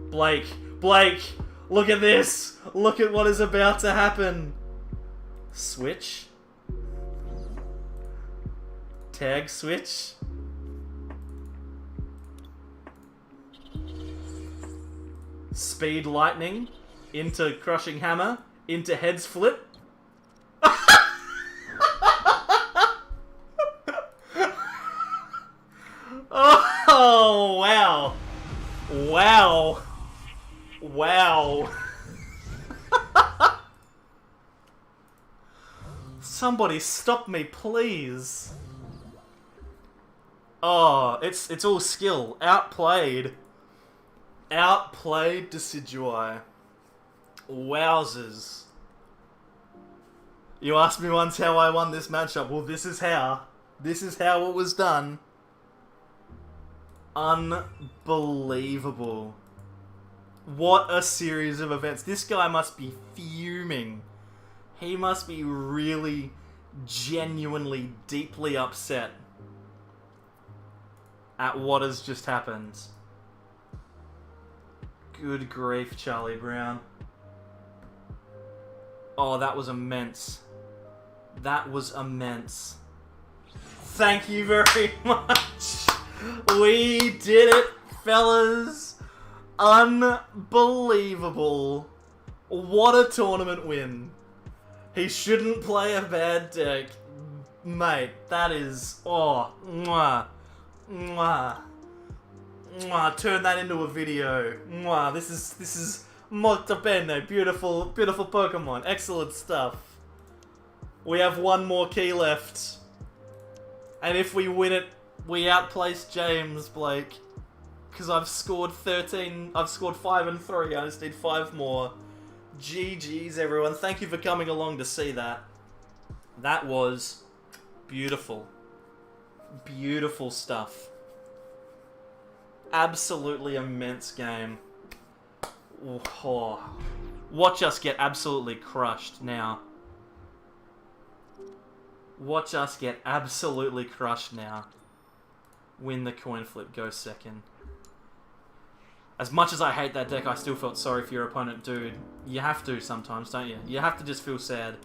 Blake, look at this. Look at what is about to happen. Switch. Tag switch. Speed Lightning into Crushing Hammer into Heads Flip. Oh, wow. Wow. Wow. Somebody stop me, please. Oh, it's all skill. Outplayed. Outplayed Decidueye. Wowzers. You asked me once how I won this matchup. Well, this is how. This is how it was done. Unbelievable. What a series of events. This guy must be fuming. He must be really, genuinely, deeply upset at what has just happened. Good grief, Charlie Brown. Oh, that was immense. That was immense. Thank you very much. We did it, fellas. Unbelievable. What a tournament win. He shouldn't play a bad deck. Mate, that is... Oh, mwah. Mwah. Mwah. Turn that into a video. Mwah. This is molto bene. Beautiful, beautiful Pokemon. Excellent stuff. We have one more key left. And if we win it, we outplace James, Blake. Because I've scored 13... I've scored 5 and 3. I just need 5 more. GG's, everyone. Thank you for coming along to see that. That was beautiful. Beautiful stuff. Absolutely immense game. Oh. Watch us get absolutely crushed now. Watch us get absolutely crushed now. Win the coin flip, go second. As much as I hate that deck, I still felt sorry for your opponent, dude. You have to sometimes, don't you? You have to just feel sad.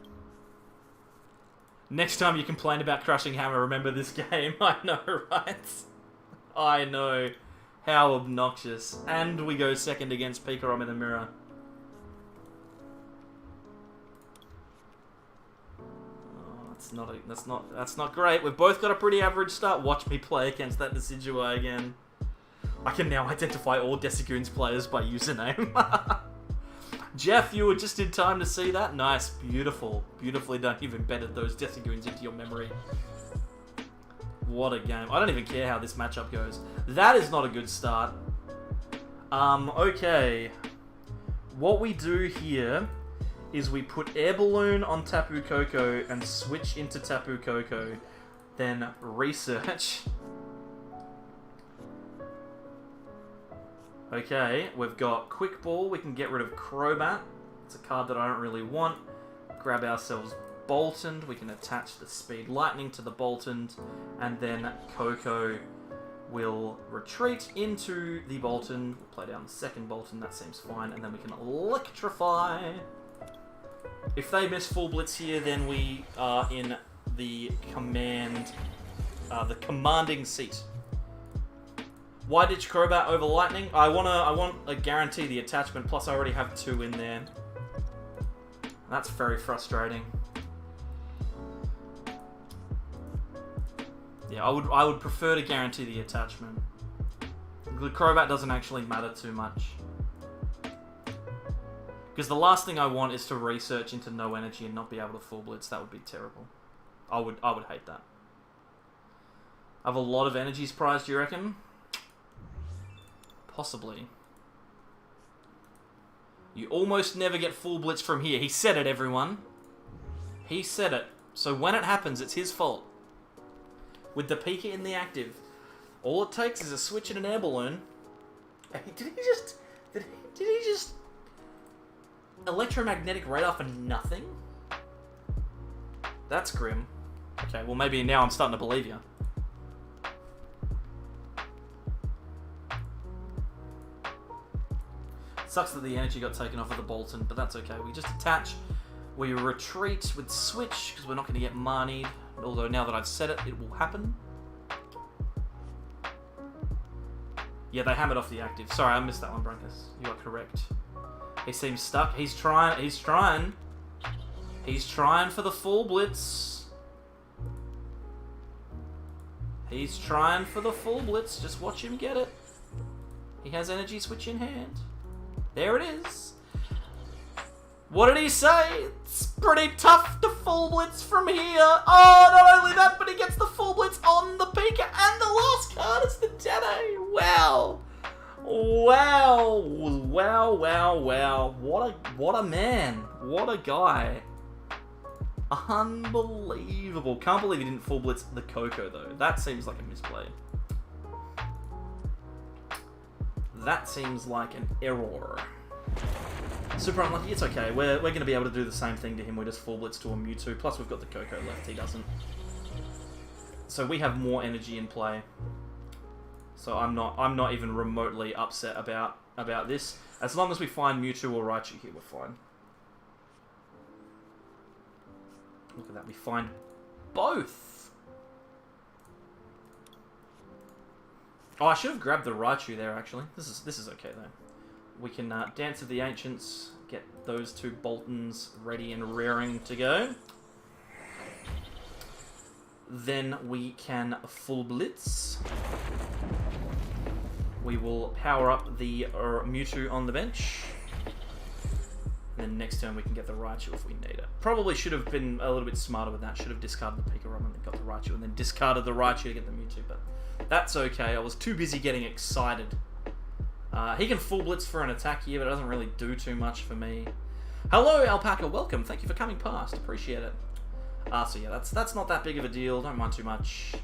Next time you complain about crushing hammer, remember this game. I know, right? I know. How obnoxious. And we go second against Pikarom in the mirror. Oh, that's not great. We've both got a pretty average start. Watch me play against that Decidueye again. I can now identify all Decigoon's players by username. Jeff, you were just in time to see that. Nice, beautiful. Beautifully done. You've embedded those Decigoons into your memory. What a game. I don't even care how this matchup goes. That is not a good start. Okay. What we do here is we put Air Balloon on Tapu Koko and switch into Tapu Koko. Then research. Okay, we've got Quick Ball. We can get rid of Crobat. It's a card that I don't really want. Grab ourselves Boltund. We can attach the Speed Lightning to the Boltund. And then Koko will retreat into the Boltund. We'll play down the second Boltund. That seems fine. And then we can Electrify. If they miss full Blitz here, then we are in the commanding seat. Why ditch Crobat over Lightning? I want to guarantee the attachment, plus I already have 2 in there. That's very frustrating. Yeah, I would prefer to guarantee the attachment. The Crobat doesn't actually matter too much. Because the last thing I want is to research into no energy and not be able to full blitz. That would be terrible. I would hate that. I have a lot of energies prized, do you reckon? Possibly. You almost never get full blitz from here. He said it, everyone. He said it. So when it happens, it's his fault. With the Pika in the active, all it takes is a switch and an air balloon. Did he just electromagnetic radar for nothing? That's grim. Okay, well maybe now I'm starting to believe you. Sucks that the energy got taken off of the Boltund, but that's okay. We just attach, we retreat with switch, because we're not going to get Marnied. Although now that I've said it, it will happen. Yeah, they hammered off the active. Sorry, I missed that one, Brunkus. You are correct. He seems stuck. He's trying. He's trying for the full blitz. He's trying for the full blitz. Just watch him get it. He has energy switch in hand. There it is. What did he say? It's pretty tough to full blitz from here. Oh, not only that, but he gets the full blitz on the Pika, and the last card is the Dene. Wow. Wow. What a man. What a guy. Unbelievable. Can't believe he didn't full blitz the Coco though. That seems like a misplay. That seems like an error. Super unlucky. It's okay. We're going to be able to do the same thing to him. We just full blitz to a Mewtwo. Plus we've got the Coco left. He doesn't. So we have more energy in play. So I'm not even remotely upset about this. As long as we find Mewtwo or Raichu here, we're fine. Look at that. We find both. Oh, I should have grabbed the Raichu there, actually. This is okay, though. We can Dance of the Ancients, get those two Boltons ready and rearing to go. Then we can full blitz. We will power up the Mewtwo on the bench. And then next turn we can get the Raichu if we need it. Probably should have been a little bit smarter with that. Should have discarded the Pikarom and then got the Raichu, and then discarded the Raichu to get the Mewtwo, but that's okay. I was too busy getting excited. He can full blitz for an attack here, but it doesn't really do too much for me. Hello, Alpaca. Welcome. Thank you for coming past. Appreciate it. So yeah, that's not that big of a deal. Don't mind too much.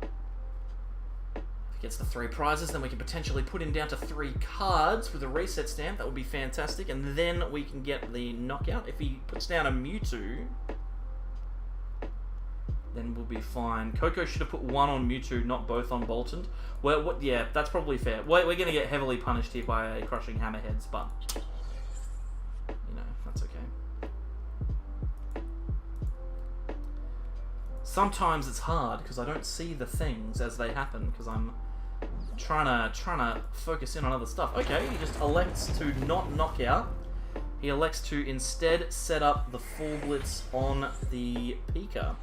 If he gets the 3 prizes, then we can potentially put him down to 3 cards with a reset stamp. That would be fantastic. And then we can get the knockout. If he puts down a Mewtwo, then we'll be fine. Coco should have put 1 on Mewtwo, not both on Boltund. Well, yeah, that's probably fair. We're going to get heavily punished here by crushing hammerheads, but you know, that's okay. Sometimes it's hard because I don't see the things as they happen because I'm trying to focus in on other stuff. Okay, he just elects to not knock out. He elects to instead set up the full blitz on the Pika.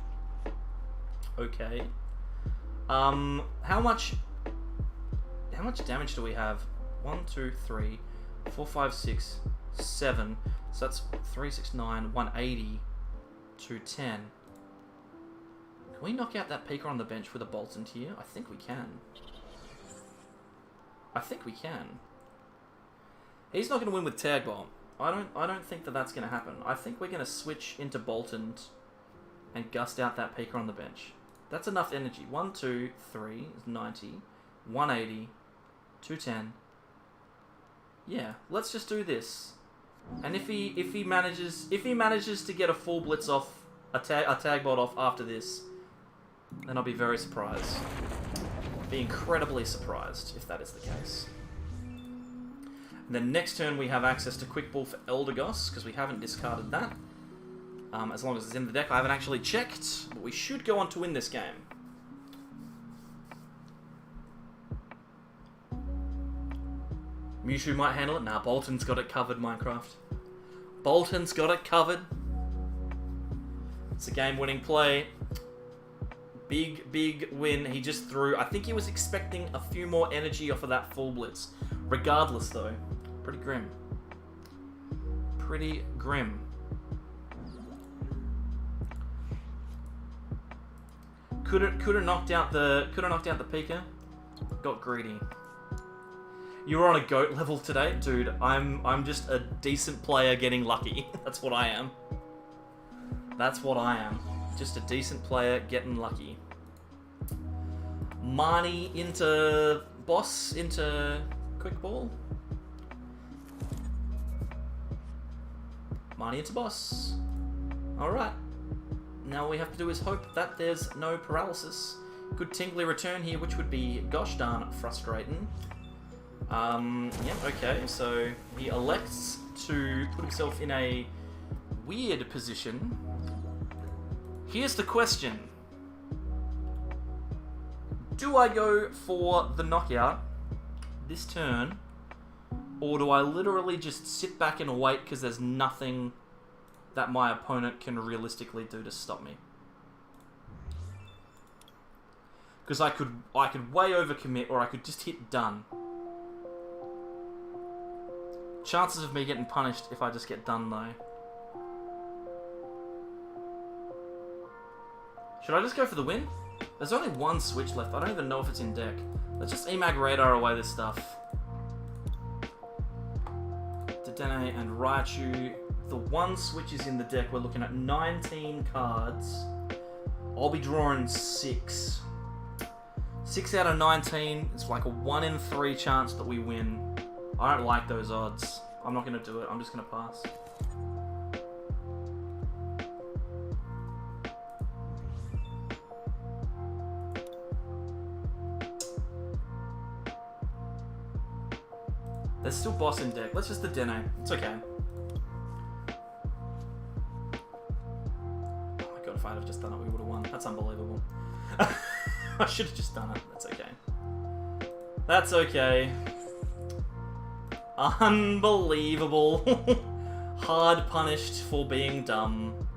Okay. How much damage do we have? 1, 2, 3, 4, 5, 6, 7. So that's 3, 6, 9, 180, 210. Can we knock out that Pika on the bench with a Boltund here? I think we can. I think we can. He's not going to win with Tag Bomb. I don't think that that's going to happen. I think we're going to switch into Boltund and gust out that Pika on the bench. That's enough energy. 1, 2, 3 is 90, 180, 210. Yeah, let's just do this. And if he manages to get a full blitz off, a tag bot off after this, then I'll be very surprised. Be incredibly surprised if that is the case. And then next turn we have access to Quick Ball for Eldegoss because we haven't discarded that. As long as it's in the deck. I haven't actually checked, but we should go on to win this game. Mewtwo might handle it. Nah, Boltund's got it covered, Minecraft. Boltund's got it covered. It's a game-winning play. Big, big win. He just threw... I think he was expecting a few more energy off of that full blitz. Regardless, though. Pretty grim. Pretty grim. Could have knocked out the Pika. Got greedy. You were on a GOAT level today, dude. I'm just a decent player getting lucky. That's what I am. That's what I am. Just a decent player getting lucky. Marnie into boss into Quick Ball. Marnie into boss. All right. Now all we have to do is hope that there's no paralysis. Good tingly return here, which would be gosh darn frustrating. Yeah, okay, so he elects to put himself in a weird position. Here's the question. Do I go for the knockout this turn, or do I literally just sit back and wait because there's nothing that my opponent can realistically do to stop me? Because I could way overcommit, or I could just hit done. Chances of me getting punished if I just get done, though. Should I just go for the win? There's only one switch left. I don't even know if it's in deck. Let's just EMAG Radar away this stuff. Dene and Raichu. The one switch is in the deck. We're looking at 19 cards. I'll be drawing 6. 6 out of 19. It's like a 1 in 3 chance that we win. I don't like those odds. I'm not going to do it. I'm just going to pass. There's still boss in deck. Let's just the Dene. It's okay. Oh my god, if I'd have just done it, we would have won. That's unbelievable. I should have just done it. That's okay. That's okay. Unbelievable. Hard punished for being dumb.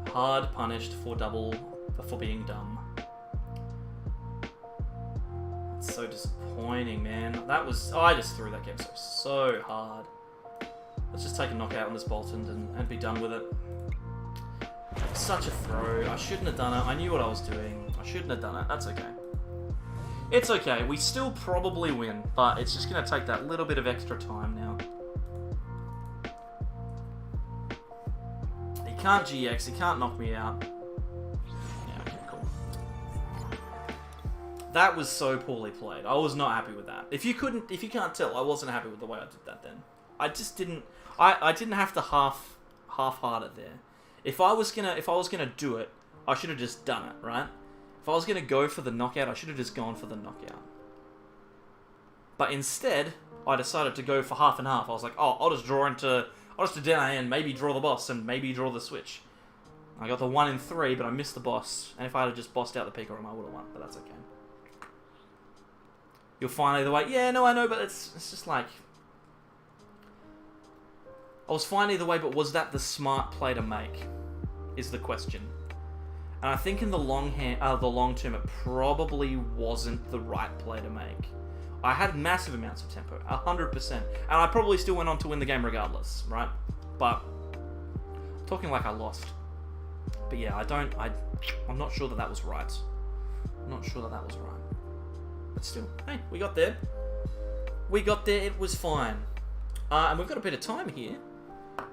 Hard punished for being dumb. That's so disappointing, man. That was... Oh, I just threw that game so hard. Let's just take a knockout on this Bolton and be done with it. Such a throw. I shouldn't have done it. I knew what I was doing. I shouldn't have done it. That's okay. It's okay. We still probably win, but it's just going to take that little bit of extra time now. He can't GX. He can't knock me out. Yeah, okay, cool. That was so poorly played. I was not happy with that. If you can't tell, I wasn't happy with the way I did that then. I just didn't... I didn't have to half-heart it there. If I was gonna do it, I should have just done it, right? If I was gonna go for the knockout, I should have just gone for the knockout. But instead, I decided to go for half and half. I was like, oh, I'll just do Dene and maybe draw the boss and maybe draw the switch. I got the 1 in 3, but I missed the boss. And if I had just bossed out the Pikarom, I would have won. But that's okay. You'll find either way. Yeah, no, I know, but it's just like... I was fine either way, but was that the smart play to make? Is the question. And I think in the long term, it probably wasn't the right play to make. I had massive amounts of tempo, 100%, and I probably still went on to win the game regardless, right? But I'm talking like I lost. But yeah, I'm not sure that was right. I'm not sure that was right. But still, hey, we got there. We got there. It was fine. And we've got a bit of time here.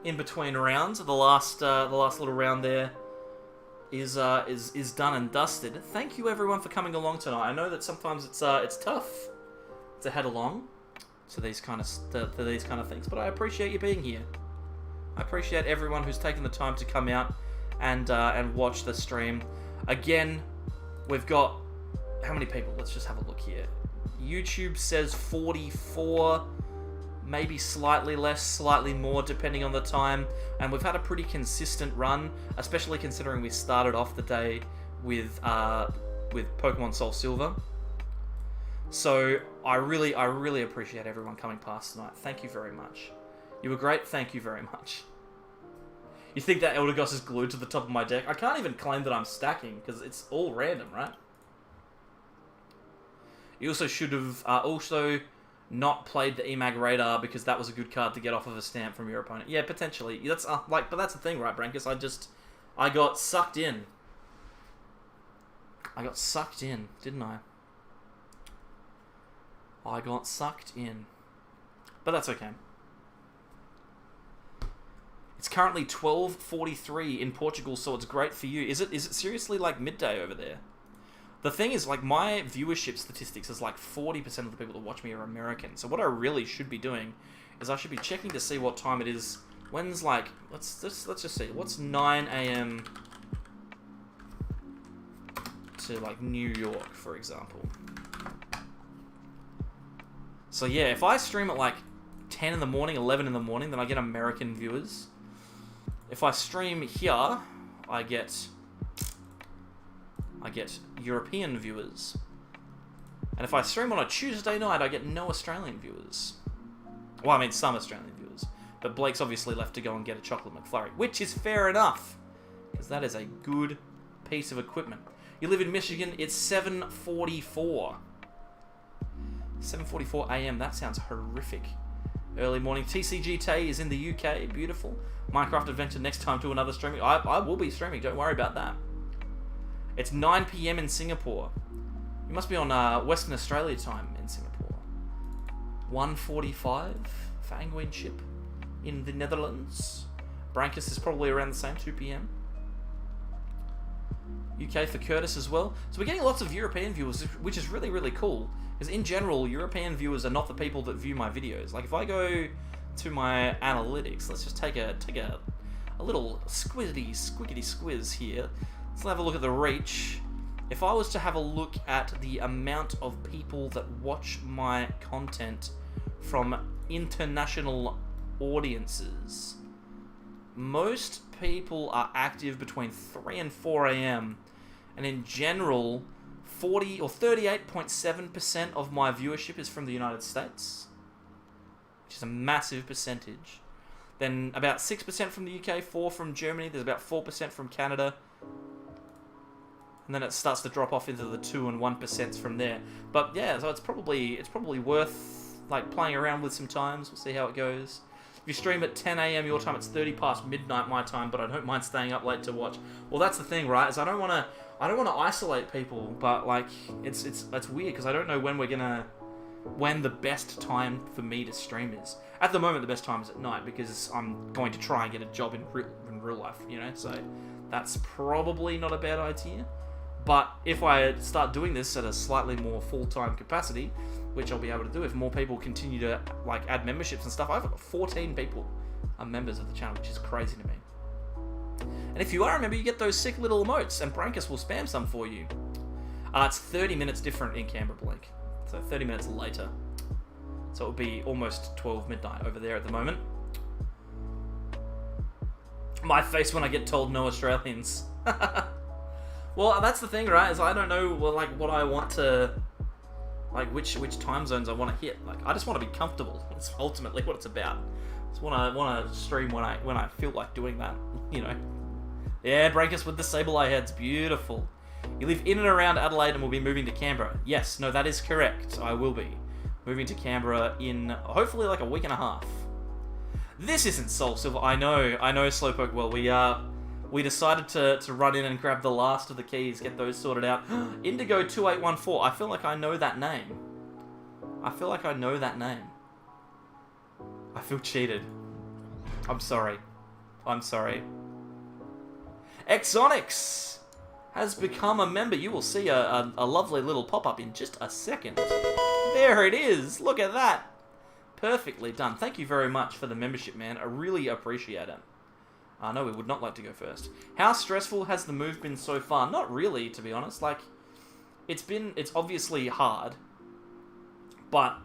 In between rounds, the last little round there is done and dusted. Thank you everyone for coming along tonight. I know that sometimes it's tough to head along to these kind of things, but I appreciate you being here. I appreciate everyone who's taken the time to come out and watch the stream. Again, we've got how many people? Let's just have a look here. YouTube says 44. Maybe slightly less, slightly more, depending on the time. And we've had a pretty consistent run, especially considering we started off the day with Pokemon Soul Silver. So I really appreciate everyone coming past tonight. Thank you very much. You were great. Thank you very much. You think that Eldegoss is glued to the top of my deck? I can't even claim that I'm stacking because it's all random, right? You also should have not played the EMAG Radar because that was a good card to get off of a stamp from your opponent. Yeah, potentially. That's but that's the thing, right, Brankus? I got sucked in. I got sucked in, didn't I? I got sucked in. But that's okay. It's currently 12:43 in Portugal, so it's great for you. Is it seriously like midday over there? The thing is, like, my viewership statistics is like 40% of the people that watch me are American. So what I really should be doing is I should be checking to see what time it is. When's like, let's just see. What's 9 a.m. to like New York, for example. So yeah, if I stream at like 10 in the morning, 11 in the morning, then I get American viewers. If I stream here, I get European viewers. And if I stream on a Tuesday night, I get no Australian viewers. Well, I mean, some Australian viewers. But Blake's obviously left to go and get a chocolate McFlurry, which is fair enough, because that is a good piece of equipment. You live in Michigan, it's 7:44. 7:44 a.m., that sounds horrific. Early morning. TCG Tay is in the UK, beautiful. Minecraft Adventure next time to another streaming. I will be streaming, don't worry about that. It's 9 p.m. in Singapore. You must be on Western Australia time in Singapore. 1:45 for Angwin Chip in the Netherlands. Brankus is probably around the same, 2 p.m. UK for Curtis as well. So we're getting lots of European viewers, which is really, really cool. Because in general, European viewers are not the people that view my videos. Like if I go to my analytics, let's just take a little squiggity squiz here. Let's have a look at the reach. If I was to have a look at the amount of people that watch my content from international audiences, most people are active between 3 and 4 a.m. And in general, 40 or 38.7% of my viewership is from the United States, which is a massive percentage. Then about 6% from the UK, 4% from Germany, there's about 4% from Canada. And then it starts to drop off into the 2 and 1% from there. But yeah, so it's probably worth like playing around with some times. We'll see how it goes. If you stream at 10 a.m. your time, it's 30 past midnight my time, but I don't mind staying up late to watch. Well, that's the thing, right? Is I don't want to isolate people, but like it's weird because I don't know when the best time for me to stream is. At the moment, the best time is at night because I'm going to try and get a job in real life, you know. So that's probably not a bad idea. But if I start doing this at a slightly more full-time capacity, which I'll be able to do if more people continue to like add memberships and stuff, I've got 14 people are members of the channel, which is crazy to me. And if you are a member, you get those sick little emotes, and Brankus will spam some for you. It's 30 minutes different in Canberra Blink, so 30 minutes later. So it would be almost 12 midnight over there at the moment. My face when I get told no Australians. Well, that's the thing, right? Is I don't know, like, what I want to, like, which time zones I want to hit. Like, I just want to be comfortable. That's ultimately what it's about. I just want to stream when I feel like doing that. You know. Yeah, Brankus with the sable eye heads, beautiful. You live in and around Adelaide and will be moving to Canberra. Yes, no, that is correct. I will be moving to Canberra in hopefully like a week and a half. This isn't Soul Silver. I know, Slowpoke. Well, we decided to run in and grab the last of the keys, get those sorted out. Indigo 2814. I feel like I know that name. I feel cheated. I'm sorry. Exonix has become a member. You will see a lovely little pop-up in just a second. There it is. Look at that. Perfectly done. Thank you very much for the membership, man. I really appreciate it. No, we would not like to go first. How stressful has the move been so far? Not really, to be honest. Like, it's obviously hard, but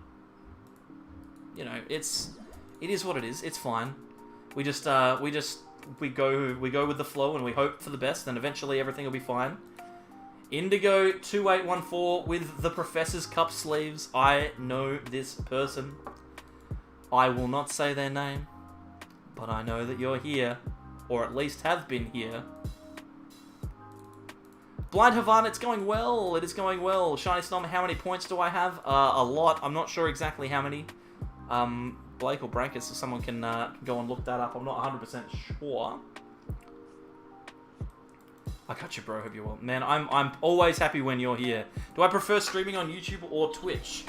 you know, it is what it is. It's fine. We go with the flow and we hope for the best, and eventually everything will be fine. Indigo 2814 with the Professor's Cup sleeves. I know this person. I will not say their name, but I know that you're here. Or at least have been here. Blind Havana, it's going well. It is going well. Shiny Snom, how many points do I have? A lot. I'm not sure exactly how many. Blake or Brankus, if someone can go and look that up. I'm not 100% sure. I got you, bro. Hope you're well. Man, I'm always happy when you're here. Do I prefer streaming on YouTube or Twitch?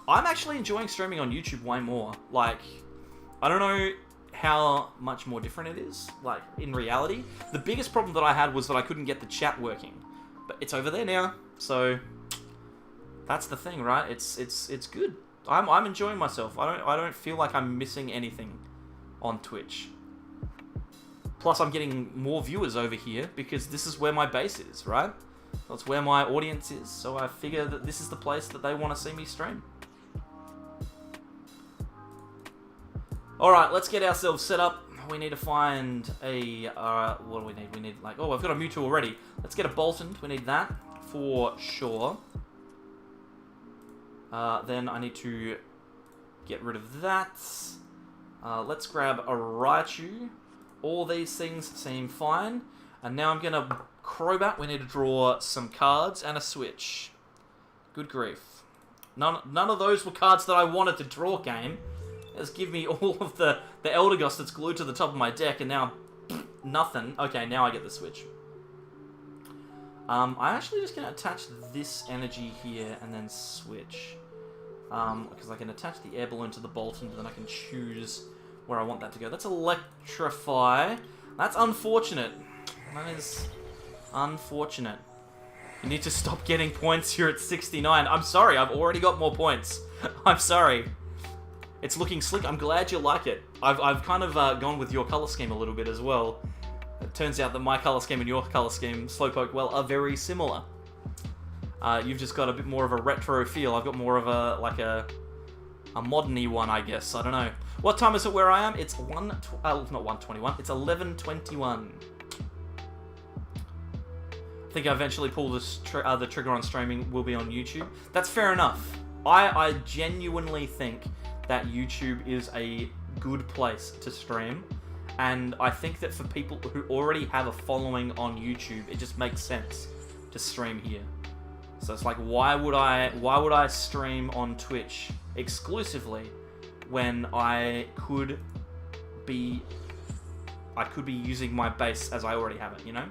I'm actually enjoying streaming on YouTube way more. Like, I don't know how much more different it is, like, in reality. The biggest problem that I had was that I couldn't get the chat working, but it's over there now, so that's the thing, right? It's good. I'm enjoying myself. I don't feel like I'm missing anything on Twitch. Plus, I'm getting more viewers over here because this is where my base is, right? That's where my audience is, so I figure that this is the place that they want to see me stream. Alright, let's get ourselves set up. We need to find a... what do we need? We need, like... Oh, I've got a Mewtwo already. Let's get a Boltund. We need that for sure. Then I need to get rid of that. Let's grab a Raichu. All these things seem fine. And now I'm going to Crobat. We need to draw some cards and a switch. Good grief. None of those were cards that I wanted to draw, game. Just give me all of the Eldegoss that's glued to the top of my deck, and now nothing. Okay, now I get the switch. I'm actually just going to attach this energy here and then switch. Because I can attach the air balloon to the Bolton, but then I can choose where I want that to go. That's Electrify. That's unfortunate. That is unfortunate. You need to stop getting points. You're at 69. I'm sorry, I've already got more points. I'm sorry. It's looking slick. I'm glad you like it. I've kind of gone with your color scheme a little bit as well. It turns out that my color scheme and your color scheme, Slowpoke, well, are very similar. You've just got a bit more of a retro feel. I've got more of a modern-y one, I guess. I don't know. What time is it where I am? It's not 1:21. It's 11:21. I think I eventually pull the trigger on streaming will be on YouTube. That's fair enough. I genuinely think that YouTube is a good place to stream. And I think that for people who already have a following on YouTube, it just makes sense to stream here. So it's like, why would I stream on Twitch exclusively when I could be using my base as I already have it, you know?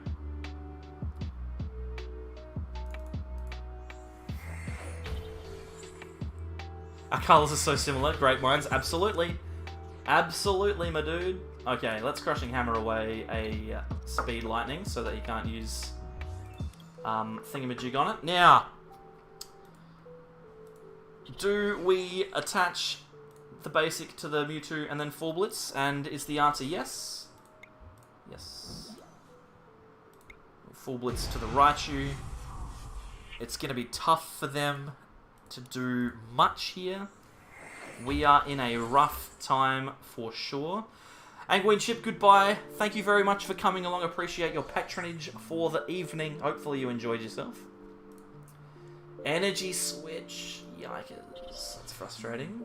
Our colours are so similar. Great minds, absolutely. Absolutely, my dude. Okay, let's Crushing Hammer away a Speed Lightning so that he can't use thingamajig on it. Now, do we attach the basic to the Mewtwo and then Full Blitz? And is the answer yes? Yes. Full Blitz to the Raichu. It's going to be tough for them to do much here. We are in a rough time for sure. Angwin Chip, goodbye. Thank you very much for coming along. Appreciate your patronage for the evening. Hopefully you enjoyed yourself. Energy Switch. Yikers. That's frustrating.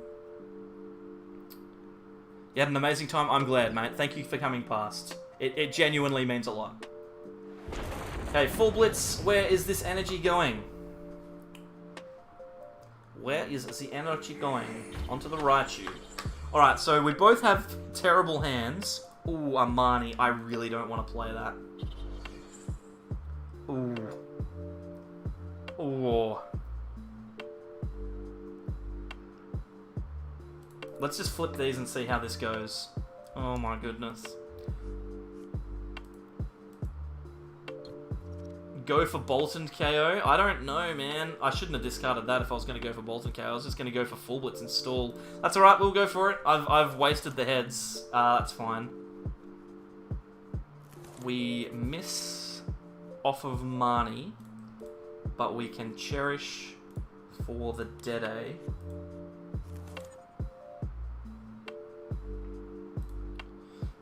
You had an amazing time. I'm glad, mate. Thank you for coming past. It genuinely means a lot. Okay, Full Blitz. Where is this energy going? Where is the energy going? Onto the Raichu. Alright, so we both have terrible hands. Ooh, Armani. I really don't want to play that. Ooh. Ooh. Let's just flip these and see how this goes. Oh my goodness. Go for Bolton KO? I don't know, man. I shouldn't have discarded that if I was going to go for Bolton KO. I was just going to go for Full Blitz and stall. That's alright, we'll go for it. I've wasted the heads. That's fine. We miss off of Marnie, but we can cherish for the Dede.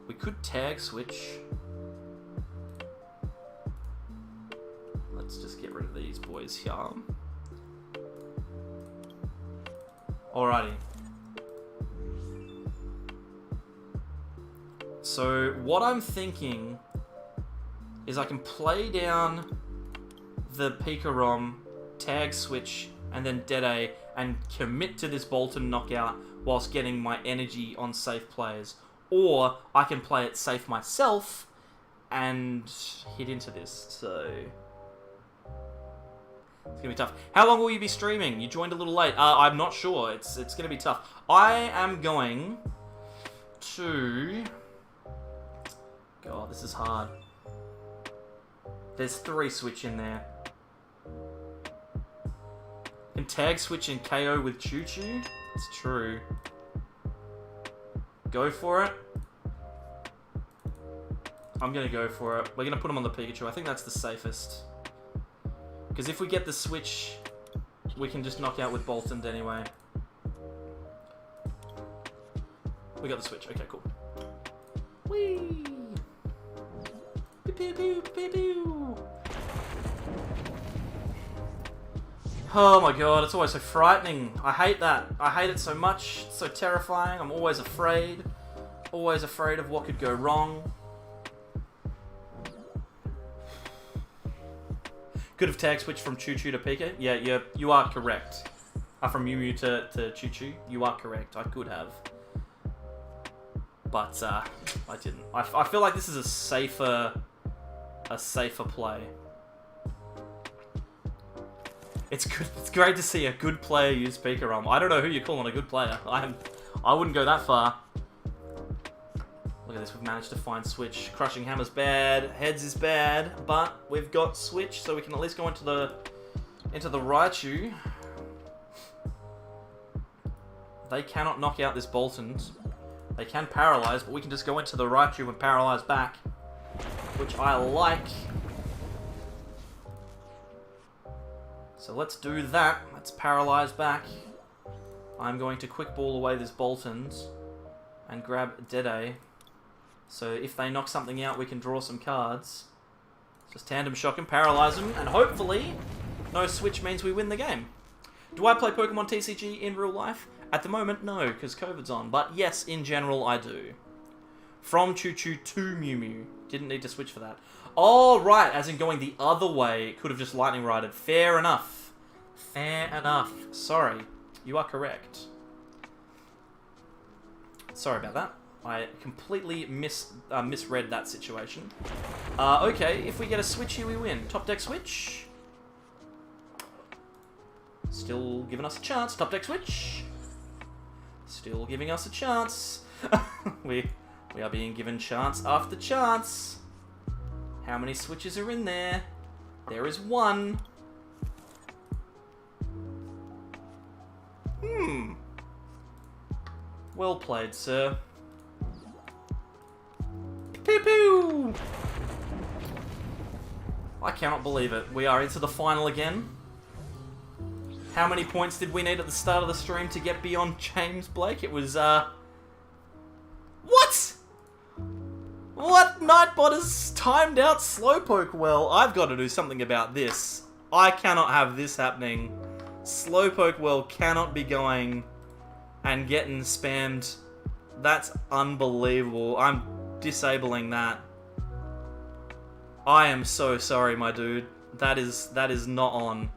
We could tag switch. Let's just get rid of these boys here. Alrighty. So what I'm thinking is I can play down the Pikarom, tag switch, and then Dede, and commit to this Bolton knockout whilst getting my energy on safe players. Or I can play it safe myself and hit into this. So it's gonna be tough. How long will you be streaming? You joined a little late. I'm not sure. It's gonna be tough. I am going to... God, this is hard. There's 3 switch in there. Can tag switch and KO with Choo Choo? It's true. Go for it. I'm gonna go for it. We're gonna put him on the Pikachu. I think that's the safest. Because if we get the switch, we can just knock out with Bolton anyway. We got the switch. Okay, cool. Whee! Pew pew pew pew pew. Oh my god, it's always so frightening. I hate that. I hate it so much. It's so terrifying. I'm always afraid. Always afraid of what could go wrong. Could have tag switched from Choo Choo to Pika. Yeah, you are correct. From Mew Mew to Choo Choo. You are correct. I could have. But I didn't. I feel like this is a safer play. It's good. It's great to see a good player use Pikarom. I don't know who you're calling a good player. I wouldn't go that far. Look at this. We've managed to find Switch. Crushing Hammer's bad. Heads is bad, but we've got Switch, so we can at least go into the Raichu. They cannot knock out this Boltund. They can paralyze, but we can just go into the Raichu and paralyze back, which I like. So let's do that. Let's paralyze back. I'm going to quick ball away this Boltund and grab Dede. So if they knock something out, we can draw some cards. Just tandem shock and paralyze them, and hopefully no Switch means we win the game. Do I play Pokemon TCG in real life? At the moment, no, because COVID's on. But yes, in general, I do. From Choo Choo to Mew Mew. Didn't need to switch for that. Oh, right, as in going the other way. It could have just lightning rided. Fair enough. Fair enough. Sorry. You are correct. Sorry about that. I completely misread that situation. Okay, if we get a switch here, we win. Top deck switch. Still giving us a chance. Top deck switch. Still giving us a chance. we are being given chance after chance. How many switches are in there? There is one. Well played, sir. Pew pew! I cannot believe it. We are into the final again. How many points did we need at the start of the stream to get beyond James Blake? It was, What? What? Nightbot has timed out Slowpoke well. I've got to do something about this. I cannot have this happening. Slowpoke well cannot be going and getting spammed. That's unbelievable. I'm disabling that. I am so sorry, my dude. That is not on.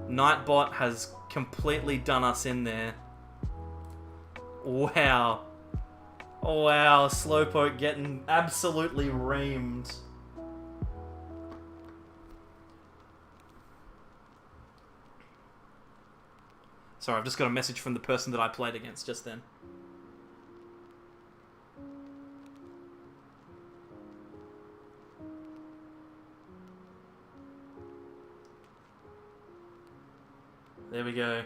Nightbot has completely done us in there. Wow. Wow, Slowpoke getting absolutely reamed. Sorry, I've just got a message from the person that I played against just then. There we go.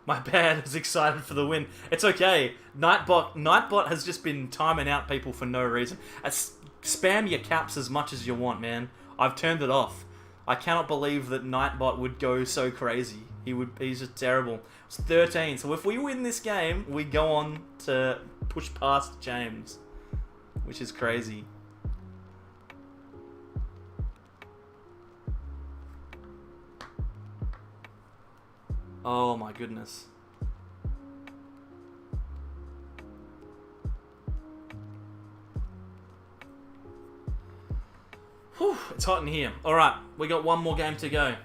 My bad, I was excited for the win. It's okay. Nightbot has just been timing out people for no reason. Spam your caps as much as you want, man. I've turned it off. I cannot believe that Nightbot would go so crazy. He's just terrible. It's 13, so if we win this game, we go on to push past James, which is crazy. Oh my goodness. Whew, it's hot in here. Alright, we got one more game to go.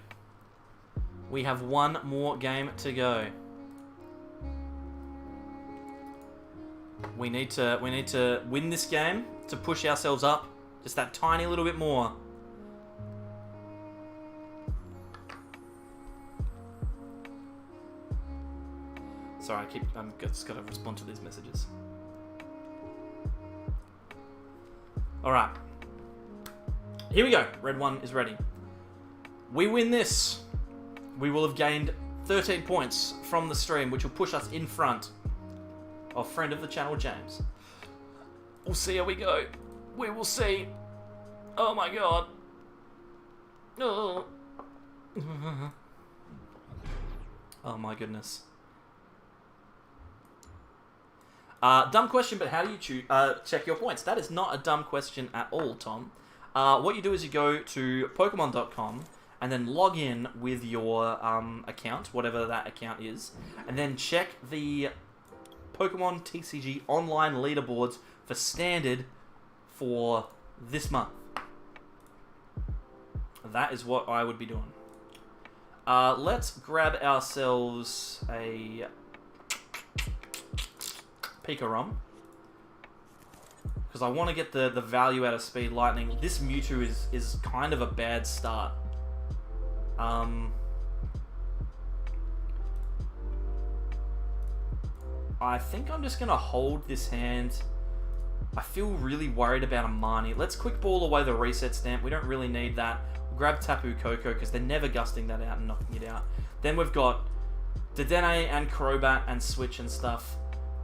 We have one more game to go. We need to win this game to push ourselves up just that tiny little bit more. Sorry, I'm just gotta respond to these messages. Alright. Here we go. Red 1 is ready. We win this. We will have gained 13 points from the stream, which will push us in front of friend of the channel, James. We'll see how we go. We will see. Oh my god. Oh. Oh my goodness. Dumb question, but how do you check your points? That is not a dumb question at all, Tom. What you do is you go to Pokemon.com and then log in with your account, whatever that account is, and then check the Pokemon TCG online leaderboards for standard for this month. That is what I would be doing. Let's grab ourselves a Pikarom, because I want to get the value out of Speed Lightning. This Mewtwo is kind of a bad start. I think I'm just going to hold this hand. I feel really worried about a Marnie. Let's quick ball away the reset stamp. We don't really need that. We'll grab Tapu Koko because they're never gusting that out and knocking it out. Then we've got Dedenne and Crobat and Switch and stuff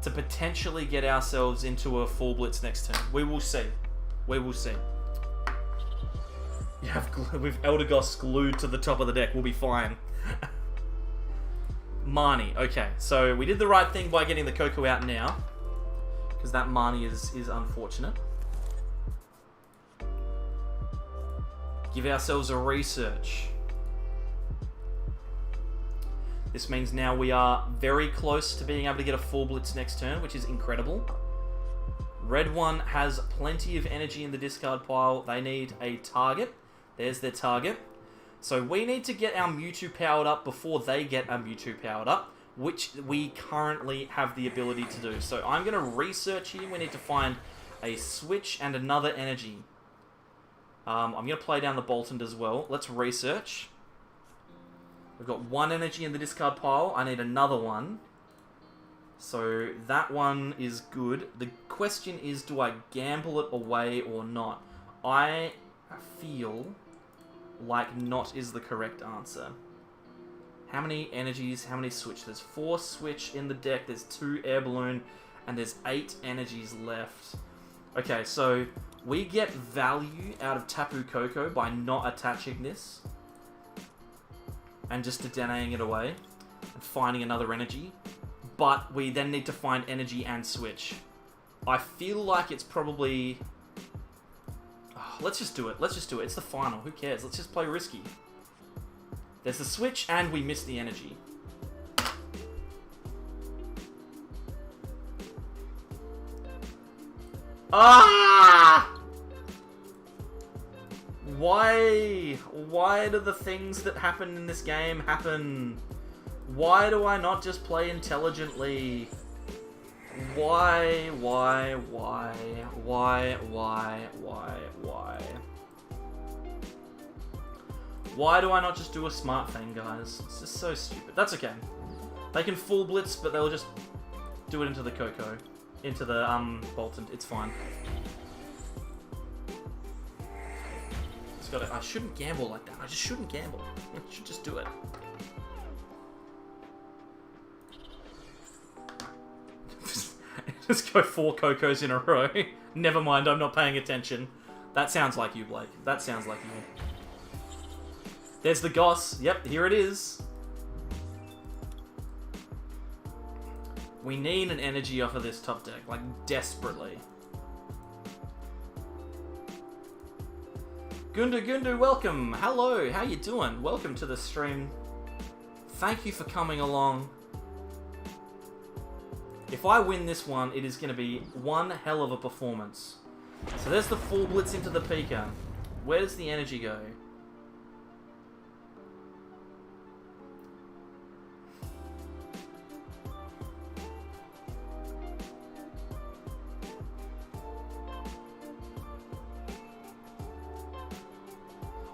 to potentially get ourselves into a full blitz next turn. We will see. We will see. Yeah, we've Eldegoss glued to the top of the deck. We'll be fine. Marnie. Okay, so we did the right thing by getting the Koko out now. Because that Marnie is unfortunate. Give ourselves a research. This means now we are very close to being able to get a full blitz next turn, which is incredible. Red one has plenty of energy in the discard pile. They need a target. There's their target. So we need to get our Mewtwo powered up before they get a Mewtwo powered up, which we currently have the ability to do. So I'm going to research here. We need to find a Switch and another energy. I'm going to play down the Boltund as well. Let's research. We've got one energy in the discard pile. I need another one. So that one is good. The question is, do I gamble it away or not? I feel like not is the correct answer. How many energies? How many Switch? There's 4 Switch in the deck. There's 2 Air Balloon. And there's 8 energies left. Okay, so we get value out of Tapu Koko by not attaching this. And just Dedenneing it away. And finding another energy. But we then need to find energy and Switch. I feel like it's probably... Oh, let's just do it. Let's just do it. It's the final. Who cares? Let's just play risky. There's the Switch, and we missed the energy. Ah! Why do the things that happen in this game happen? Why do I not just play intelligently? Why? Why do I not just do a smart thing, guys? It's just so stupid. That's okay. They can full blitz, but they'll just do it into the Koko. Into the, Boltund. It's fine. Just gotta... I shouldn't gamble like that. I just shouldn't gamble. I should just do it. Just go 4 Kokos in a row. Never mind, I'm not paying attention. That sounds like you, Blake. That sounds like you. There's the Goss. Yep, here it is. We need an energy off of this top deck, like, desperately. Gundu, welcome. Hello, how you doing? Welcome to the stream. Thank you for coming along. If I win this one, it is going to be one hell of a performance. So there's the full blitz into the Pika. Where does the energy go?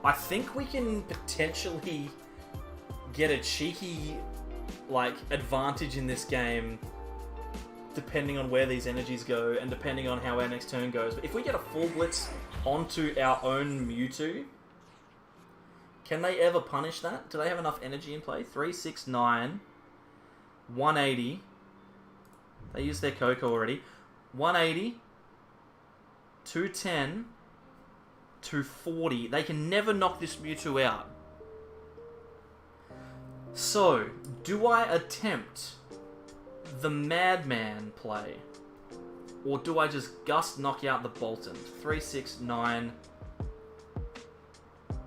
I think we can potentially get a cheeky, like, advantage in this game depending on where these energies go and depending on how our next turn goes. But if we get a full blitz onto our own Mewtwo, can they ever punish that? Do they have enough energy in play? 3, 6, 9, 180. They used their Koko already. 180, 210, 240. They can never knock this Mewtwo out. So, do I attempt the Madman play? Or do I just gust knock out the Boltund? 3, 6, 9,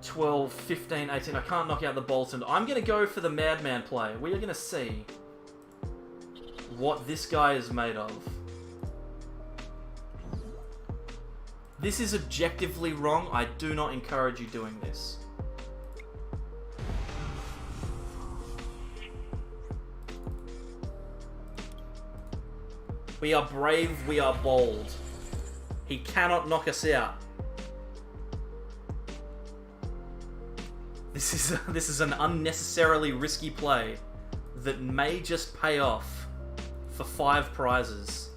12, 15, 18. I can't knock out the Boltund. I'm going to go for the Madman play. We are going to see what this guy is made of. This is objectively wrong. I do not encourage you doing this. We are brave, we are bold. He cannot knock us out. This is an unnecessarily risky play that may just pay off for 5 prizes.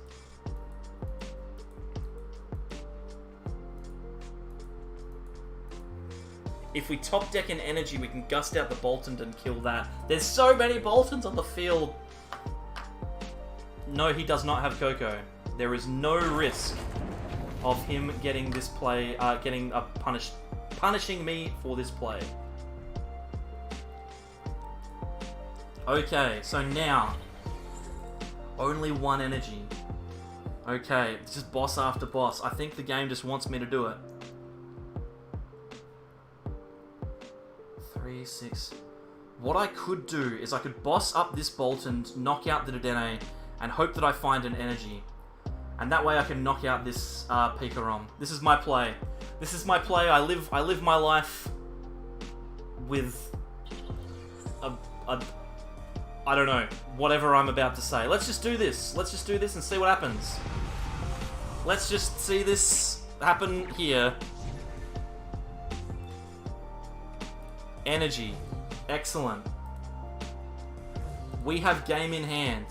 If we top deck an energy, we can gust out the Boltund and kill that. There's so many Boltunds on the field. No, he does not have Coco. There is no risk of him getting this play, punishing me for this play. Okay, so now, only 1 energy. Okay, this is boss after boss. I think the game just wants me to do it. 3, 6. What I could do is I could boss up this Boltund, knock out the Dedenne, and hope that I find an energy. And that way I can knock out this Pikarom. This is my play. This is my play. I live my life with I don't know, whatever I'm about to say. Let's just do this. Let's just do this and see what happens. Let's just see this happen here. Energy. Excellent. We have game in hand.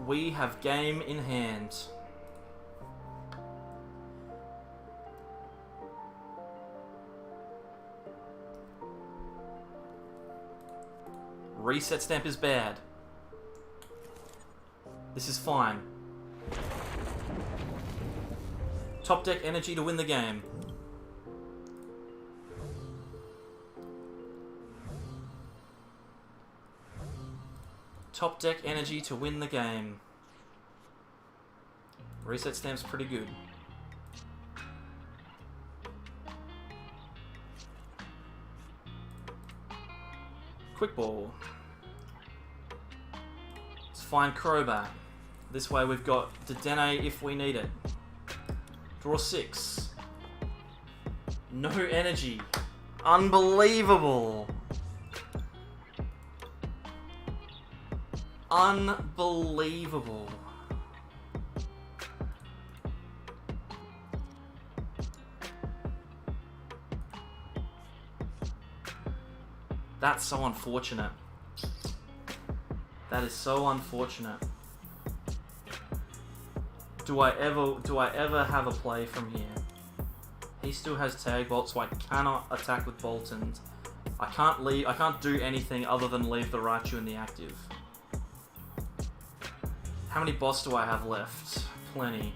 We have game in hand. Reset stamp is bad. This is fine. Top deck energy to win the game. Top deck energy to win the game. Reset stamp's pretty good. Quick ball. Let's find Crobat. This way we've got Dedenne if we need it. Draw 6. No energy. Unbelievable. Unbelievable. That's so unfortunate. That is so unfortunate. Do I ever have a play from here? He still has Tag Bolt, so I cannot attack with Boltund. I can't do anything other than leave the Raichu in the active. How many boss do I have left? Plenty.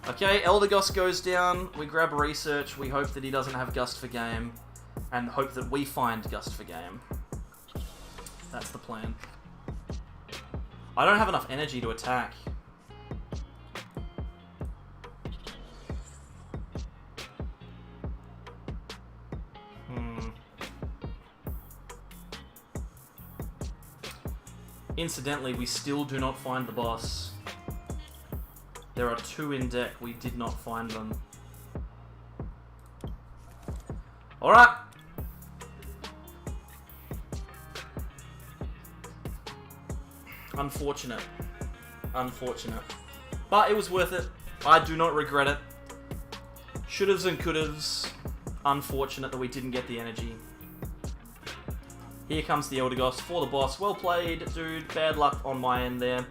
Okay, Eldegoss goes down. We grab Research. We hope that he doesn't have Gust for game. And hope that we find Gust for game. That's the plan. I don't have enough energy to attack. Incidentally, we still do not find the boss. There are 2 in deck. We did not find them. Alright. Unfortunate. Unfortunate. But it was worth it. I do not regret it. Should'ves and could'ves. Unfortunate that we didn't get the energy. Here comes the Eldegoss for the boss. Well played, dude. Bad luck on my end there.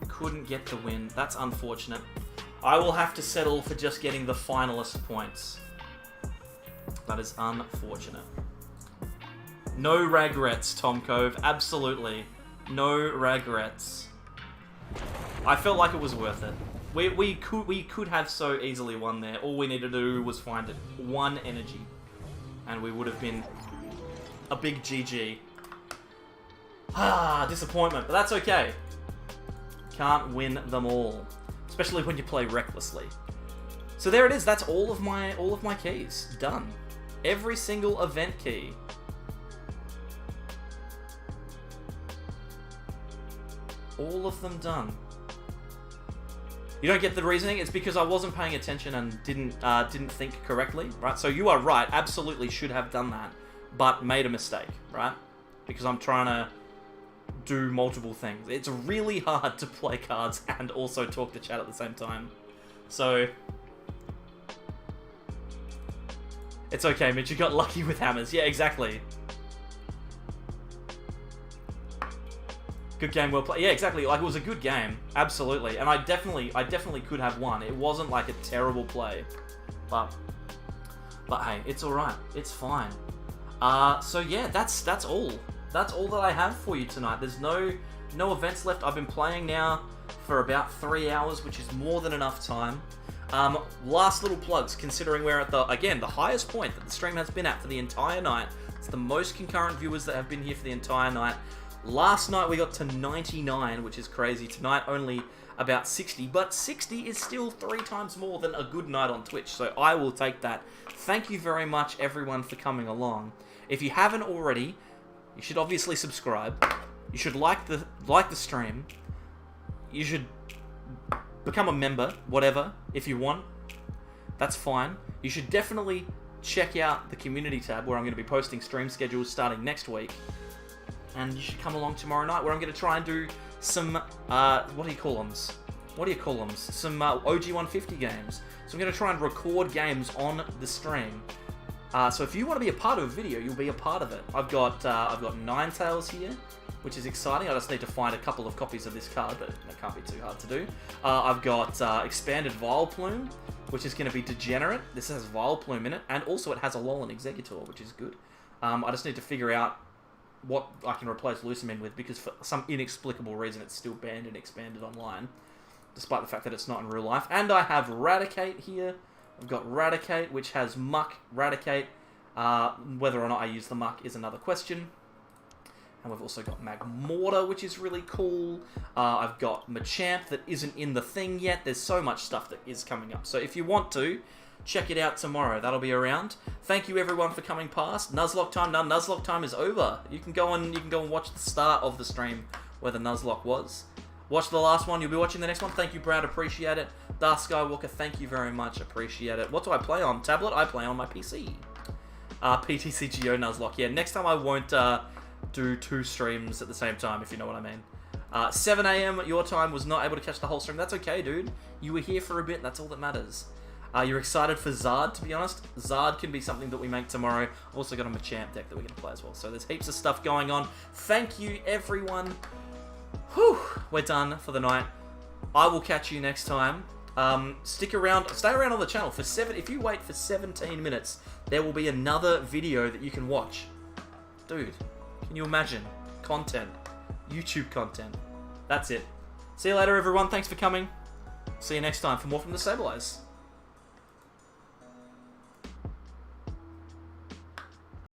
Couldn't get the win. That's unfortunate. I will have to settle for just getting the finalist points. That is unfortunate. No regrets, Tom Cove. Absolutely. No regrets. I felt like it was worth it. We could have so easily won there. All we needed to do was find it 1 energy. And we would have been a big GG. Ah, disappointment, but that's okay. Can't win them all, especially when you play recklessly. So there it is. That's all of my keys done. Every single event key. All of them done. You don't get the reasoning? It's because I wasn't paying attention and didn't think correctly, right? So you are right. Absolutely should have done that, but made a mistake, right? Because I'm trying to do multiple things. It's really hard to play cards and also talk to chat at the same time. So it's okay, Mitch. You got lucky with hammers. Yeah, exactly. Good game, well played. Yeah, exactly. Like, it was a good game. Absolutely. And I definitely could have won. It wasn't like a terrible play. But hey, it's alright. It's fine. So yeah, that's all. That's all that I have for you tonight. There's no events left. I've been playing now for about 3 hours, which is more than enough time. Last little plugs, considering we're at the highest point that the stream has been at for the entire night. It's the most concurrent viewers that have been here for the entire night. Last night we got to 99, which is crazy. Tonight only about 60, but 60 is still 3 times more than a good night on Twitch, so I will take that. Thank you very much, everyone, for coming along. If you haven't already, you should obviously subscribe. You should like the stream. You should become a member, whatever, if you want. That's fine. You should definitely check out the community tab where I'm going to be posting stream schedules starting next week. And you should come along tomorrow night where I'm going to try and do some, what do you call them? Some OG 150 games. So I'm going to try and record games on the stream. So if you want to be a part of a video, you'll be a part of it. I've got Ninetales here, which is exciting. I just need to find a couple of copies of this card, but that can't be too hard to do. I've got Expanded Vileplume, which is going to be Degenerate. This has Vileplume in it, and also it has a Alolan Exeggutor, which is good. I just need to figure out what I can replace Lucimin with, because for some inexplicable reason it's still banned and expanded online, despite the fact that it's not in real life. And I have Raticate here. I've got Raticate, which has Muck, Raticate. Whether or not I use the Muck is another question. And we've also got Magmortar, which is really cool. I've got Machamp that isn't in the thing yet. There's so much stuff that is coming up. So if you want to, check it out tomorrow. That'll be around. Thank you everyone for coming past. Nuzlocke time done. Nuzlocke time is over. You can go and watch the start of the stream where the Nuzlocke was. Watch the last one. You'll be watching the next one. Thank you, Brad. Appreciate it. Darth Skywalker, thank you very much. Appreciate it. What do I play on? Tablet? I play on my PC. PTCGO Nuzlocke. Yeah, next time I won't do 2 streams at the same time, if you know what I mean. 7 a.m. your time, was not able to catch the whole stream. That's okay, dude. You were here for a bit. That's all that matters. You're excited for Zard, to be honest. Zard can be something that we make tomorrow. I've also got a Machamp deck that we're going to play as well. So there's heaps of stuff going on. Thank you, everyone. Whew, we're done for the night. I will catch you next time. Stick around, stay around on the channel for if you wait for 17 minutes, there will be another video that you can watch. Dude, can you imagine? Content. YouTube content. That's it. See you later, everyone. Thanks for coming. See you next time for more from the Stabilize.